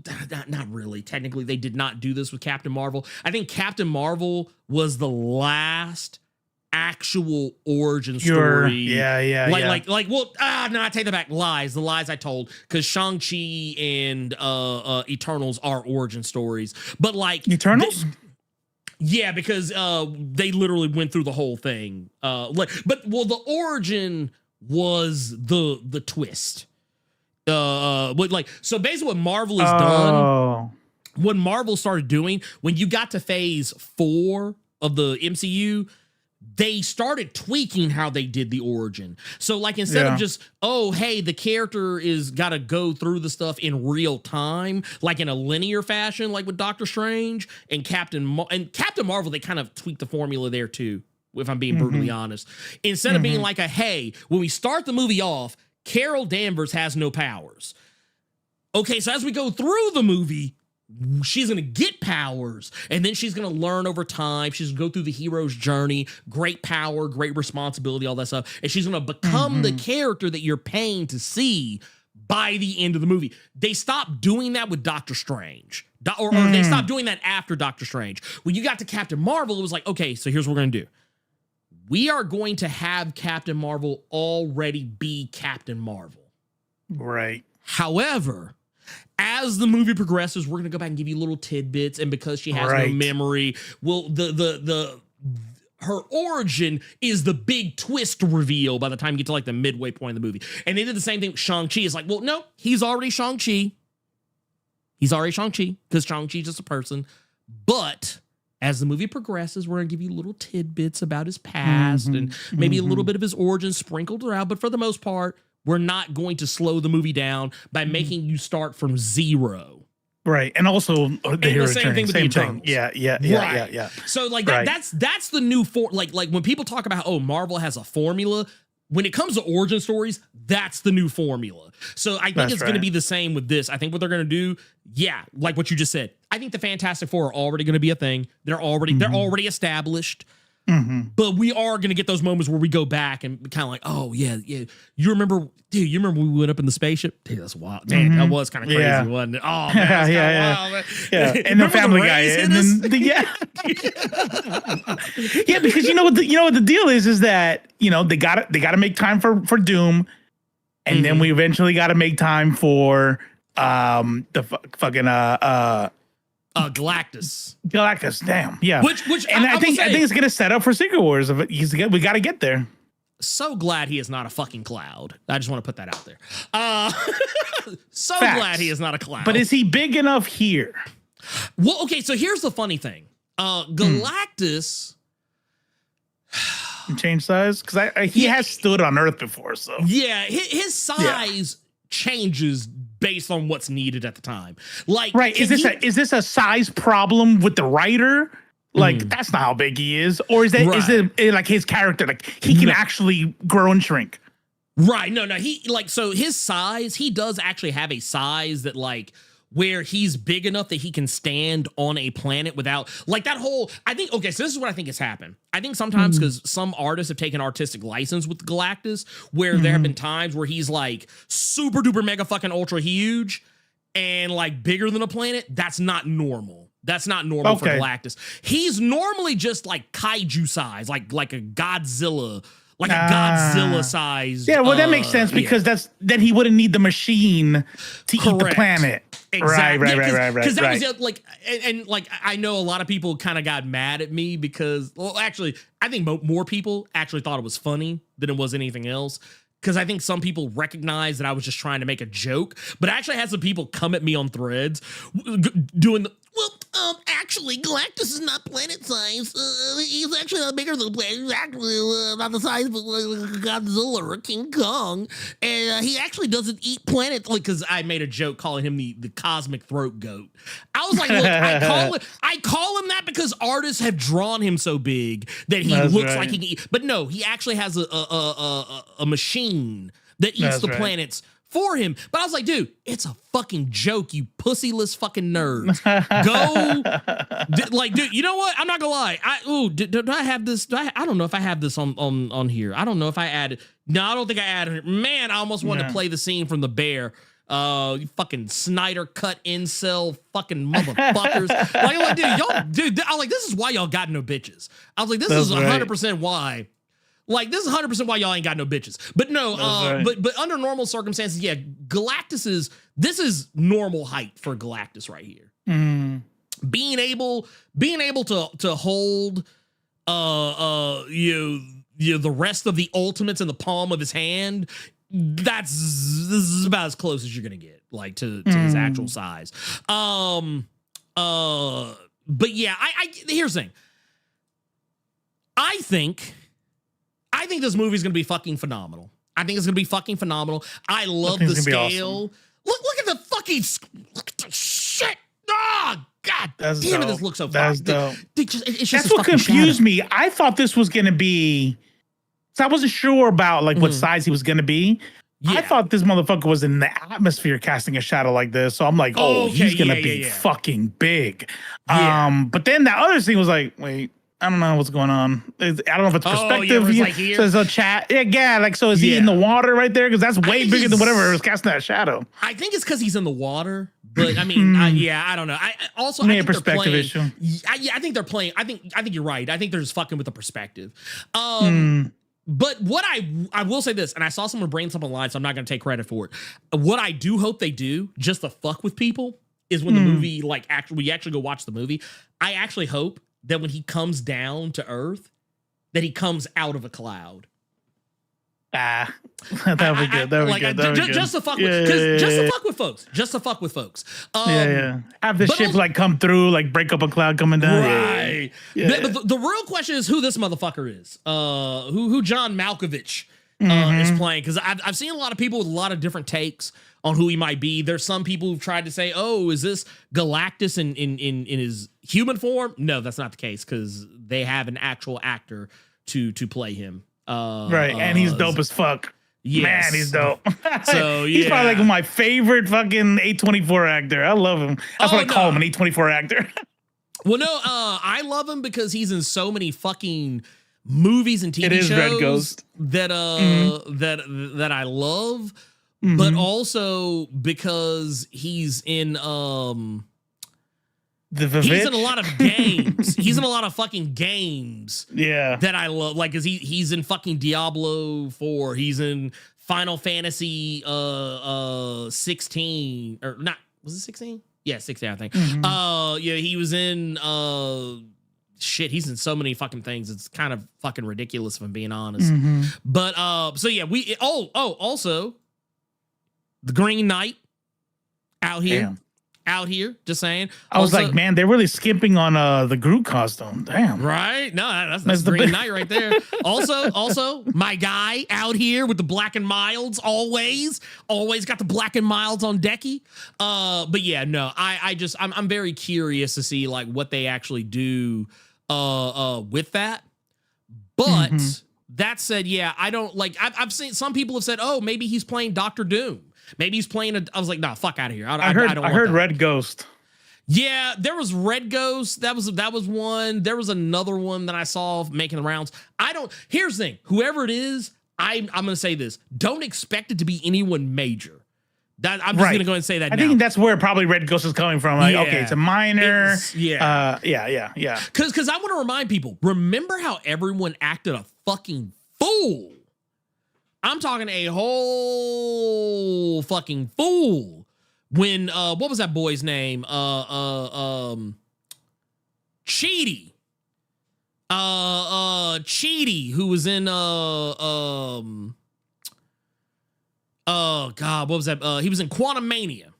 not really. Technically, they did not do this with Captain Marvel. I think Captain Marvel was the last actual origin story. Well, no, I take that back. The lies I told, because Shang-Chi and Eternals are origin stories, but like Eternals, because they literally went through the whole thing. The origin was the twist. So basically what Marvel has done, what Marvel started doing when you got to phase 4 of the MCU, they started tweaking how they did the origin. So like instead of just, the character is got to go through the stuff in real time, like in a linear fashion, like with Doctor Strange and Captain Marvel, they kind of tweaked the formula there too, if I'm being brutally honest. Instead of being like when we start the movie off, Carol Danvers has no powers. Okay, so as we go through the movie, she's going to get powers, and then she's going to learn over time. She's going to go through the hero's journey, great power, great responsibility, all that stuff. And she's going to become the character that you're paying to see by the end of the movie. They stopped doing that with Doctor Strange. Or they stopped doing that after Doctor Strange. When you got to Captain Marvel, it was like, okay, so here's what we're going to do. We are going to have Captain Marvel already be Captain Marvel. Right. However, as the movie progresses, we're gonna go back and give you little tidbits, and because she has no memory, her origin is the big twist reveal by the time you get to like the midway point of the movie. And they did the same thing with Shang-Chi. It's like, well, no, he's already Shang-Chi. He's already Shang-Chi because Shang-Chi's just a person. But as the movie progresses, we're gonna give you little tidbits about his past and maybe a little bit of his origin sprinkled around. But for the most part, we're not going to slow the movie down by making you start from zero. Right. And also the same thing with the Eternals. Yeah. So like that's the new like when people talk about Marvel has a formula, when it comes to origin stories, that's the new formula. So I think it's going to be the same with this. I think what they're going to do, like what you just said. I think the Fantastic Four are already going to be a thing. They're already established. But we are going to get those moments where we go back and kind of like, you remember when we went up in the spaceship? Dude, that's wild. Man, that was kind of crazy, wasn't it? Oh, man, wild, man. And the Family Guy. And then because you know what the deal is that, they got to make time for Doom, and then we eventually got to make time for the fucking Galactus, damn, yeah. Which I think it's gonna set up for Secret Wars. We got to get there. So glad he is not a fucking cloud. I just want to put that out there. Glad he is not a cloud. But is he big enough here? Well, okay. So here's the funny thing. Galactus changed size because he has stood on Earth before. So yeah, his size changes based on what's needed at the time. Like, is this a size problem with the writer? Like, that's not how big he is, or is it like his character? Like, he can actually grow and shrink. Right? No. So his size, he does actually have a size that like where he's big enough that he can stand on a planet without like that whole. I think so. This is what I think has happened. I think sometimes because some artists have taken artistic license with Galactus, where there have been times where he's like super duper mega fucking ultra huge and like bigger than a planet. That's not normal. That's not normal for Galactus. He's normally just like kaiju size, like a Godzilla. Like a Godzilla size. Yeah, well, that makes sense because then he wouldn't need the machine to eat the planet. Exactly. Right. Because that was like, and like, I know a lot of people kind of got mad at me because, well, actually, I think more people actually thought it was funny than it was anything else. Because I think some people recognized that I was just trying to make a joke, but I actually had some people come at me on threads doing the, actually, Galactus is not planet size. He's actually not bigger than planet. He's actually not the size of Godzilla or King Kong. And he actually doesn't eat planets. Like, because I made a joke calling him the cosmic throat goat. I was like, look, I call him that because artists have drawn him so big that he looks like he can eat. But no, he actually has a machine that eats the planets for him. But I was like, dude, it's a fucking joke, you pussyless fucking nerds. Like, dude, you know what? I'm not gonna lie. Do I have this? I don't know if I have this on here. I don't know if I added. No, I don't think I added it. Man, I almost wanted to play the scene from The Bear. You fucking Snyder cut incel fucking motherfuckers. like, dude, I was like, this is why y'all got no bitches. I was like, this is 100% why. Like, this is 100% why y'all ain't got no bitches. But no, but under normal circumstances, yeah, this is normal height for Galactus right here. Being able to hold the rest of the Ultimates in the palm of his hand, this is about as close as you're gonna get, like, to his actual size. But yeah, here's the thing. I think this movie is going to be fucking phenomenal. I think it's going to be fucking phenomenal. I love the scale. Awesome. Look at the fucking shit. Oh, God damn it, this looks so That's dope. That's what confused me. I thought this was going to be... So I wasn't sure about like what size he was going to be. Yeah. I thought this motherfucker was in the atmosphere casting a shadow like this. So I'm like, he's going to be fucking big. Yeah. But then that other scene was like, wait... I don't know what's going on. I don't know if it's perspective. It's like here. So it's a chat. Yeah. Like, so is he in the water right there? Because that's way bigger than whatever was casting that shadow. I think it's because he's in the water. But I mean, I don't know. I think perspective issue. I think they're playing. I think you're right. I think they're just fucking with the perspective. But what I will say this, and I saw someone bring something online, so I'm not going to take credit for it. What I do hope they do, just to fuck with people, is when the movie, like, we actually go watch the movie. I actually hope that when he comes down to Earth, that he comes out of a cloud. That would be good. That would be good. Just to fuck with, just to fuck with folks. Just to fuck with folks. Have the ship like come through, like break up a cloud coming down. Right. But the real question is who this motherfucker is. Who John Malkovich is playing, because I've seen a lot of people with a lot of different takes on who he might be. There's some people who've tried to say, oh, is this Galactus in his human form? No, that's not the case, because they have an actual actor to play him. And he's dope as fuck. Yes. Man, he's dope. So he's probably like my favorite fucking A24 actor. I love him. That's what I call him, an A24 actor. Well, no, I love him because he's in so many fucking movies and TV shows that that I love. But also because he's in he's in a lot of games. He's in a lot of fucking games. Yeah. That I love. Like, cause he's in fucking Diablo 4. He's in Final Fantasy 16. Or not, was it 16? Yeah, 16, I think. Yeah, he was in shit, he's in so many fucking things. It's kind of fucking ridiculous if I'm being honest. But so yeah, also the Green Knight out here. Damn. Out here, just saying. I was like, man, they're really skimping on the Groot costume. Damn. Right? No, that's the Green Knight right there. Also, my guy out here with the Black and Milds, always got the Black and Milds on decky. But yeah, no, I'm very curious to see like what they actually do with that. But that said, yeah, I don't like. I've seen some people have said, oh, maybe he's playing Doctor Doom. Maybe he's playing I was like, nah, fuck out of here. I heard Red Ghost. Yeah, there was Red Ghost. That was one. There was another one that I saw making the rounds. Here's the thing. Whoever it is, I'm gonna say this. Don't expect it to be anyone major. I'm just gonna go ahead and say that. I think that's where probably Red Ghost is coming from. Like, okay, it's a minor. Yeah. Because I want to remind people, remember how everyone acted a fucking fool? I'm talking a whole fucking fool when what was that boy's name? Cheaty. Cheaty, who was in oh god, what was that? He was in Quantum Mania.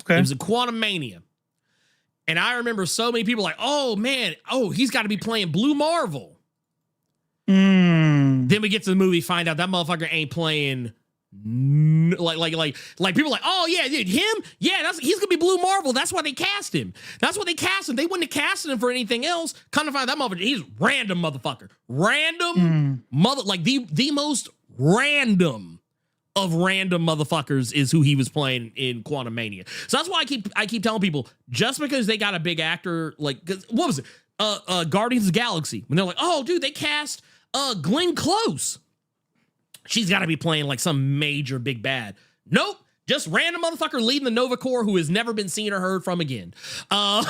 Okay. He was in Quantum Mania. And I remember so many people like, oh man, he's got to be playing Blue Marvel. Then we get to the movie, find out that motherfucker ain't playing like people like, oh yeah, dude, him, yeah, he's gonna be Blue Marvel. That's why they cast him. That's why they cast him. They wouldn't have casted him for anything else. Come to find that motherfucker, he's random motherfucker, random like the most random of random motherfuckers is who he was playing in Quantum Mania. So that's why I keep telling people, just because they got a big actor, like, what was it? Guardians of the Galaxy, when they're like, oh dude, they cast Glenn Close. She's got to be playing like some major big bad. Nope. Just random motherfucker leading the Nova Corps who has never been seen or heard from again. I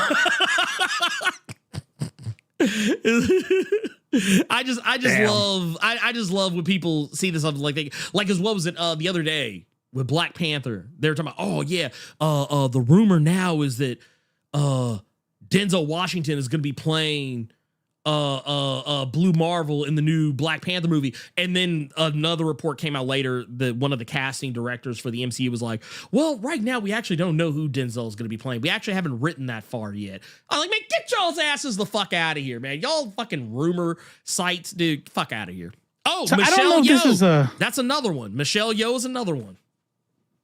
just love when people see this stuff like cause what was it the other day with Black Panther? They were talking about, oh yeah, the rumor now is that Denzel Washington is gonna be playing Blue Marvel in the new Black Panther movie. And then another report came out later that one of the casting directors for the MCU was like, well, right now we actually don't know who Denzel is going to be playing. We actually haven't written that far yet. I'm like, man, get y'all's asses the fuck out of here, man. Y'all fucking rumor sites, dude, fuck out of here. Oh, so Michelle Yeoh. That's another one. Michelle Yeoh is another one.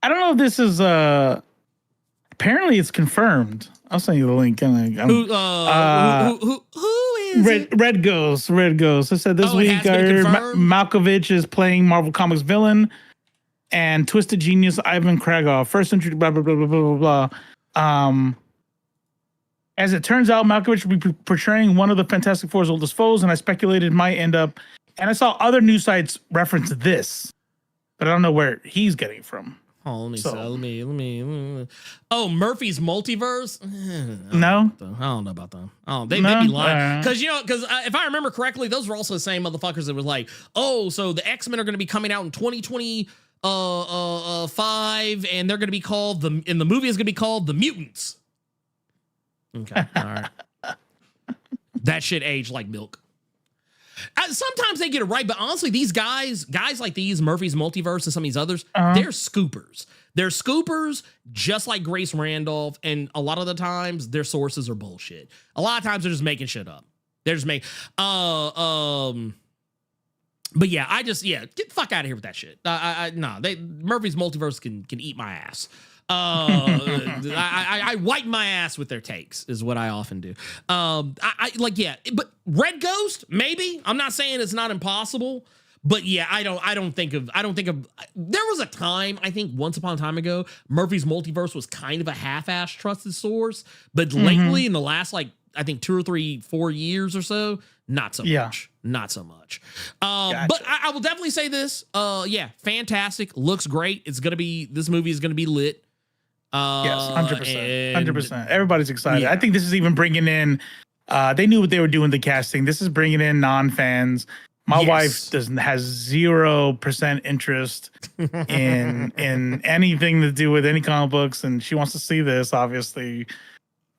I don't know if this is apparently it's confirmed. I'll send you the link. Who is Red Ghost. I said this week Malkovich is playing Marvel Comics villain, and Twisted Genius Ivan Kragoff. First introduced blah blah blah blah blah blah. As it turns out, Malkovich will be portraying one of the Fantastic Four's oldest foes, and I speculated might end up. And I saw other news sites reference this, but I don't know where he's getting it from. Oh, let me. Oh, Murphy's Multiverse? No. I don't know about them. Oh, they be lying. Because, if I remember correctly, those were also the same motherfuckers that was like, oh, so the X-Men are going to be coming out in 2025, and they're going to be called, and the movie is going to be called The Mutants. Okay, all right. That shit aged like milk. Sometimes they get it right, but honestly, these guys like these, Murphy's Multiverse and some of these others, they're scoopers. They're scoopers just like Grace Randolph, and a lot of the times their sources are bullshit. A lot of times they're just making shit up. They're just making but yeah, get the fuck out of here with that shit. Murphy's Multiverse can eat my ass. I wipe my ass with their takes is what I often do. But Red Ghost, maybe. I'm not saying it's not impossible, but yeah, I don't think of there was a time, I think once upon a time ago, Murphy's Multiverse was kind of a half-ass trusted source, but lately in the last I think 2 or 3, 4 years or so, not so much. Not so much. Gotcha. But I will definitely say this. Fantastic. Looks great. This movie is gonna be lit. Yes, 100%. 100%. Everybody's excited. Yeah. I think this is even bringing in, they knew what they were doing, the casting. This is bringing in non-fans. My wife has 0% interest in anything to do with any comic books, and she wants to see this, obviously.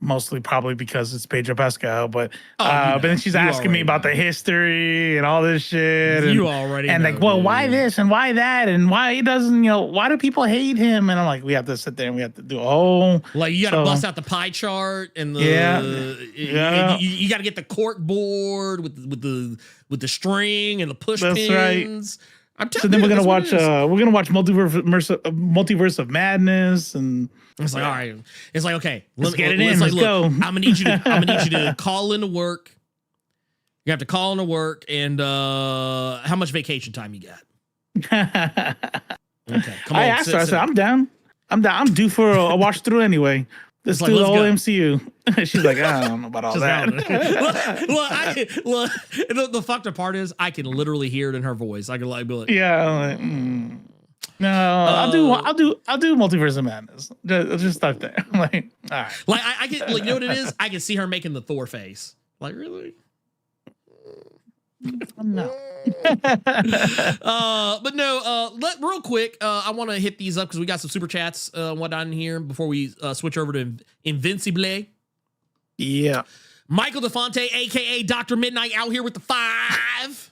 Mostly probably because it's Pedro Pascal, but then she's asking me about the history and all this shit. You already know, like, well, why this and why that and why he doesn't, why do people hate him? And I'm like, we have to sit there and we have to do a whole you got to bust out the pie chart and you got to get the cork board with the string and the push pins. Right. So then we're gonna watch Multiverse of Madness, and it's like, all right, it's like, okay, let's get it in. Let's go. I'm gonna need you to call into work. You have to call into work, and how much vacation time you got? Okay, come on. I asked her. I said, I'm down. I'm due for a watch through anyway. Let's do the whole MCU. She's like, I don't know about all that. The fucked up part is I can literally hear it in her voice. I can be like, yeah, no, I'll do Multiverse of Madness. Just start there. I'm like, all right. I can, you know what it is? I can see her making the Thor face. Like, really? No. But no, real quick, I want to hit these up because we got some super chats and whatnot in here before we switch over to Invincible. Yeah. Michael DeFonte, aka Dr. Midnight, out here with the 5.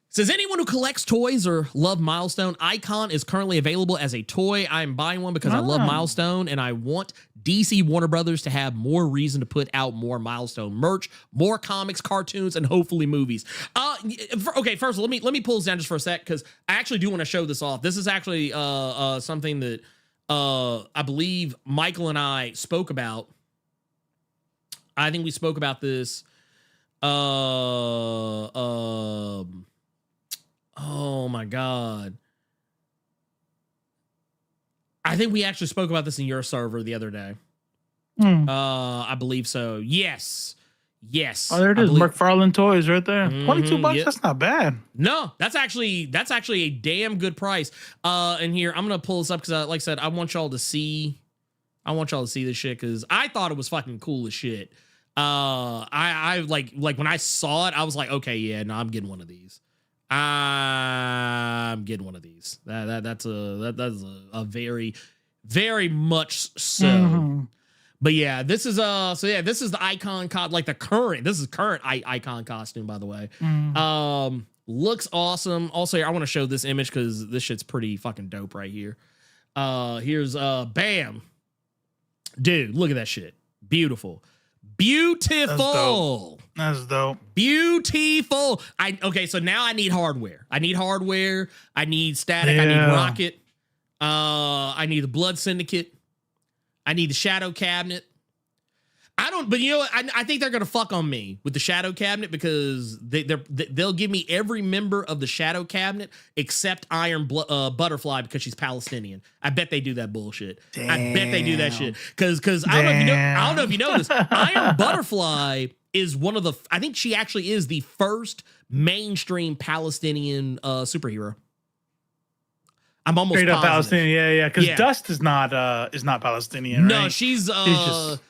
Says, anyone who collects toys or love Milestone, Icon is currently available as a toy. I am buying one because I love Milestone and I want DC Warner Brothers to have more reason to put out more Milestone merch, more comics, cartoons, and hopefully movies. Okay, first let me pull this down just for a sec because I actually do want to show this off. This is actually something that I believe Michael and I spoke about. I think we spoke about this. Oh my God. I think we actually spoke about this in your server the other day. I believe so. Yes. Oh, there it is. McFarlane Toys right there. $22. Yep. That's not bad. No, that's actually a damn good price. And here, I'm going to pull this up because like I said, I want y'all to see this shit because I thought it was fucking cool as shit. I like when I saw it, I was like, okay, yeah, no, I'm getting one of these. I'm getting one of these. That's a very, very much so. But yeah, this is this is the Icon like the current. This is current Icon costume, by the way. Looks awesome. Also, I want to show this image because this shit's pretty fucking dope right here. Here's bam, dude. Look at that shit. Beautiful. That's dope. Beautiful. So now I need hardware. I need static. Yeah. I need rocket. I need the Blood Syndicate. I need the Shadow Cabinet. But you know what? I think they're gonna fuck on me with the Shadow Cabinet because they'll give me every member of the Shadow Cabinet except Iron Butterfly because she's Palestinian. I bet they do that bullshit. Damn. I bet they do that shit because I don't know if you know this. Iron Butterfly is one of the. I think she actually is the first mainstream Palestinian superhero. I'm almost straight up positive. Palestinian. Yeah. Because Dust is not Palestinian. No, right? she's just,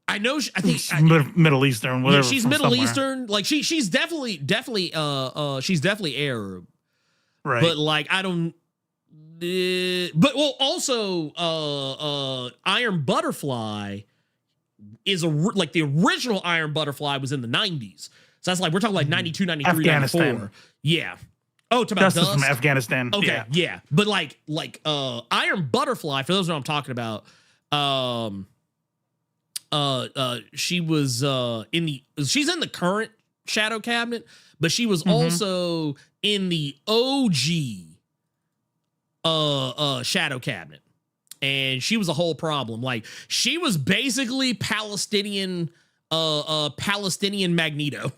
I know. I think Middle Eastern. Whatever. Yeah, she's Middle Eastern. Like she's definitely she's definitely Arab. Right. But like I don't. But well, also Iron Butterfly is like the original Iron Butterfly was in the 90s. So that's like we're talking like 92, 93, 94. Yeah. Oh, it's about Dust from Afghanistan. Okay, yeah. But like Iron Butterfly, for those who know what I'm talking about, she was she's in the current Shadow Cabinet, but she was also in the OG Shadow Cabinet. And she was a whole problem. Like she was basically Palestinian Magneto.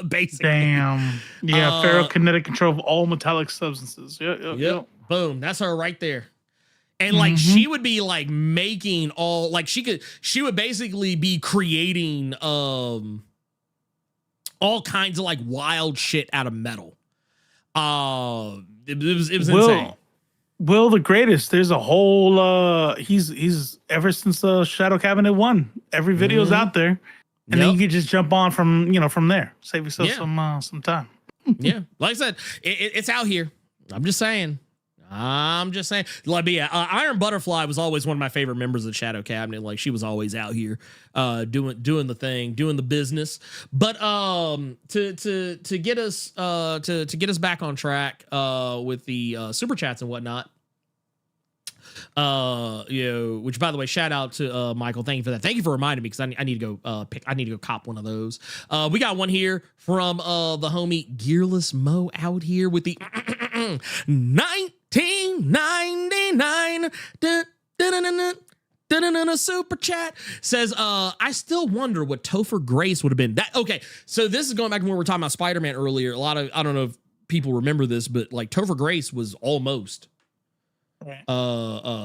Basically. Damn. Yeah, ferrokinetic control of all metallic substances. Yep. Boom. That's her right there. And like she would be like making all like she would basically be creating all kinds of like wild shit out of metal. It was insane. Will the Greatest, there's a whole he's ever since Shadow Cabinet 1, every video's out there. And then you can just jump on from there. Save yourself some time. Yeah. Like I said, it's out here. I'm just saying. Like, yeah, Iron Butterfly was always one of my favorite members of the Shadow Cabinet. Like she was always out here doing the thing, doing the business. But to get us back on track with the super chats and whatnot. Which by the way, shout out to Michael. Thank you for that. Thank you for reminding me because I need to go I need to go cop one of those. We got one here from the homie Gearless Mo out here with the 1999 super chat. Says I still wonder what Topher Grace would have been. Okay, so this is going back to when we were talking about Spider-Man earlier. I don't know if people remember this, but like Topher Grace was almost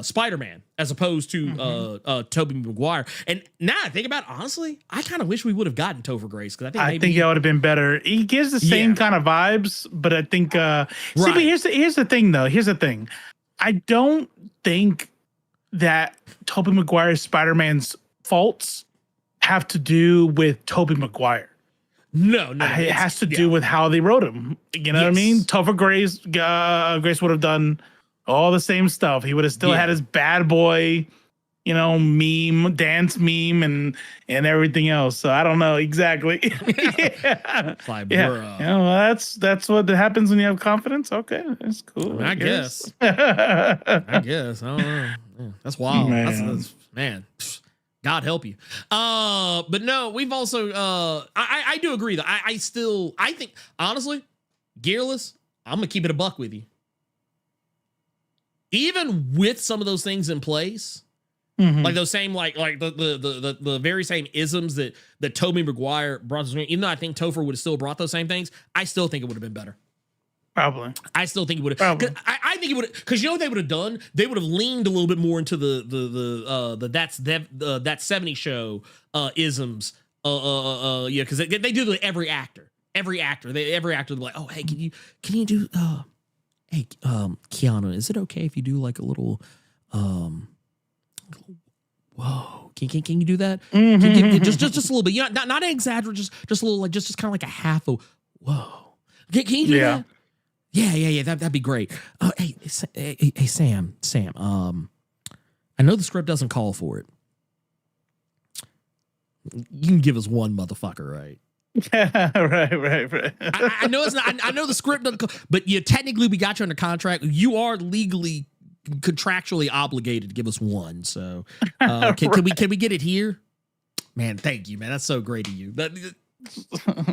Spider-Man as opposed to Tobey Maguire. And now I think about it, honestly, I kind of wish we would have gotten Topher Grace because I think that would have been better. He gives the same kind of vibes, but I think but here's the thing though. Here's the thing. I don't think that Tobey Maguire's Spider-Man's faults have to do with Tobey Maguire. No. It has to do with how they wrote him. You know what I mean? Topher Grace would have done all the same stuff. He would have still had his bad boy, dance meme and everything else. So I don't know exactly. That's what happens when you have confidence. Okay, that's cool. I guess. I guess. I don't know. Yeah, that's wild. That's man. God help you. But no, we've also I do agree though. I think honestly, Gearless, I'm gonna keep it a buck with you. Even with some of those things in place, like those same like the very same isms that Tobey Maguire brought to the screen, even though I think Topher would have still brought those same things, I still think it would have been better. Probably. I still think it would have. I think it would have, because you know what they would have done? They would have leaned a little bit more into the that 70 show isms. Because they do it every actor. Every actor, they're like, oh hey, can you do hey Keanu, is it okay if you do like a little whoa, can you do that? Can you just a little bit, not an exaggerate, just a little, like just kind of like a half of whoa. Can you do that? Yeah. That'd be great. Hey, Sam. I know the script doesn't call for it. You can give us one motherfucker, right? right. I know it's not. I know the script doesn't call, but technically we got you under contract. You are legally, contractually obligated to give us one. So can we get it here? Man, thank you, man. That's so great of you.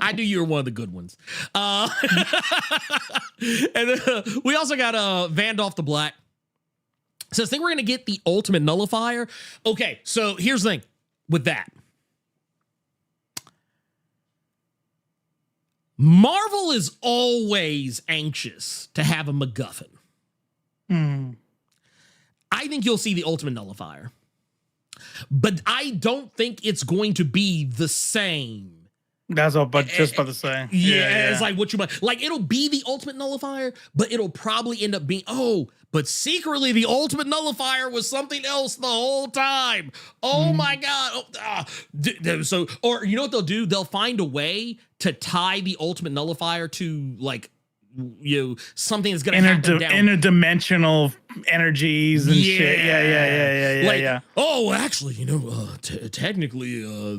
I knew you were one of the good ones. And then, we also got Vandolph the Black. Says, think we're going to get the ultimate nullifier. Okay, so here's the thing with that. Marvel is always anxious to have a MacGuffin. I think you'll see the ultimate nullifier. But I don't think it's going to be the same. That's all, but just about to say. Yeah, it's like what you might like. It'll be the ultimate nullifier, but it'll probably end up being but secretly the ultimate nullifier was something else the whole time. Oh my god! So, or you know what they'll do? They'll find a way to tie the ultimate nullifier to like something that's gonna happen down interdimensional energies and shit. Yeah. Oh, actually, technically, or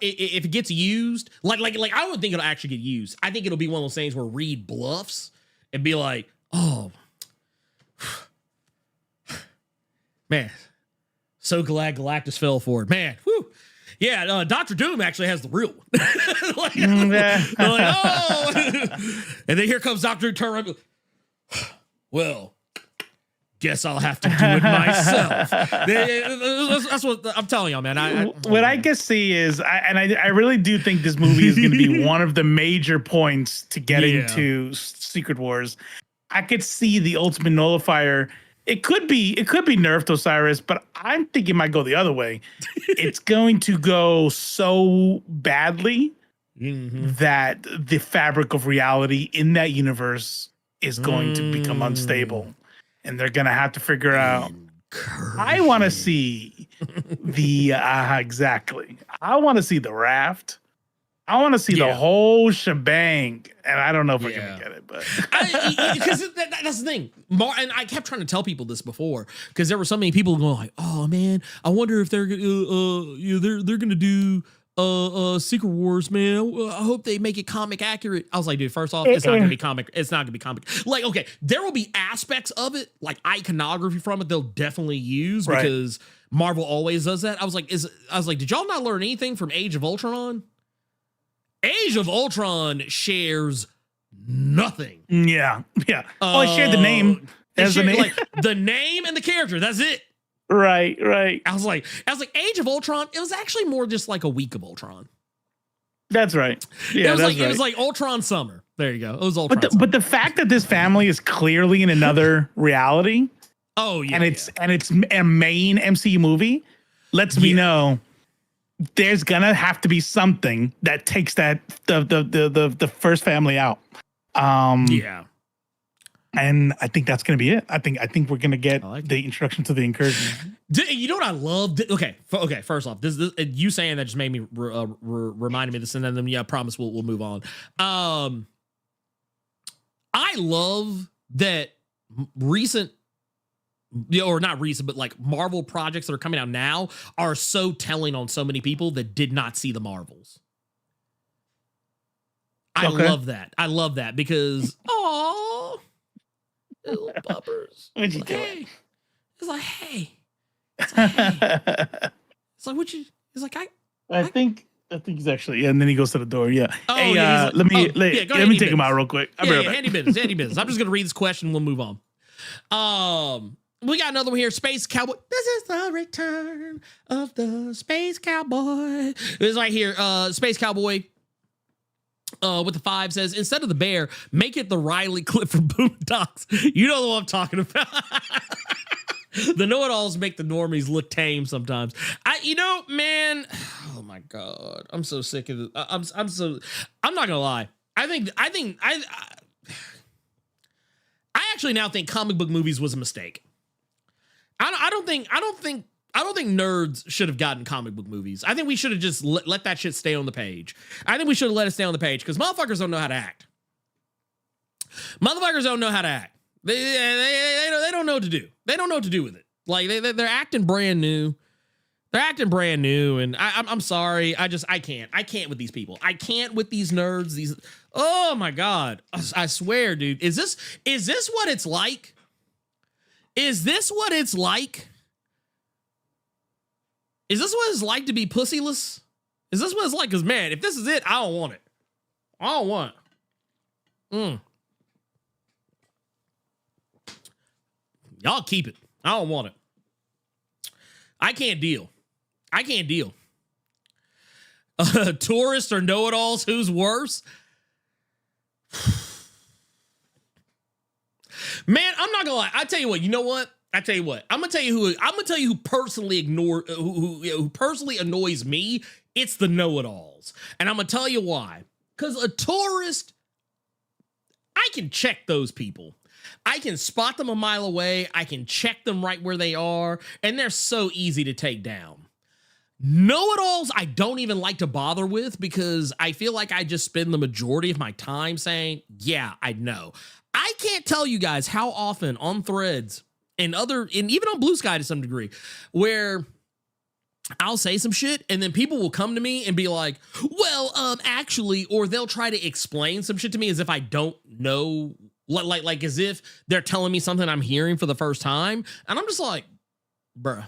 if it gets used, like I don't think it'll actually get used. I think it'll be one of those things where Reed bluffs and be like, oh, man, so glad Galactus fell for it, man. Whew. Yeah, Dr. Doom actually has the real one. And then here comes Dr. Doom. Well, guess I'll have to do it myself. That's what I'm telling y'all, man. What I can see is, I really do think this movie is going to be one of the major points to getting to Secret Wars. I could see the ultimate nullifier. It could be nerfed Osiris, but I'm thinking it might go the other way. It's going to go so badly that the fabric of reality in that universe is going to become unstable. And they're going to have to figure out. I want to see the exactly. I want to see the raft. I want to see the whole shebang, and I don't know if we're gonna get it, but because that's the thing. And I kept trying to tell people this before because there were so many people going like, "Oh man, I wonder if they're gonna do Secret Wars, man. I hope they make it comic accurate." I was like, dude, first off, it's not gonna be comic. It's not gonna be comic. Like, okay, there will be aspects of it, like iconography from it, they'll definitely use because Marvel always does that. I was like, did y'all not learn anything from Age of Ultron? Age of Ultron shares nothing. Yeah. Oh, I shared the name. Like the name and the character. That's it. Right. I was like, Age of Ultron. It was actually more just like a week of Ultron. That's right. Yeah, it was like Ultron Summer. There you go. It was Ultron. But the fact that this family is clearly in another reality. Oh yeah. And it's a main MCU movie lets me know. There's gonna have to be something that takes that the first family out. And And I think that's going to be it. I think we're going to get the introduction to the incursion. You know what I love? Okay. First off, this you saying that just made me reminded me of this, and then I promise we'll move on. I love that recent, or not recent, but like Marvel projects that are coming out now are so telling on so many people that did not see the Marvels. I love that. I love that because oh, little puppers. What'd you do? It's like, hey. It's like, hey. It's like, what you? It's like, I think he's actually, and then he goes to the door. Yeah. Oh, hey, yeah, like, let me take him out real quick. Handy business. I'm just gonna read this question. We'll move on. We got another one here. Space Cowboy. This is the return of the Space Cowboy. It's right here. Space Cowboy. With the 5 says, instead of the bear, make it the Riley clip from Boondocks. You know what I'm talking about. The know-it-alls make the normies look tame sometimes. Man, oh my God. I'm so sick of it. I'm not gonna lie. I actually now think comic book movies was a mistake. I don't think nerds should have gotten comic book movies. I think we should have just let that shit stay on the page. I think we should have let it stay on the page because motherfuckers don't know how to act. Motherfuckers don't know how to act. They don't know what to do. They don't know what to do with it. Like they're acting brand new. They're acting brand new, and I'm sorry. I can't. I can't with these people. I can't with these nerds. Oh my God. I swear, dude. Is this what it's like? Is this what it's like? Is this what it's like to be pussyless? Is this what it's like? Because, man, if this is it, I don't want it. I don't want it. Y'all keep it. I don't want it. I can't deal. Tourists or know-it-alls, who's worse? Man, I'm not gonna lie. I tell you what. You know what? I'm gonna tell you who personally who personally annoys me. It's the know-it-alls, and I'm gonna tell you why. Because a tourist, I can check those people. I can spot them a mile away. I can check them right where they are, and they're so easy to take down. Know-it-alls, I don't even like to bother with because I feel like I just spend the majority of my time saying, "Yeah, I know." I can't tell you guys how often on Threads and even on Blue Sky to some degree, where I'll say some shit and then people will come to me and be like, well, actually, or they'll try to explain some shit to me as if I don't know, like as if they're telling me something I'm hearing for the first time. And I'm just like, bruh.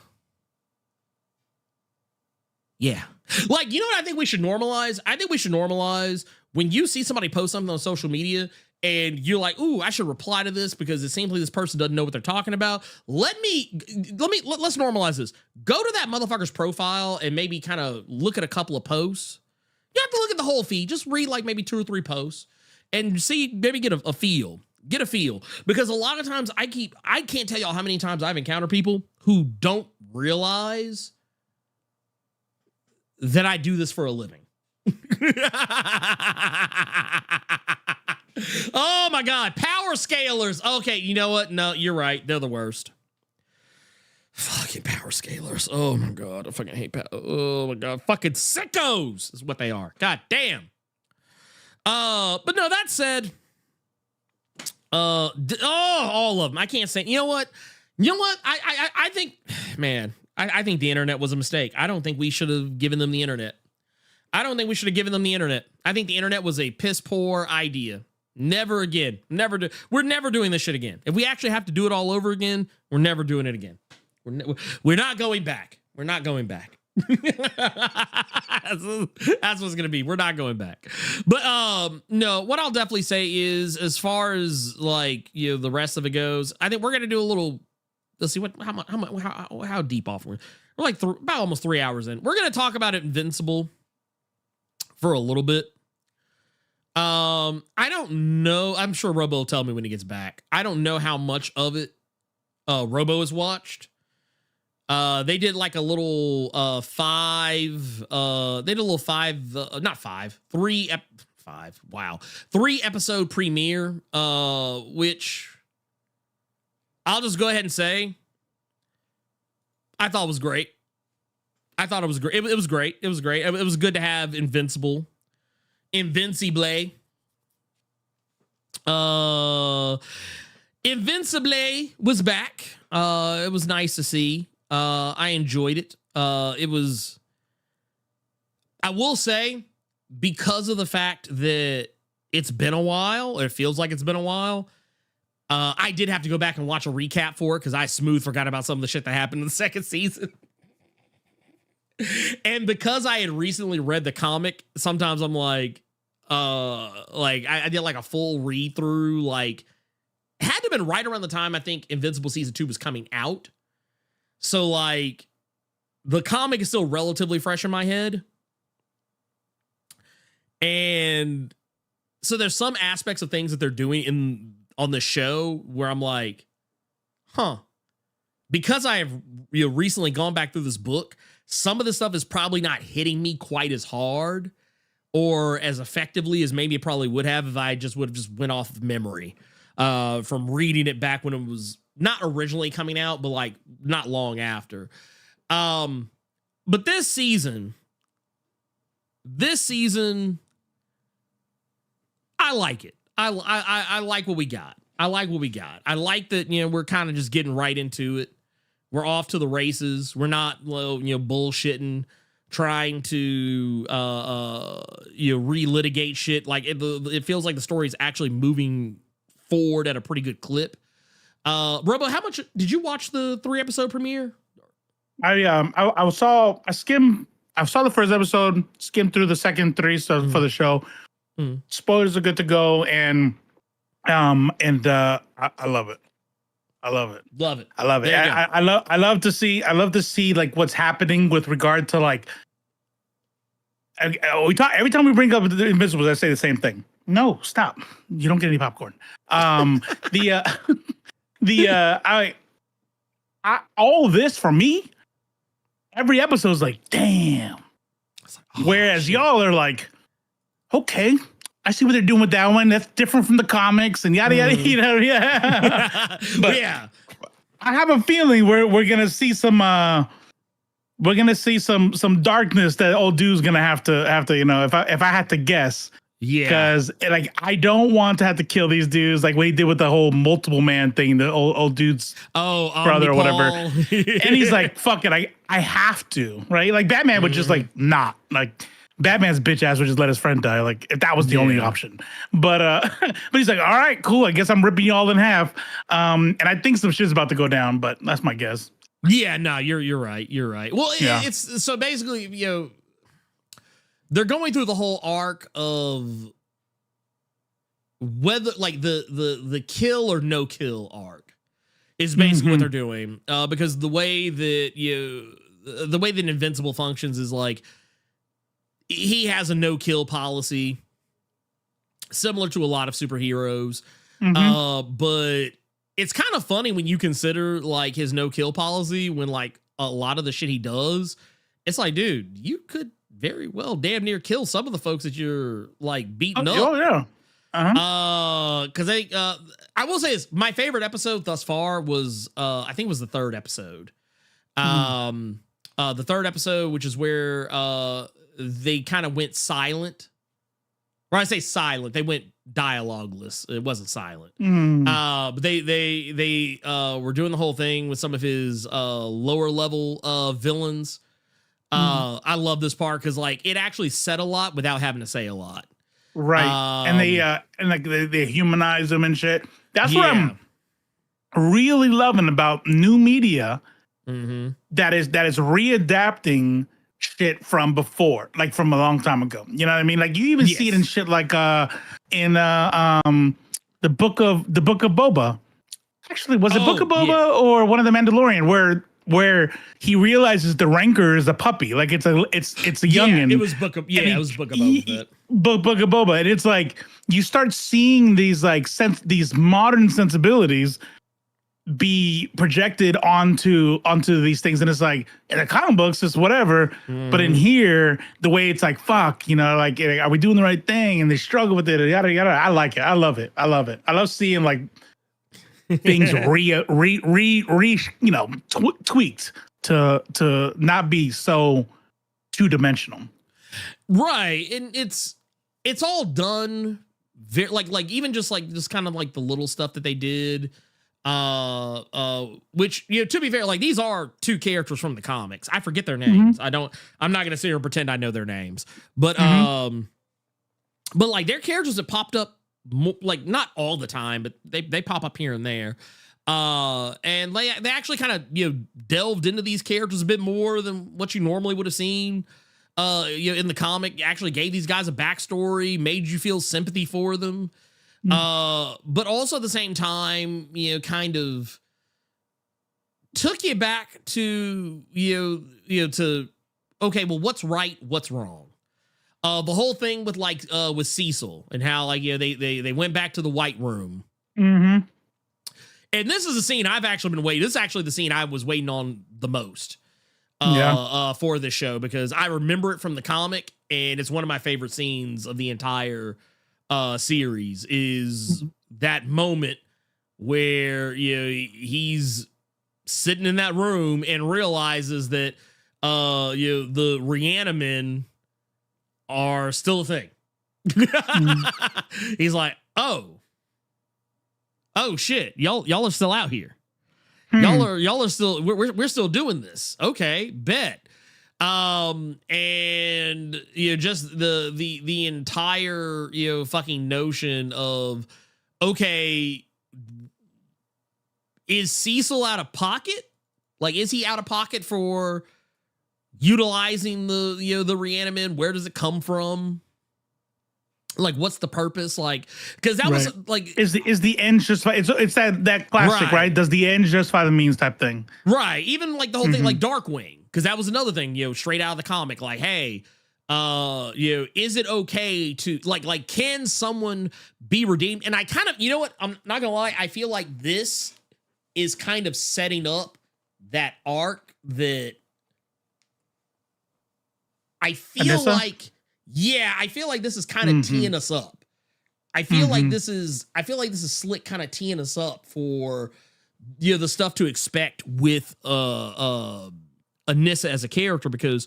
Yeah. Like, you know what I think we should normalize? I think we should normalize when you see somebody post something on social media and you're like, ooh, I should reply to this because it seems like this person doesn't know what they're talking about. Let's normalize this. Go to that motherfucker's profile and maybe kind of look at a couple of posts. You have to look at the whole feed. Just read like maybe 2 or 3 posts and see, maybe get a feel. Get a feel. Because a lot of times I can't tell y'all how many times I've encountered people who don't realize that I do this for a living. Oh my God, power scalers. Okay, you know what? No, you're right. They're the worst. Fucking power scalers. Oh my God, I fucking hate oh my God, fucking sickos is what they are. God damn. But no, that said, all of them. I can't say. You know what? I think, man, I think the internet was a mistake. I don't think we should have given them the internet. I think the internet was a piss poor idea. Never again. We're never doing this shit again. If we actually have to do it all over again, we're never doing it again. We're not going back. We're not going back. That's what it's gonna be. We're not going back. But no, what I'll definitely say is, as far as like, you know, the rest of it goes, I think we're gonna do a little. Let's see how deep off we're like about almost 3 hours in. We're gonna talk about Invincible for a little bit. I don't know. I'm sure Robo will tell me when he gets back. I don't know how much of it Robo has watched. They did like a little 3 episode premiere, which I'll just go ahead and say, I thought it was great. I thought it was great. It was great. It was great. It was good to have Invincible. Invincible. Invincible was back. It was nice to see. I enjoyed it. It was, I will say, because of the fact that it's been a while, or it feels like it's been a while, I did have to go back and watch a recap for it because I smooth forgot about some of the shit that happened in the second season. And because I had recently read the comic, sometimes I'm like I did like a full read through. Like, it had to have been right around the time I think Invincible season 2 was coming out. So like, the comic is still relatively fresh in my head. And so there's some aspects of things that they're doing on the show where I'm like, huh. Because I have recently gone back through this book, some of the stuff is probably not hitting me quite as hard or as effectively as maybe it probably would have if I would have went off of memory from reading it back when it was not originally coming out, but like not long after. But this season, I like it. I like what we got. I like that, we're kind of just getting right into it. We're off to the races. We're not, bullshitting, trying to, relitigate shit. Like it feels like the story is actually moving forward at a pretty good clip. Robo, how much did you watch the 3-episode premiere? I saw the first episode, skimmed through the second 3 stuff for the show. Spoilers are good to go, and I love it. I love it. Love it. I love it. I love to see like what's happening with regard to like. We talk every time we bring up the Invincibles, I say the same thing. No, stop. You don't get any popcorn. All this for me. Every episode is like, damn. Like, whereas y'all are like, okay, I see what they're doing with that one. That's different from the comics and yada yada yada. Yeah. But yeah, I have a feeling we're gonna see some darkness that old dude's gonna have to if I had to guess. Yeah, because like I don't want to have to kill these dudes like what he did with the whole multiple man thing, the old dude's brother or whatever. And he's like, fuck it, I have to, right? Like Batman would just like not like. Batman's bitch ass would just let his friend die, like if that was the only option. But he's like, all right, cool. I guess I'm ripping y'all in half. And I think some shit's about to go down, but that's my guess. Yeah, no, you're right. You're right. Well, it's so basically, they're going through the whole arc of whether like the kill or no kill arc is basically what they're doing. Because the way that Invincible functions is like, he has a no-kill policy, similar to a lot of superheroes. But it's kind of funny when you consider like his no-kill policy when like a lot of the shit he does, it's like, dude, you could very well damn near kill some of the folks that you're like beating up. Oh yeah. Because I will say this, my favorite episode thus far was I think it was the 3rd episode. The 3rd episode, which is where they kind of went silent. Or I say silent, they went dialogueless. It wasn't silent. But they were doing the whole thing with some of his lower level villains. I love this part because like it actually said a lot without having to say a lot. Right. And they humanize them and shit. That's what I'm really loving about new media that is readapting shit from before, like from a long time ago. You know what I mean? Like you even see it in shit like in the book of Boba. Actually, was it Book of Boba or one of the Mandalorian where he realizes the Rancor is a puppy, like it's a youngin. It was Book of Boba. Book of Boba, and it's like you start seeing these like these modern sensibilities be projected onto these things, and it's like in the comic books it's whatever, but in here the way it's like fuck, like are we doing the right thing, and they struggle with it, yada yada. I like it. I love it. I love seeing like things tweaked to not be so two-dimensional. Right. And it's all done very like even just kind of like the little stuff that they did. Which, you know, to be fair, like these are two characters from the comics. I forget their names. I'm not gonna sit here and pretend I know their names, but like their characters have popped up like not all the time, but they pop up here and there. And they actually kind of, you know, delved into these characters a bit more than what you normally would have seen. You know, in the comic, actually gave these guys a backstory, made you feel sympathy for them. But also at the same time, you know, kind of took you back to, to, okay, well, what's right? What's wrong? The whole thing with with Cecil and how like, you know, they went back to the White Room. Mm-hmm. And this is a scene I've actually been waiting. This is actually the scene I was waiting on the most for this show, because I remember it from the comic and it's one of my favorite scenes of the entire series is that moment where, you know, he's sitting in that room and realizes that you know, the Reanimen are still a thing. He's like, oh shit, y'all are still out here. Y'all are still, we're still doing this. Okay, bet. And you know, just the entire, you know, fucking notion of, okay, is Cecil out of pocket? Like, is he out of pocket for utilizing the, you know, the Reanimen? Where does it come from? Like, what's the purpose? Like, because that was like, is the end justify? It's that classic, right? Does the end justify the means type thing? Right. Even like the whole thing, like Darkwing, because that was another thing, you know, straight out of the comic. Like, hey, you know, is it okay to like can someone be redeemed? And I kind of, you know what? I'm not gonna lie. I feel like this is kind of setting up that arc that I feel like. Yeah, I feel like this is kind of teeing us up. I feel like this is Slick kind of teeing us up for, you know, the stuff to expect with Anissa as a character, because,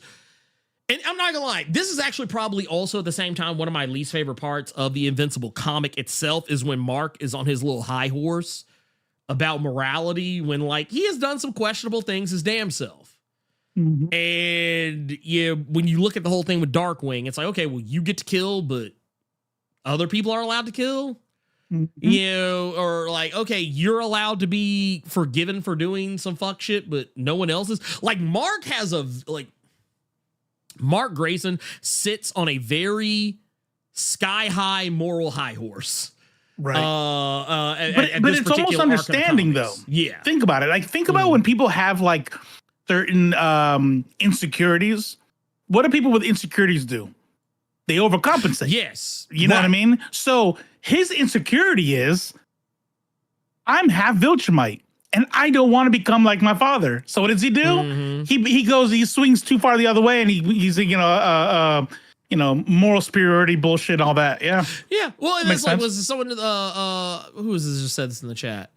and I'm not gonna lie, this is actually probably also at the same time one of my least favorite parts of the Invincible comic itself is when Mark is on his little high horse about morality, when like he has done some questionable things his damn self. And yeah, when you look at the whole thing with Darkwing, it's like, okay, well, you get to kill, but other people are allowed to kill. You know, or like, okay, you're allowed to be forgiven for doing some fuck shit, but no one else is. Like, Mark Grayson sits on a very sky high moral high horse. Right. But it's almost understanding though. Yeah. Think about it. Like, think about when people have like certain insecurities. What do people with insecurities do? They overcompensate. Yes. You know what I mean? So his insecurity is, I'm half Viltrumite and I don't want to become like my father. So what does he do? He swings too far the other way, and he's moral superiority bullshit, all that. Yeah. Yeah. Well, and that's like, was someone who was this just said this in the chat?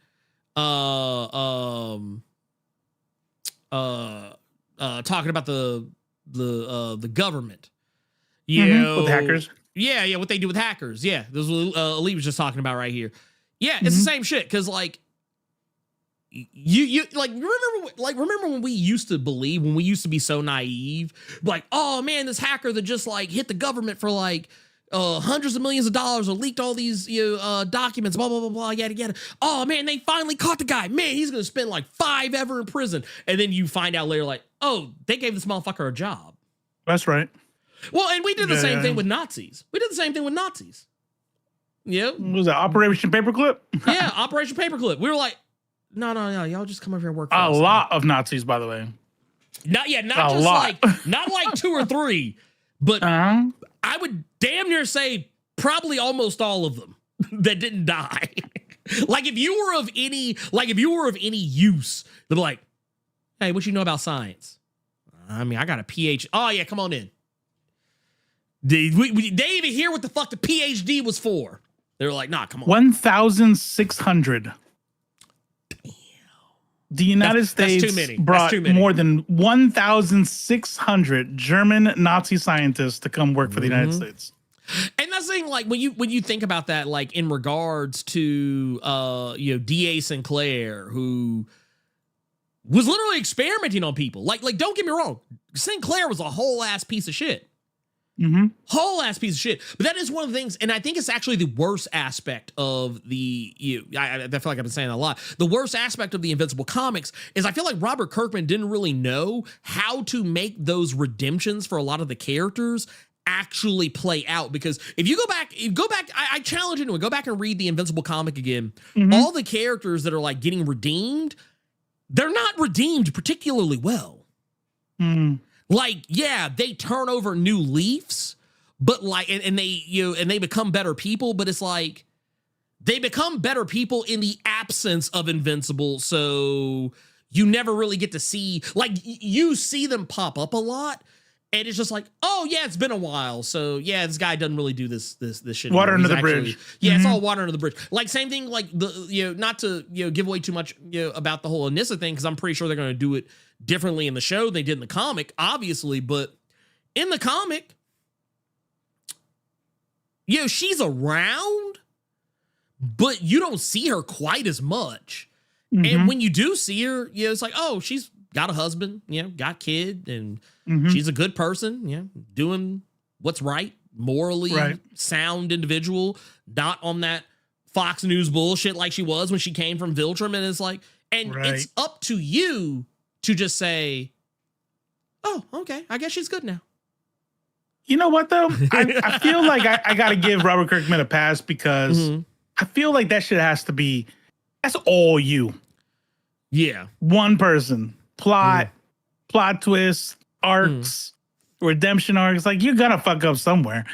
Talking about the government, you know, with hackers. Yeah, what they do with hackers. Yeah, this was what Elite was just talking about right here. Yeah, it's the same shit, because like you like remember when we used to believe, when we used to be so naive, like, oh man, this hacker that just like hit the government for like hundreds of millions of dollars, or leaked all these documents, blah blah blah blah, yada yada. Oh man, they finally caught the guy. Man, he's gonna spend like 5 ever in prison. And then you find out later, like, oh, they gave this motherfucker a job. That's right. Well, and we did the same thing with Nazis. Yeah. What was that, Operation Paperclip? Yeah, Operation Paperclip. We were like, no, y'all just come over here and work for us. A lot of Nazis, by the way. Not like 2 or 3, but I would damn near say probably almost all of them that didn't die. Like, if you were of any use, they'd be like, hey, what you know about science? I mean, I got a PhD. Oh yeah, come on in. They even hear what the fuck the PhD was for. They were like, nah, come on. 1,600. The United States too many. brought more than 1,600 German Nazi scientists to come work for the United States. And that's the thing, like when you think about that, like in regards to D.A. Sinclair, who was literally experimenting on people. Like don't get me wrong, Sinclair was a whole ass piece of shit. Whole ass piece of shit. But that is one of the things, and I think it's actually the worst aspect of I feel like I've been saying that a lot. The worst aspect of the Invincible comics is I feel like Robert Kirkman didn't really know how to make those redemptions for a lot of the characters actually play out. Because if you go back, I challenge anyone, go back and read the Invincible comic again. All the characters that are like getting redeemed, they're not redeemed particularly well. Like, yeah, they turn over new leaves, but like, and they become better people, but it's like, they become better people in the absence of Invincible. So you never really get to see, like, you see them pop up a lot. And it's just like, oh yeah, it's been a while. So yeah, this guy doesn't really do this shit. Water under the bridge. Yeah, it's all water under the bridge. Like same thing, like not to give away too much about the whole Anissa thing, because I'm pretty sure they're gonna do it differently in the show than they did in the comic, obviously. But in the comic, she's around, but you don't see her quite as much. And when you do see her, it's like, oh, she's got a husband, got kid, and she's a good person, doing what's right, morally sound individual, not on that Fox News bullshit like she was when she came from Viltrum. And it's like, and it's up to you to just say, oh, okay, I guess she's good now. You know what, though? I feel like I got to give Robert Kirkman a pass, because I feel like that shit has to be, that's all you. Yeah. One person. Plot twists, arcs, redemption arcs. Like, you're gonna fuck up somewhere.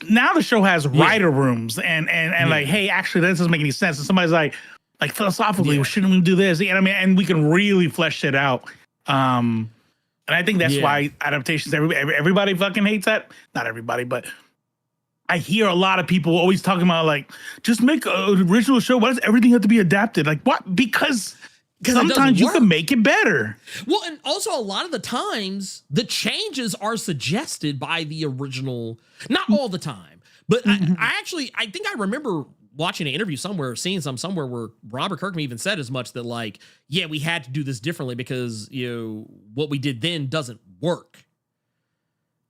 Now the show has writer rooms and like, hey, actually, that doesn't make any sense. And somebody's like philosophically, well, shouldn't we do this? You know what I mean? And we can really flesh it out. And I think that's why adaptations, everybody fucking hates that. Not everybody, but I hear a lot of people always talking about, like, just make an original show. Why does everything have to be adapted? Like, what? Because sometimes you can make it better. Well, and also a lot of the times the changes are suggested by the original. Not all the time, but I think I remember watching an interview somewhere, seeing somewhere where Robert Kirkman even said as much, that like, yeah, we had to do this differently because what we did then doesn't work.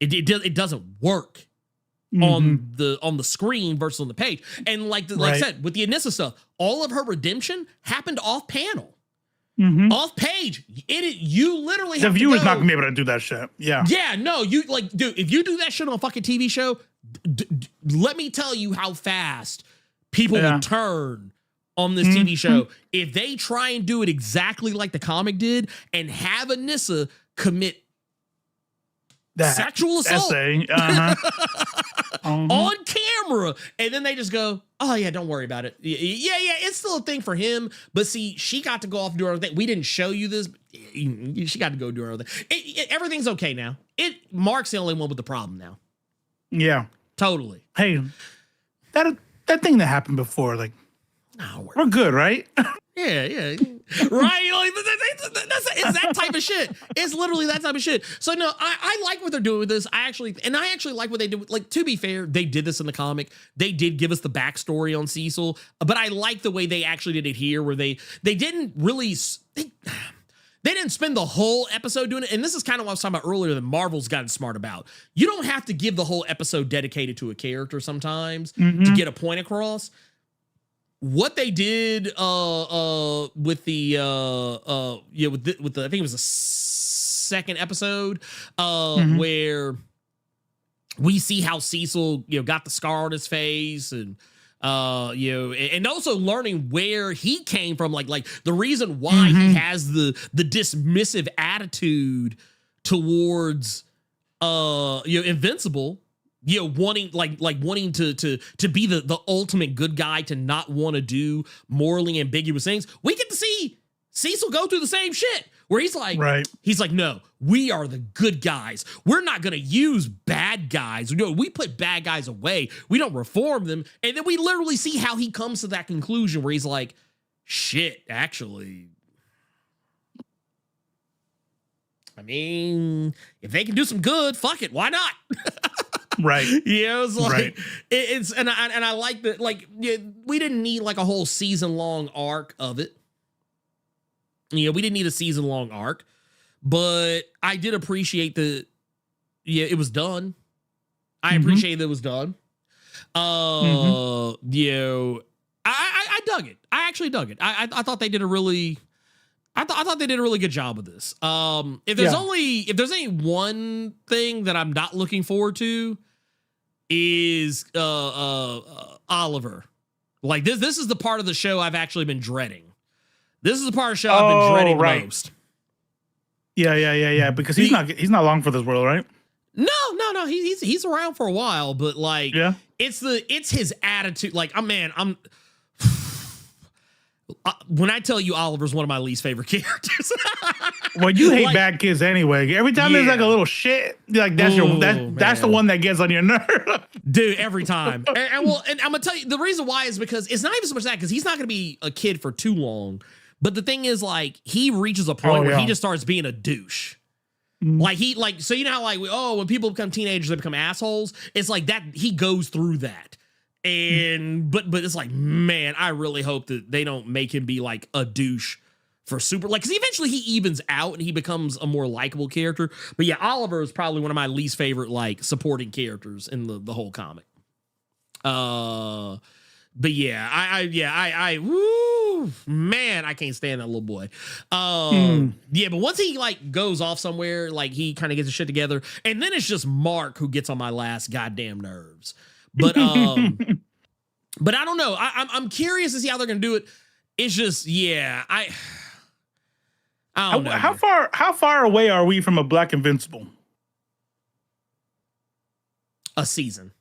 It doesn't work on the screen versus on the page. And like I said, with the Anissa stuff, all of her redemption happened off panel. Off page, you literally have the viewer's to not gonna be able to do that shit. Yeah, no, you like, dude. If you do that shit on a fucking TV show, let me tell you how fast people will turn on this TV show if they try and do it exactly like the comic did and have Anissa commit sexual assault on camera, and then they just go, oh yeah, don't worry about it. Yeah, it's still a thing for him, but see, she got to go off and do her own thing. We didn't show you this, but she got to go do her own thing. Everything's okay now. Mark's the only one with the problem now. Yeah, totally. Hey, that thing that happened before, like, we're good, right? Yeah, right. Like, it's that type of shit. It's literally that type of shit. So no, I like what they're doing with this. I actually like what they did. Like, to be fair, they did this in the comic. They did give us the backstory on Cecil, but I like the way they actually did it here, where they didn't really. They didn't spend the whole episode doing it. And this is kind of what I was talking about earlier that Marvel's gotten smart about. You don't have to give the whole episode dedicated to a character sometimes to get a point across. What they did with the I think it was the second episode where we see how Cecil got the scar on his face, and and also learning where he came from, like the reason why he has the dismissive attitude towards Invincible. Wanting wanting to be the ultimate good guy, to not want to do morally ambiguous things. We get to see Cecil go through the same shit, where he's like, no, we are the good guys. We're not going to use bad guys. No, we put bad guys away. We don't reform them. And then we literally see how he comes to that conclusion, where he's like, shit, actually, I mean, if they can do some good, fuck it, why not? Right. It's like Right. it's and I like that. Like, we didn't need like a whole season long arc of it. We didn't need a season long arc, but I did appreciate it was done. I appreciate that it was done. I dug it. I actually dug it. I thought they did a really. I thought they did a really good job with this. If there's any one thing that I'm not looking forward to, is Oliver. Like this is the part of the show I've actually been dreading. This is the part of the show I've been dreading the most. Yeah. Because he's not long for this world, right? No. He's around for a while, but like, it's his attitude. Like, when I tell you Oliver's one of my least favorite characters. Well, you hate bad kids anyway. Every time there's like a little shit, like that's the one that gets on your nerve. Dude, every time. and I'm gonna tell you the reason why is because it's not even so much that, because he's not gonna be a kid for too long. But the thing is, like, he reaches a point where he just starts being a douche. So you know how when people become teenagers, they become assholes. It's like that. He goes through that. And but it's like, man, I really hope that they don't make him be like a douche for super, like, because eventually he evens out and he becomes a more likable character. But yeah, Oliver is probably one of my least favorite like supporting characters in the whole comic. But yeah, I woo, man, I can't stand that little boy. Yeah, but once he like goes off somewhere, like he kind of gets his shit together, and then it's just Mark who gets on my last goddamn nerves. But but I don't know. I'm curious to see how they're gonna do it. It's just, I don't know. How far away are we from a Black Invincible? A season.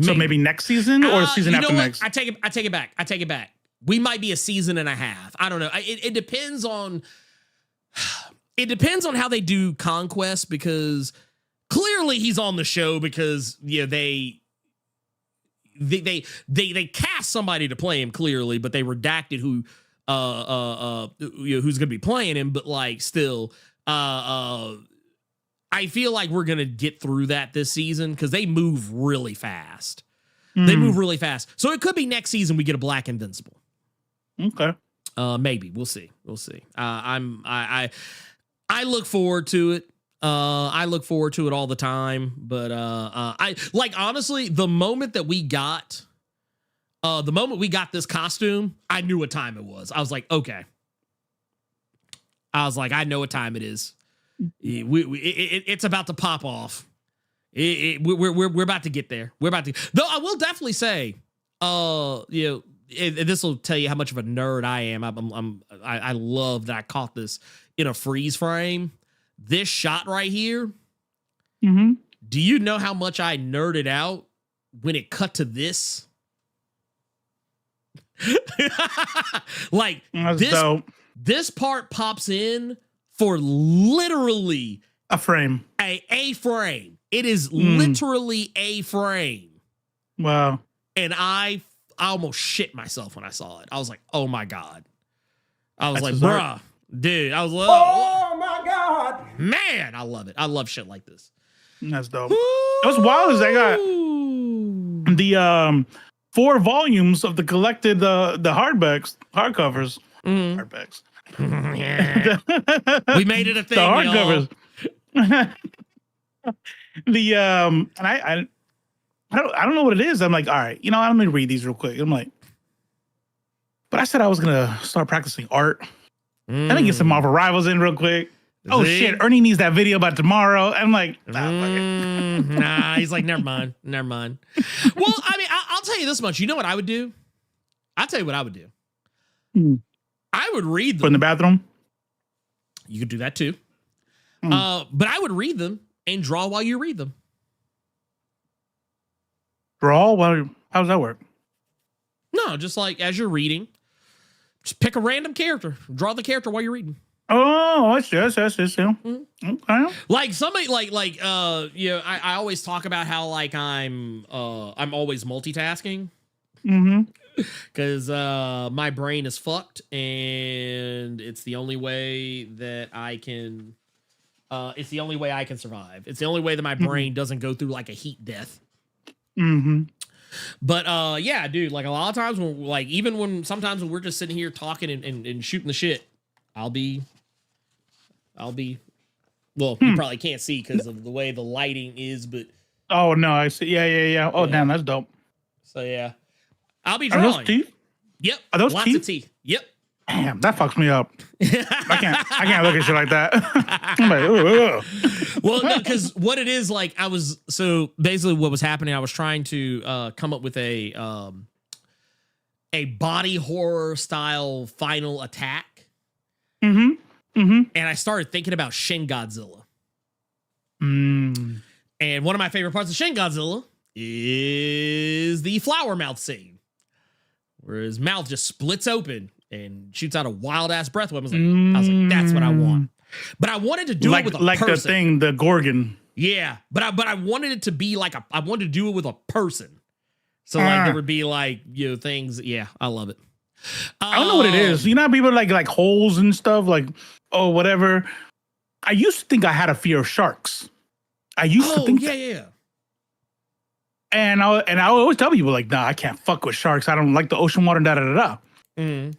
So maybe next season or a season after next? I take it back. We might be a season and a half. I don't know. It depends on how they do Conquest, because clearly he's on the show because they cast somebody to play him clearly, but they redacted who's going to be playing him. But like still, I feel like we're going to get through that this season because they move really fast. They move really fast. So it could be next season we get a Black Invincible. Okay. Maybe. We'll see. I look forward to it. I look forward to it all the time. But I like, honestly, the moment we got this costume, I knew what time it was. I was like, okay. I know what time it is. It's about to pop off. We're about to get there. Though I will definitely say, this will tell you how much of a nerd I am. I love that I caught this in a freeze frame. This shot right here. Mm-hmm. Do you know how much I nerded out when it cut to this? Like, this part pops in for literally a frame. A frame. It is literally a frame. Wow. And I almost shit myself when I saw it. I was like, oh my God. I was like, bruh, dude. I was like, oh my God. Man, I love it. I love shit like this. That's dope. What's wild is they got the 4 volumes of the collected the hardcovers. Hardbacks. Yeah. We made it a thing. The hardcovers. And I don't know what it is. I'm like, all right, I'm gonna read these real quick. I'm like, but I said I was gonna start practicing art. I think get some Marvel Rivals in real quick. Oh shit, Ernie needs that video by tomorrow. I'm like, nah, he's like, never mind. Well, I mean, I'll tell you this much. You know what I would do? I'll tell you what I would do. I would read them. In the bathroom? You could do that too. But I would read them and draw while you read them. Draw? How does that work? No, just like as you're reading, just pick a random character. Draw the character while you're reading. Oh, that's Okay. Like somebody I always talk about how like I'm always multitasking. Because my brain is fucked, and it's the only way that I can It's the only way I can survive. It's the only way that my brain doesn't go through like a heat death. Mm-hmm. But yeah, dude, like a lot of times when like even when sometimes when we're just sitting here talking and shooting the shit, I'll be well, you probably can't see because of the way the lighting is, but oh no, I see. Yeah. Oh damn, that's dope. So yeah. I'll be Are drawing. those teeth? Yep. Are those Lots teeth? of teeth. Yep. Damn, that fucks me up. I can't look at shit like that. I'm like, ugh. Well, no, because what it is, like, so basically what was happening, I was trying to come up with a body horror style final attack. Mm-hmm. Mm-hmm. And I started thinking about Shin Godzilla. Mm. And one of my favorite parts of Shin Godzilla is the flower mouth scene, where his mouth just splits open and shoots out a wild ass breath weapon. I was like, that's what I want. But I wanted to do it with a like person. the thing, the Gorgon. Yeah, but I wanted it to be like I wanted to do it with a person. So like there would be like, you know, things. Yeah, I love it. I don't know what it is. You know how people like holes and stuff, like, oh, whatever. I used to think I had a fear of sharks. I used to think that. Yeah. And I always tell people like, nah, I can't fuck with sharks. I don't like the ocean water, da. Mm.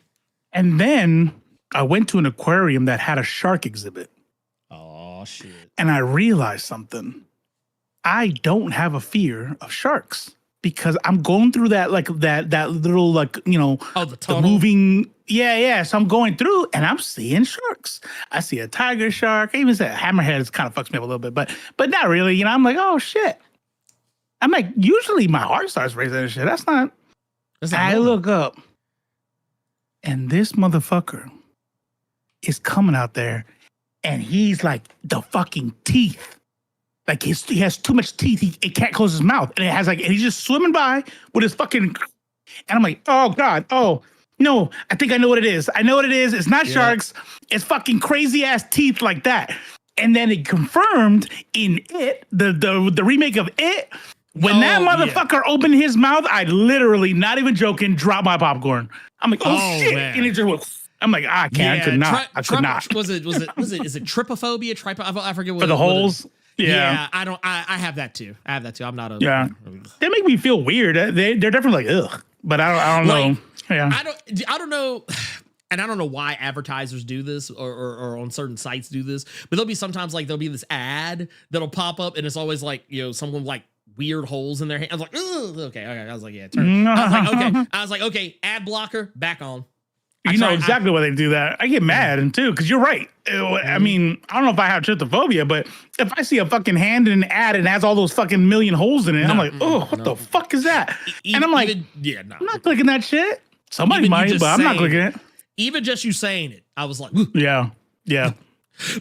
And then I went to an aquarium that had a shark exhibit. Oh shit. And I realized something. I don't have a fear of sharks because I'm going through that that little like, you know, the moving. Yeah. So I'm going through and I'm seeing sharks. I see a tiger shark. I even said hammerhead kind of fucks me up a little bit, but not really. You know, I'm like, oh shit. I'm like, usually my heart starts racing and shit. That's not I look up and this motherfucker is coming out there and he's like the fucking teeth. Like he has too much teeth. He can't close his mouth. And and he's just swimming by with his fucking, and I'm like, oh God. Oh no, I think I know what it is. I know what it is. It's not sharks. It's fucking crazy ass teeth like that. And then it confirmed in It, the remake of It, when that motherfucker opened his mouth, I literally, not even joking, dropped my popcorn. I'm like, oh shit. Man. And it just went, I'm like, I can't. I could not. I could not. Is it trypophobia? I forget what for the holes. Yeah, I have that too. I'm not a They make me feel weird. They're definitely like ugh, but I don't know. Yeah, I don't know. And I don't know why advertisers do this or on certain sites do this, but there'll be sometimes like there'll be this ad that'll pop up and it's always like, you know, someone like weird holes in their hand. I was like, ugh, okay. I was like, yeah, turn. I was like, okay, ad blocker, back on. You know exactly why they do that. I get mad and too, because you're right. I mean, I don't know if I have trypophobia, but if I see a fucking hand in an ad and it has all those fucking million holes in it, I'm like, oh, what the fuck is that? And I'm like, I'm not clicking that shit. Somebody might, but I'm not clicking it. Even just you saying it, I was like, yeah.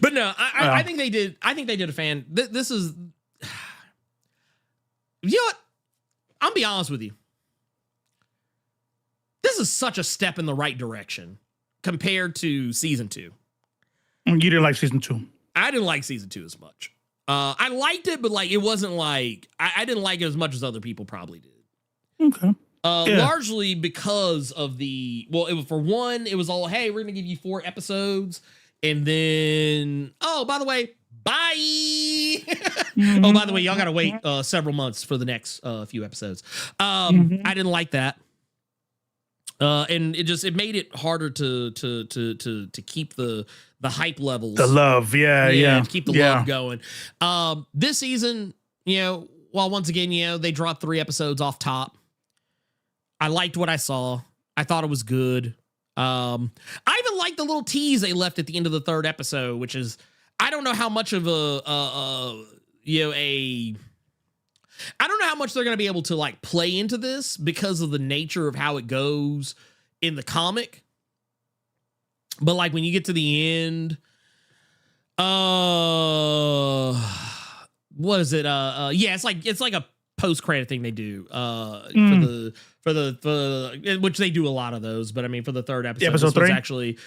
But no, I think they did. I think they did a fan. This is, you know what? I'll be honest with you. This is such a step in the right direction compared to season 2. You didn't like season 2. I didn't like season 2 as much. I liked it, but like it wasn't like I didn't like it as much as other people probably did. Okay. Largely because of it was all, hey, we're gonna give you 4 episodes, and then by the way, bye. Oh, by the way, y'all gotta wait several months for the next few episodes. I didn't like that. And it made it harder to keep the hype levels, the love, to keep the love going. This season, you know, while once again, you know, they dropped 3 episodes off top. I liked what I saw. I thought it was good. I even liked the little tease they left at the end of the 3rd episode, which is, I don't know how much of I don't know how much they're going to be able to like play into this because of the nature of how it goes in the comic. But like when you get to the end, what is it? It's like a post-credit thing they do for the which they do a lot of those, but I mean for the 3rd episode, episode 3 actually,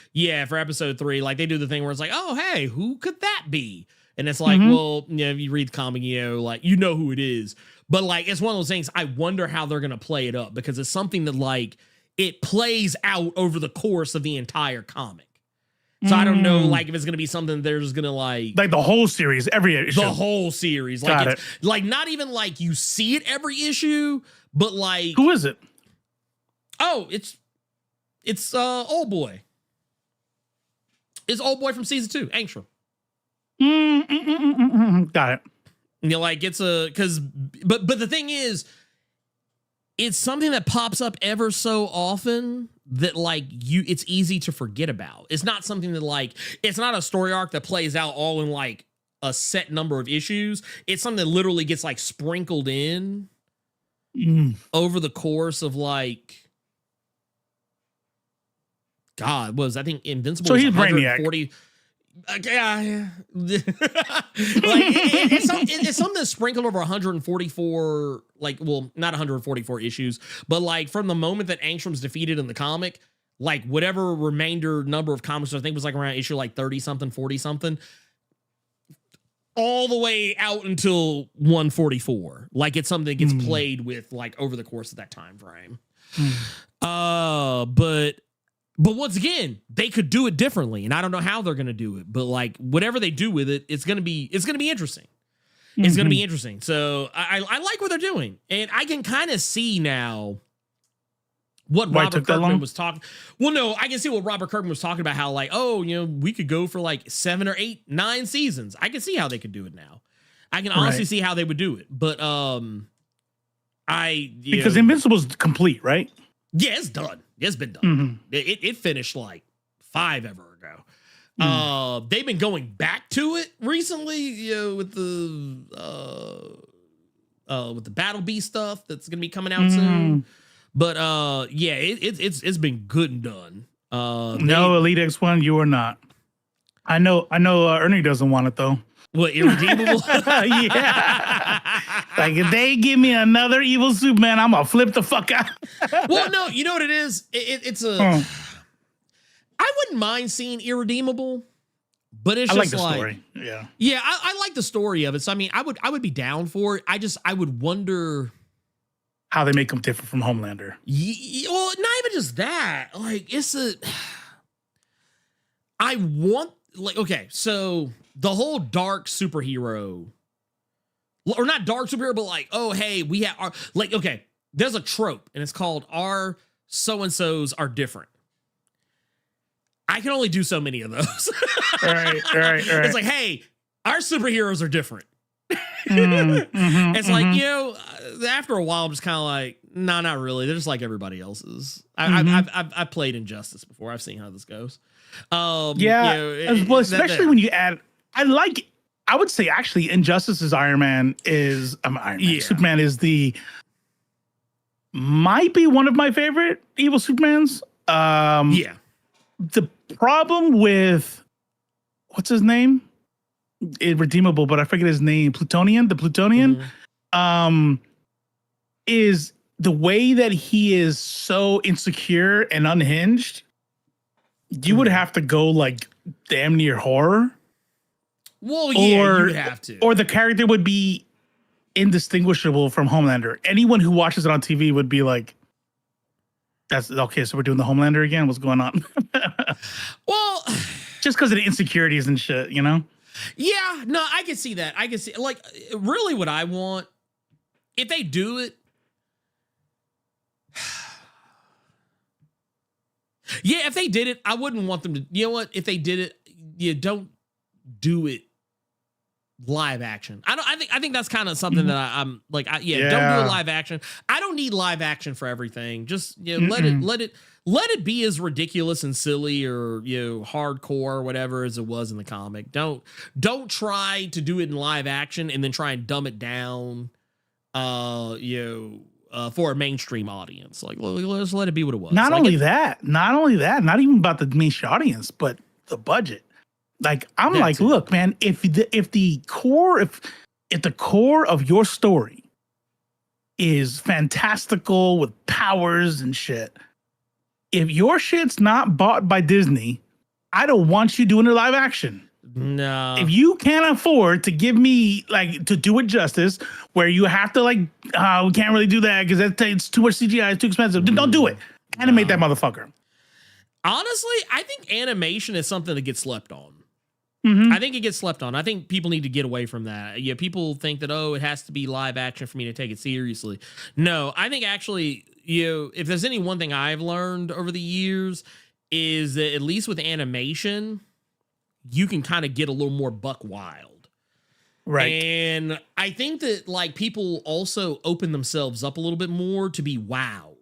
for episode 3, like they do the thing where it's like, oh hey, who could that be? And it's like, well, you know, if you read the comic, you know, like you know who it is, but like it's one of those things. I wonder how they're gonna play it up because it's something that like it plays out over the course of the entire comic. So I don't know, like, if it's gonna be something they're just gonna like the whole series, every issue. the whole series, like it's like not even like you see it every issue, but like who is it? Oh, it's Old Boy. It's Old Boy from season 2, Angstrom. Got it. And you're like, it's but the thing is, it's something that pops up ever so often that like it's easy to forget about. It's not something that like, it's not a story arc that plays out all in like a set number of issues. It's something that literally gets like sprinkled in over the course of like, God, I think Invincible was 140. Yeah. Like it's something that's sprinkled over 144, like, well, not 144 issues, but like from the moment that Angstrom's defeated in the comic, like whatever remainder number of comics, I think it was like around issue like 30 something, 40 something, all the way out until 144. Like it's something that gets played with like over the course of that time frame. But once again, they could do it differently, and I don't know how they're going to do it. But like whatever they do with it, it's going to be interesting. It's going to be interesting. So I like what they're doing, and I can kind of see now what Robert Kirkman was talking. Well, no, I can see what Robert Kirkman was talking about. How like, oh, we could go for like 7 or 8, 9 seasons. I can see how they could do it now. I can honestly see how they would do it. But because Invincible's complete, right? Yeah, it's done. It's been done. It finished like 5 ever ago. They've been going back to it recently, with the Battle Beast stuff that's gonna be coming out soon. But yeah, it's been good and done. No, Elite X1, you are not. I know. Ernie doesn't want it though. What, Irredeemable? Yeah. Like if they give me another evil Superman, I'm gonna flip the fuck out. Well, no, you know what it is? It's I wouldn't mind seeing Irredeemable, but it's just like the story. Yeah. Yeah, I like the story of it. So I mean, I would be down for it. I would wonder how they make them different from Homelander. Well, not even just that. Like I want, like, okay, so the whole dark superhero, or not dark superhero, but like, oh, hey, we have our, like, okay, there's a trope and it's called our so-and-sos are different. I can only do so many of those. Right. It's like, hey, our superheroes are different. It's like, after a while, I'm just kind of like, no, not really. They're just like everybody else's. I've played Injustice before. I've seen how this goes. Well, especially when you add, I would say actually Injustice's Iron Man is Superman is might be one of my favorite evil Supermans. The problem with what's his name? Irredeemable, but I forget his name. The Plutonian, is the way that he is so insecure and unhinged. You would have to go like damn near horror. Well, yeah, you would have to. Or the character would be indistinguishable from Homelander. Anyone who watches it on TV would be like, "That's okay." So we're doing the Homelander again. What's going on? Well, just because of the insecurities and shit, Yeah, no, I can see that. I can see, like, really what I want, if they do it, yeah, if they did it, I wouldn't want them to, you know what, if they did it, you don't do it live action. I think that's kind of something that I'm like, don't do a live action. I don't need live action for everything. Just, let it be as ridiculous and silly or hardcore or whatever as it was in the comic. Don't try to do it in live action and then try and dumb it down for a mainstream audience. Like, let's let it be what it was. Not only that, not even about the mainstream audience, but the budget. Like, I'm like, look, man, if the core of your story is fantastical with powers and shit, if your shit's not bought by Disney, I don't want you doing it live action. No. If you can't afford to give me, like, to do it justice, where you have to, like, we can't really do that because it's too much CGI, it's too expensive. Don't do it. Animate that motherfucker. Honestly, I think animation is something that gets slept on. Mm-hmm. I think it gets slept on. I think people need to get away from that. Yeah, people think that, it has to be live action for me to take it seriously. No, I think actually, if there's any one thing I've learned over the years is that at least with animation, you can kind of get a little more buck wild. Right. And I think that like people also open themselves up a little bit more to be wowed.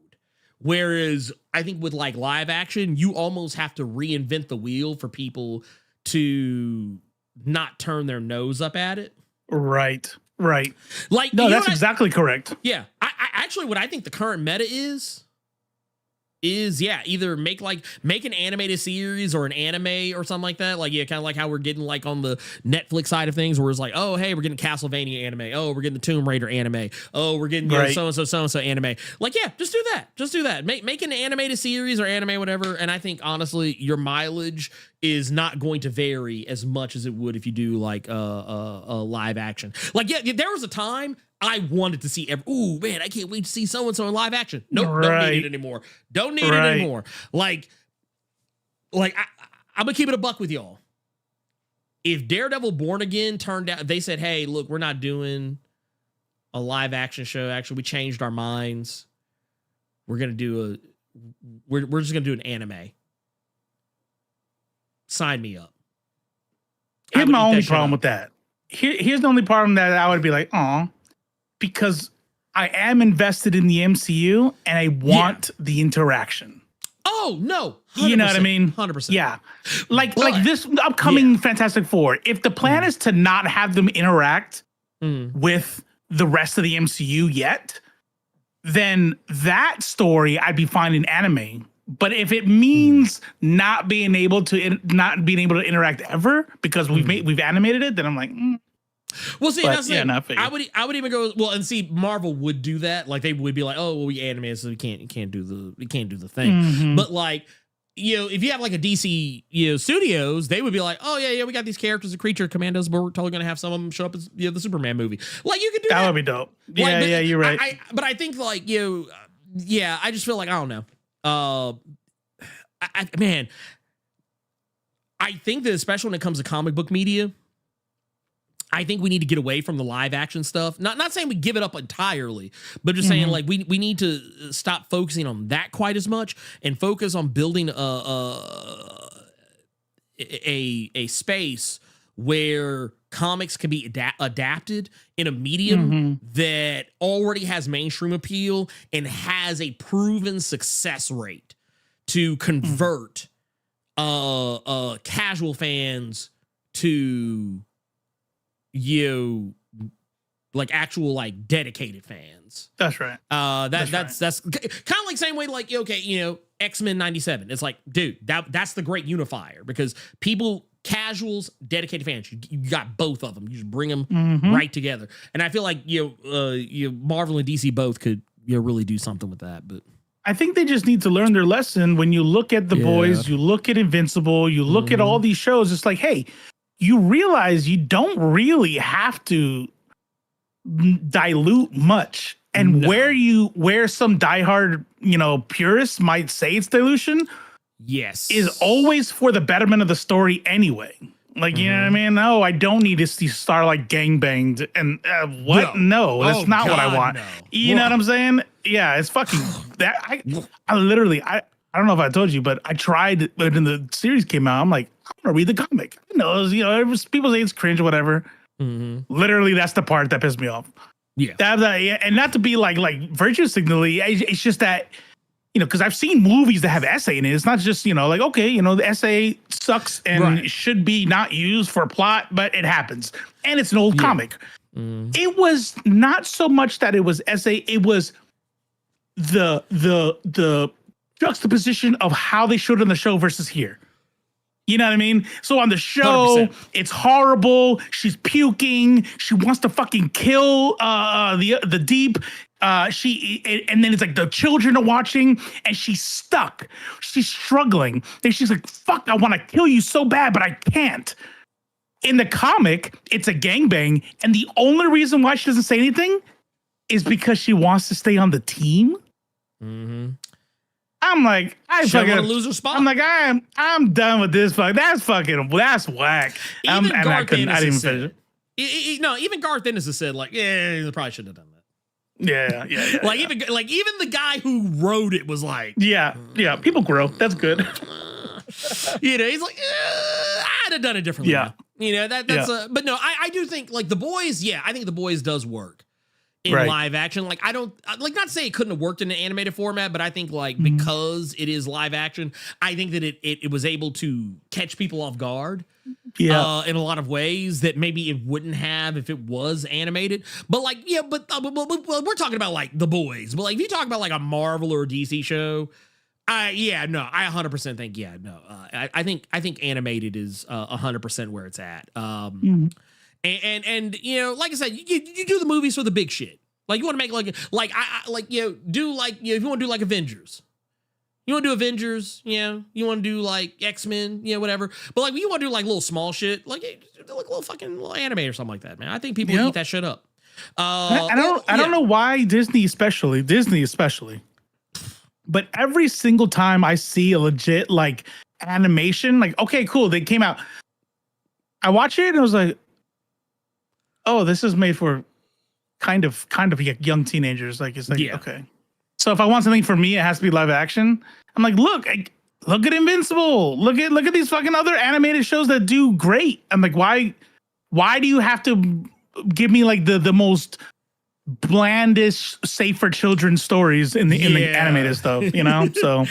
Whereas I think with like live action, you almost have to reinvent the wheel for people to not turn their nose up at it. Right. Like, no, that's exactly correct. Yeah. I actually, what I think the current meta is either make an animated series or an anime or something like that. Like, yeah, kind of like how we're getting like on the Netflix side of things where it's like, oh, hey, we're getting Castlevania anime. Oh, we're getting the Tomb Raider anime. Oh, we're getting so-and-so anime. Like, yeah, just do that. Make an animated series or anime, whatever. And I think honestly, your mileage is not going to vary as much as it would if you do like a live action. Like, yeah, there was a time I wanted to see ooh, man, I can't wait to see so-and-so in live action. Nope, don't need it anymore. Don't need it anymore. Like I'm gonna keep it a buck with y'all. If Daredevil Born Again turned out, they said, hey, look, we're not doing a live action show. Actually, we changed our minds. We're gonna do we're just gonna do an anime. Sign me up. Here's my only problem with that. Here's the only problem that I would be like, because I am invested in the MCU and I want the interaction. Oh, no. 100%, you know what I mean? 100%. Yeah. Like this upcoming Fantastic Four, if the plan is to not have them interact with the rest of the MCU yet, then that story I'd be fine in anime. But if it means not being able to interact ever because we've animated it, then I'm like, Well, see, that's it. Yeah, I would even go and see Marvel would do that. Like they would be like, oh, well, we animated, so we can't do the thing. Mm-hmm. But like, if you have like a DC studios, they would be like, oh yeah, we got these characters and creature commandos, but we're totally gonna have some of them show up as the Superman movie. Like you could do that. That would be dope. Yeah, like, you're right. But I think like I just feel like I don't know. Man, I think that especially when it comes to comic book media, I think we need to get away from the live action stuff. Not saying we give it up entirely, but just saying like we need to stop focusing on that quite as much and focus on building a space where comics can be adapted in a medium that already has mainstream appeal and has a proven success rate to convert casual fans to like actual like dedicated fans. That's right. That's kind of like same way like X-Men 97. It's like, dude, that's the great unifier because people, casuals, dedicated fans, you got both of them. You just bring them right together. And I feel like Marvel and DC both could really do something with that. But I think they just need to learn their lesson. When you look at The Boys, you look at Invincible, you look at all these shows, it's like, hey, you realize you don't really have to dilute much. And where some diehard, purists might say it's dilution, is always for the betterment of the story anyway. Like, you know what I mean? No, I don't need to see Starlight gangbanged. And what? No, that's not what I want. No. You know what I'm saying? Yeah, it's fucking that. I literally, I don't know if I told you, but I tried when the series came out. I'm like, I'm gonna read the comic. I know, people say it's cringe or whatever. Literally, that's the part that pissed me off. Yeah, and not to be like virtue signaling. It's just that. Because I've seen movies that have essay in it. It's not just, like, okay, the essay sucks and should be not used for plot, but it happens. And it's an old comic. It was not so much that it was essay. It was the juxtaposition of how they showed it on the show versus here. You know what I mean? So on the show, 100%. It's horrible. She's puking. She wants to fucking kill the Deep. And then it's like the children are watching and she's stuck. She's struggling. And she's like, fuck, I want to kill you so bad, but I can't. In the comic, it's a gangbang. And the only reason why she doesn't say anything is because she wants to stay on the team. I'm like, I She don't fucking wanna lose her spot. I'm like, I'm done with this. That's whack. Even And I Garth Ennis didn't even has finish said, it. no, even Garth Ennis has said like, yeah, they probably shouldn't have done that. Yeah. Like even the guy who wrote it was like, Yeah. People grow. That's good. he's like, I'd have done it differently. Yeah. That's but no, I do think like The Boys. Yeah, I think The Boys does work in live action. Like I don't like not to say it couldn't have worked in an animated format, but I think like because it is live action, I think that it was able to catch people off guard. In a lot of ways that maybe it wouldn't have if it was animated. But like, but we're talking about like The Boys. But like, if you talk about like a Marvel or a DC show, I 100% think, I think animated is 100% where it's at. And like I said, you do the movies for the big shit. Like you want to make do like, if you want to do like Avengers. You want to do Avengers, you want to do like X-Men, whatever. But like, you want to do like little small shit, like do like a little anime or something like that, man. I think people eat that shit up. I don't know why Disney especially, but every single time I see a legit like animation, like, okay, cool, they came out. I watch it and I was like, oh, this is made for kind of young teenagers. Like, it's like, okay. So if I want something for me, it has to be live action. I'm like, look at Invincible. Look at these fucking other animated shows that do great. I'm like, why do you have to give me like the most blandest, safe for children stories in the animated stuff? So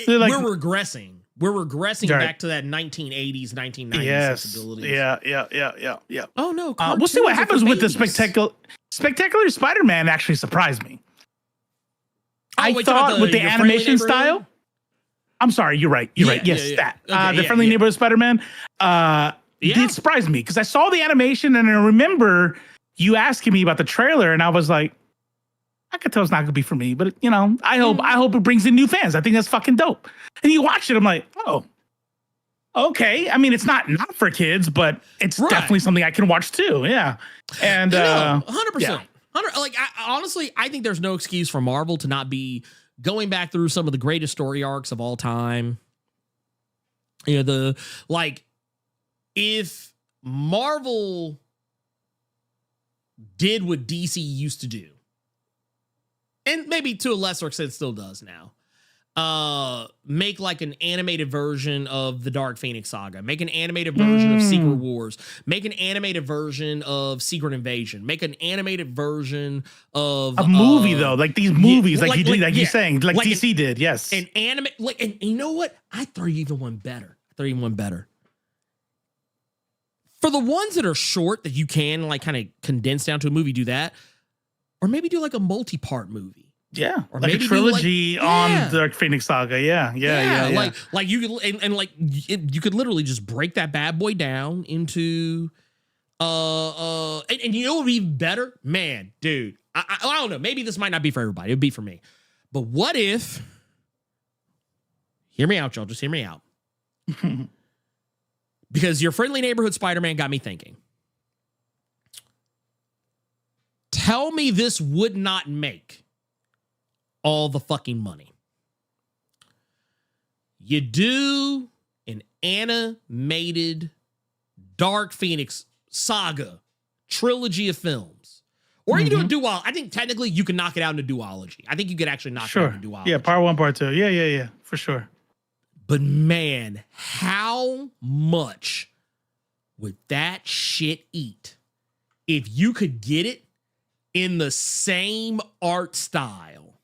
we're regressing. We're regressing back to that 1980s, 1990s sensibilities. Yeah. Oh no, we'll see what happens with the spectacular Spider-Man. Actually surprised me. I thought with the animation style. I'm sorry, you're right. Yes, that. The Friendly Neighborhood Spider-Man did surprise me because I saw the animation and I remember you asking me about the trailer and I was like, I could tell it's not gonna be for me, but I hope it brings in new fans. I think that's fucking dope. And you watch it, I'm like, oh, okay. I mean, it's not for kids, but it's definitely something I can watch too. Yeah, and 100%. Like, honestly, I think there's no excuse for Marvel to not be going back through some of the greatest story arcs of all time. If Marvel did what DC used to do, and maybe to a lesser extent still does now, make like an animated version of the Dark Phoenix Saga, make an animated version of Secret Wars, make an animated version of Secret Invasion, make an animated version of a movie though, like these movies, you're saying, like DC did, yes. An anime, and you know what? I throw you even one better. For the ones that are short that you can like kind of condense down to a movie, do that, or maybe do like a multi-part movie. Yeah, or like maybe a trilogy on the Dark Phoenix Saga. Yeah. Like you could, and like you could literally just break that bad boy down into, and you know what would be better, man, dude. I don't know. Maybe this might not be for everybody. It would be for me. But what if? Hear me out, y'all. Just hear me out. Because your Friendly Neighborhood Spider-Man got me thinking. Tell me this would not make all the fucking money. You do an animated Dark Phoenix Saga trilogy of films. Or you can do a duology. I think technically you can knock it out into duology. I think you could actually knock it out into duology. Yeah, part 1, part 2. Yeah, for sure. But man, how much would that shit eat if you could get it in the same art style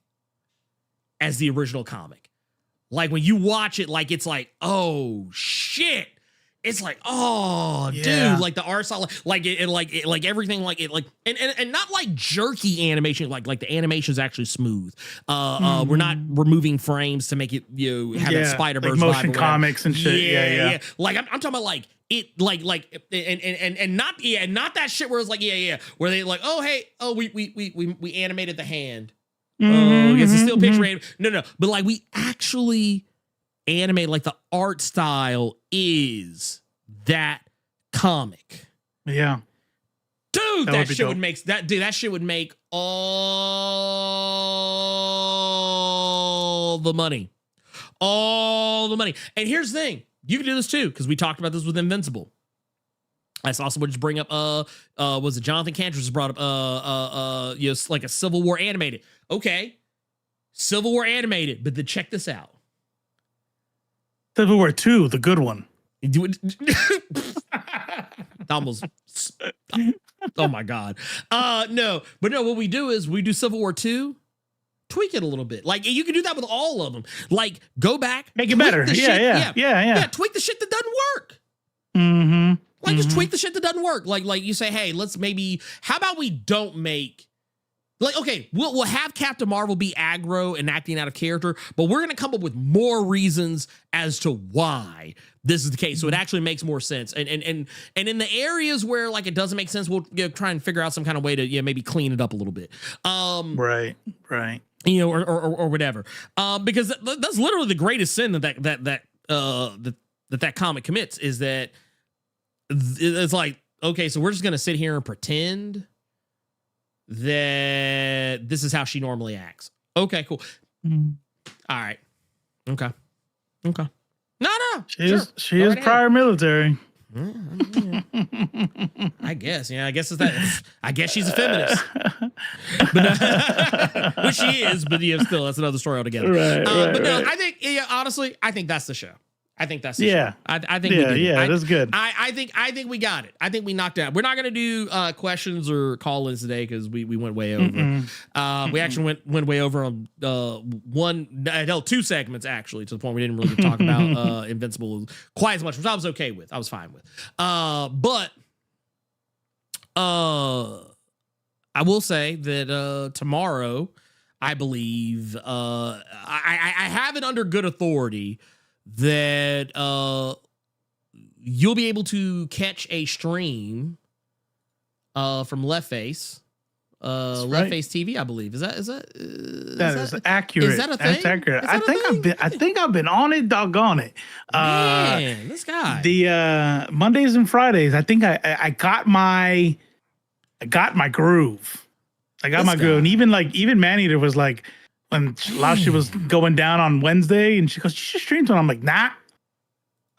as the original comic? Like when you watch it, like it's like, oh shit. It's like, oh dude, like the art style, like like everything, like it, like and not like jerky animation, like the animation is actually smooth. We're not removing frames to make it have that Spider-Verse like motion comics and shit. Yeah. Like I'm talking about like it, like and not that shit where it's like where they like, we animated the hand. It's a still picture. No, but like we actually animate, like the art style is that comic. Yeah. Dude, that shit would make that shit would make all the money. all the money. And here's the thing. You can do this too, because we talked about this with Invincible. I saw someone just bring up, was it Jonathan Cantress brought up, like a Civil War animated. Okay. Civil War animated, but then check this out. Civil War 2, the good one. Almost. Oh my God. No, what we do is we do Civil War 2, tweak it a little bit. Like you can do that with all of them. Like go back, make it better. Yeah. Tweak the shit that doesn't work. Mm-hmm. Like just tweak the shit that doesn't work. Like you say, hey, let's maybe, how about we don't make, like, okay, we'll have Captain Marvel be aggro and acting out of character, but we're going to come up with more reasons as to why this is the case. So it actually makes more sense. And in the areas where like it doesn't make sense, we'll try and figure out some kind of way to maybe clean it up a little bit. Right. You know, or whatever. Because that's literally the greatest sin that comic commits, is that it's like, okay, so we're just going to sit here and pretend that this is how she normally acts. Okay, cool. Mm-hmm. All right. Okay. No. She is prior military. I guess. Yeah, I guess it's that. I guess she's a feminist. But, which she is, but still, that's another story altogether. But no, I think, honestly, I think that's the show. I think that's the show. I think we did. Yeah, that's good. I think we got it. I think we knocked it out. We're not gonna do questions or call-ins today because we went way over. We actually went way over on two segments actually, to the point we didn't really talk about Invincible quite as much, which I was okay with. I was fine with. But I will say that tomorrow, I believe I have it under good authority that you'll be able to catch a stream from Left Face. Left Face TV, I believe. Is that accurate. Is that a thing? That's accurate. I think I've been on it, doggone it. Man, this guy. The Mondays and Fridays, I think I got my groove. I got my groove. And even Maneater was like, when Laoshi was going down on Wednesday, and she goes, "You should stream to it." I'm like, nah,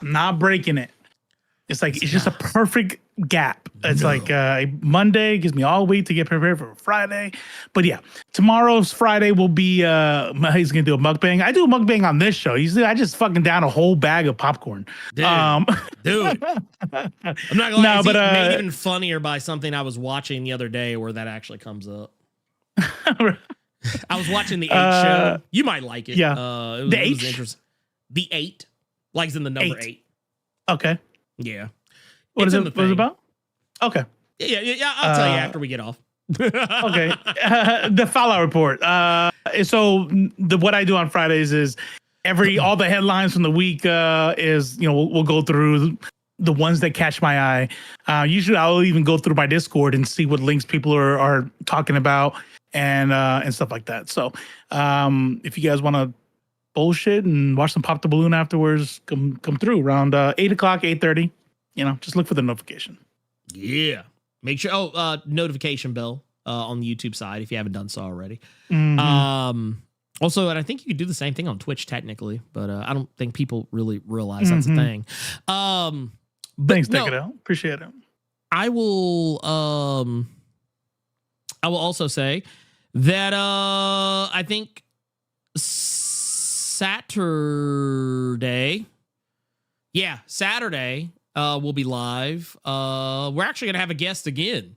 I'm not breaking it. It's like, it's just a perfect gap. It's like Monday gives me all week to get prepared for Friday. But yeah, tomorrow's Friday will be, he's going to do a mukbang. I do a mukbang on this show. Usually I just fucking down a whole bag of popcorn. Dude. I'm not going to lie, it's made even funnier by something I was watching the other day where that actually comes up. I was watching the 8 show. You might like it. Yeah. The 8? The 8. Like in the number 8. Okay. Yeah. What is it about? Okay. Yeah. I'll tell you after we get off. Okay. The Fallout Report. So what I do on Fridays is all the headlines from the week is, we'll go through the ones that catch my eye. Usually I'll even go through my Discord and see what links people are talking about and stuff like that. So if you guys want to bullshit and watch some Pop the Balloon afterwards, come through around 8 o'clock, 8:30. Just look for the notification. Yeah. Make sure notification bell on the YouTube side if you haven't done so already. Mm-hmm. Also, and I think you could do the same thing on Twitch technically, but I don't think people really realize that's a thing. Thanks, take it out. Appreciate it. I will also say that I think Saturday we'll be live. We're actually gonna have a guest again,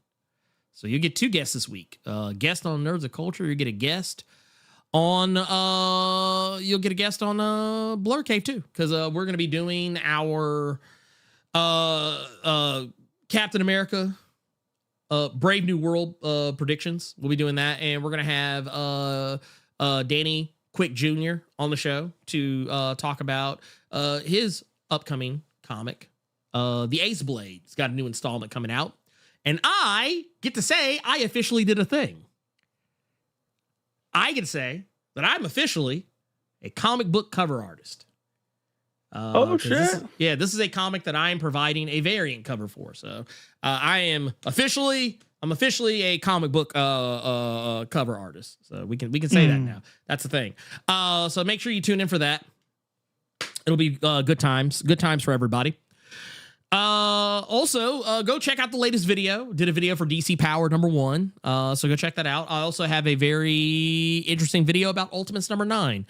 so you get 2 guests this week. Guest on Nerds of Culture. You get a guest on Blerd Cave too, because we're gonna be doing our Captain America Brave New World predictions. We'll be doing that, and we're gonna have Danny Quick Jr. on the show to talk about his upcoming comic, The Ace Blade. It's got a new installment coming out, and I get to say I officially did a thing. I get to say that I'm officially a comic book cover artist. Oh shit! This is a comic that I am providing a variant cover for. So I'm officially a comic book cover artist. So we can say that now. That's the thing. So make sure you tune in for that. It'll be good times for everybody. Also, go check out the latest video. Did a video for DC Power #1. So go check that out. I also have a very interesting video about Ultimates #9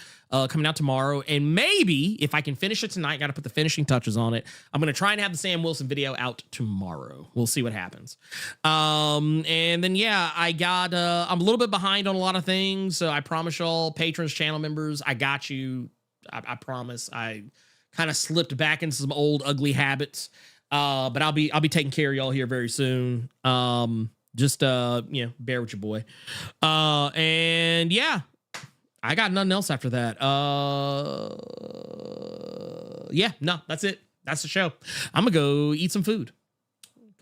coming out tomorrow. And maybe if I can finish it tonight, got to put the finishing touches on it. I'm going to try and have the Sam Wilson video out tomorrow. We'll see what happens. And then, yeah, I got, I'm a little bit behind on a lot of things. So I promise y'all, patrons, channel members, I got you. I promise. I kind of slipped back into some old ugly habits. But I'll be taking care of y'all here very soon. Just bear with your boy. And yeah, I got nothing else after that. Yeah, no, that's it. That's the show. I'm gonna go eat some food.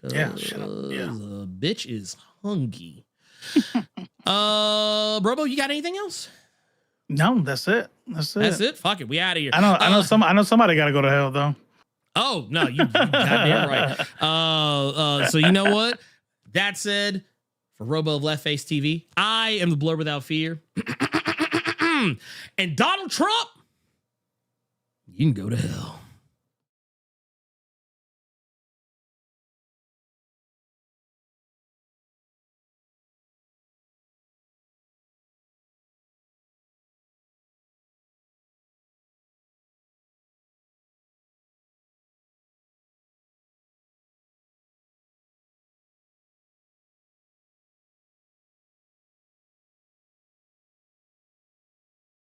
Yeah, shut up. Yeah. The bitch is hungry. Robo, you got anything else? No, that's it. That's it. Fuck it. We out of here. I know somebody got to go to hell though. Oh, no, you goddamn right. So you know what? That said, for Robo of Left Face TV, I am the Blerd without fear. And Donald Trump, you can go to hell.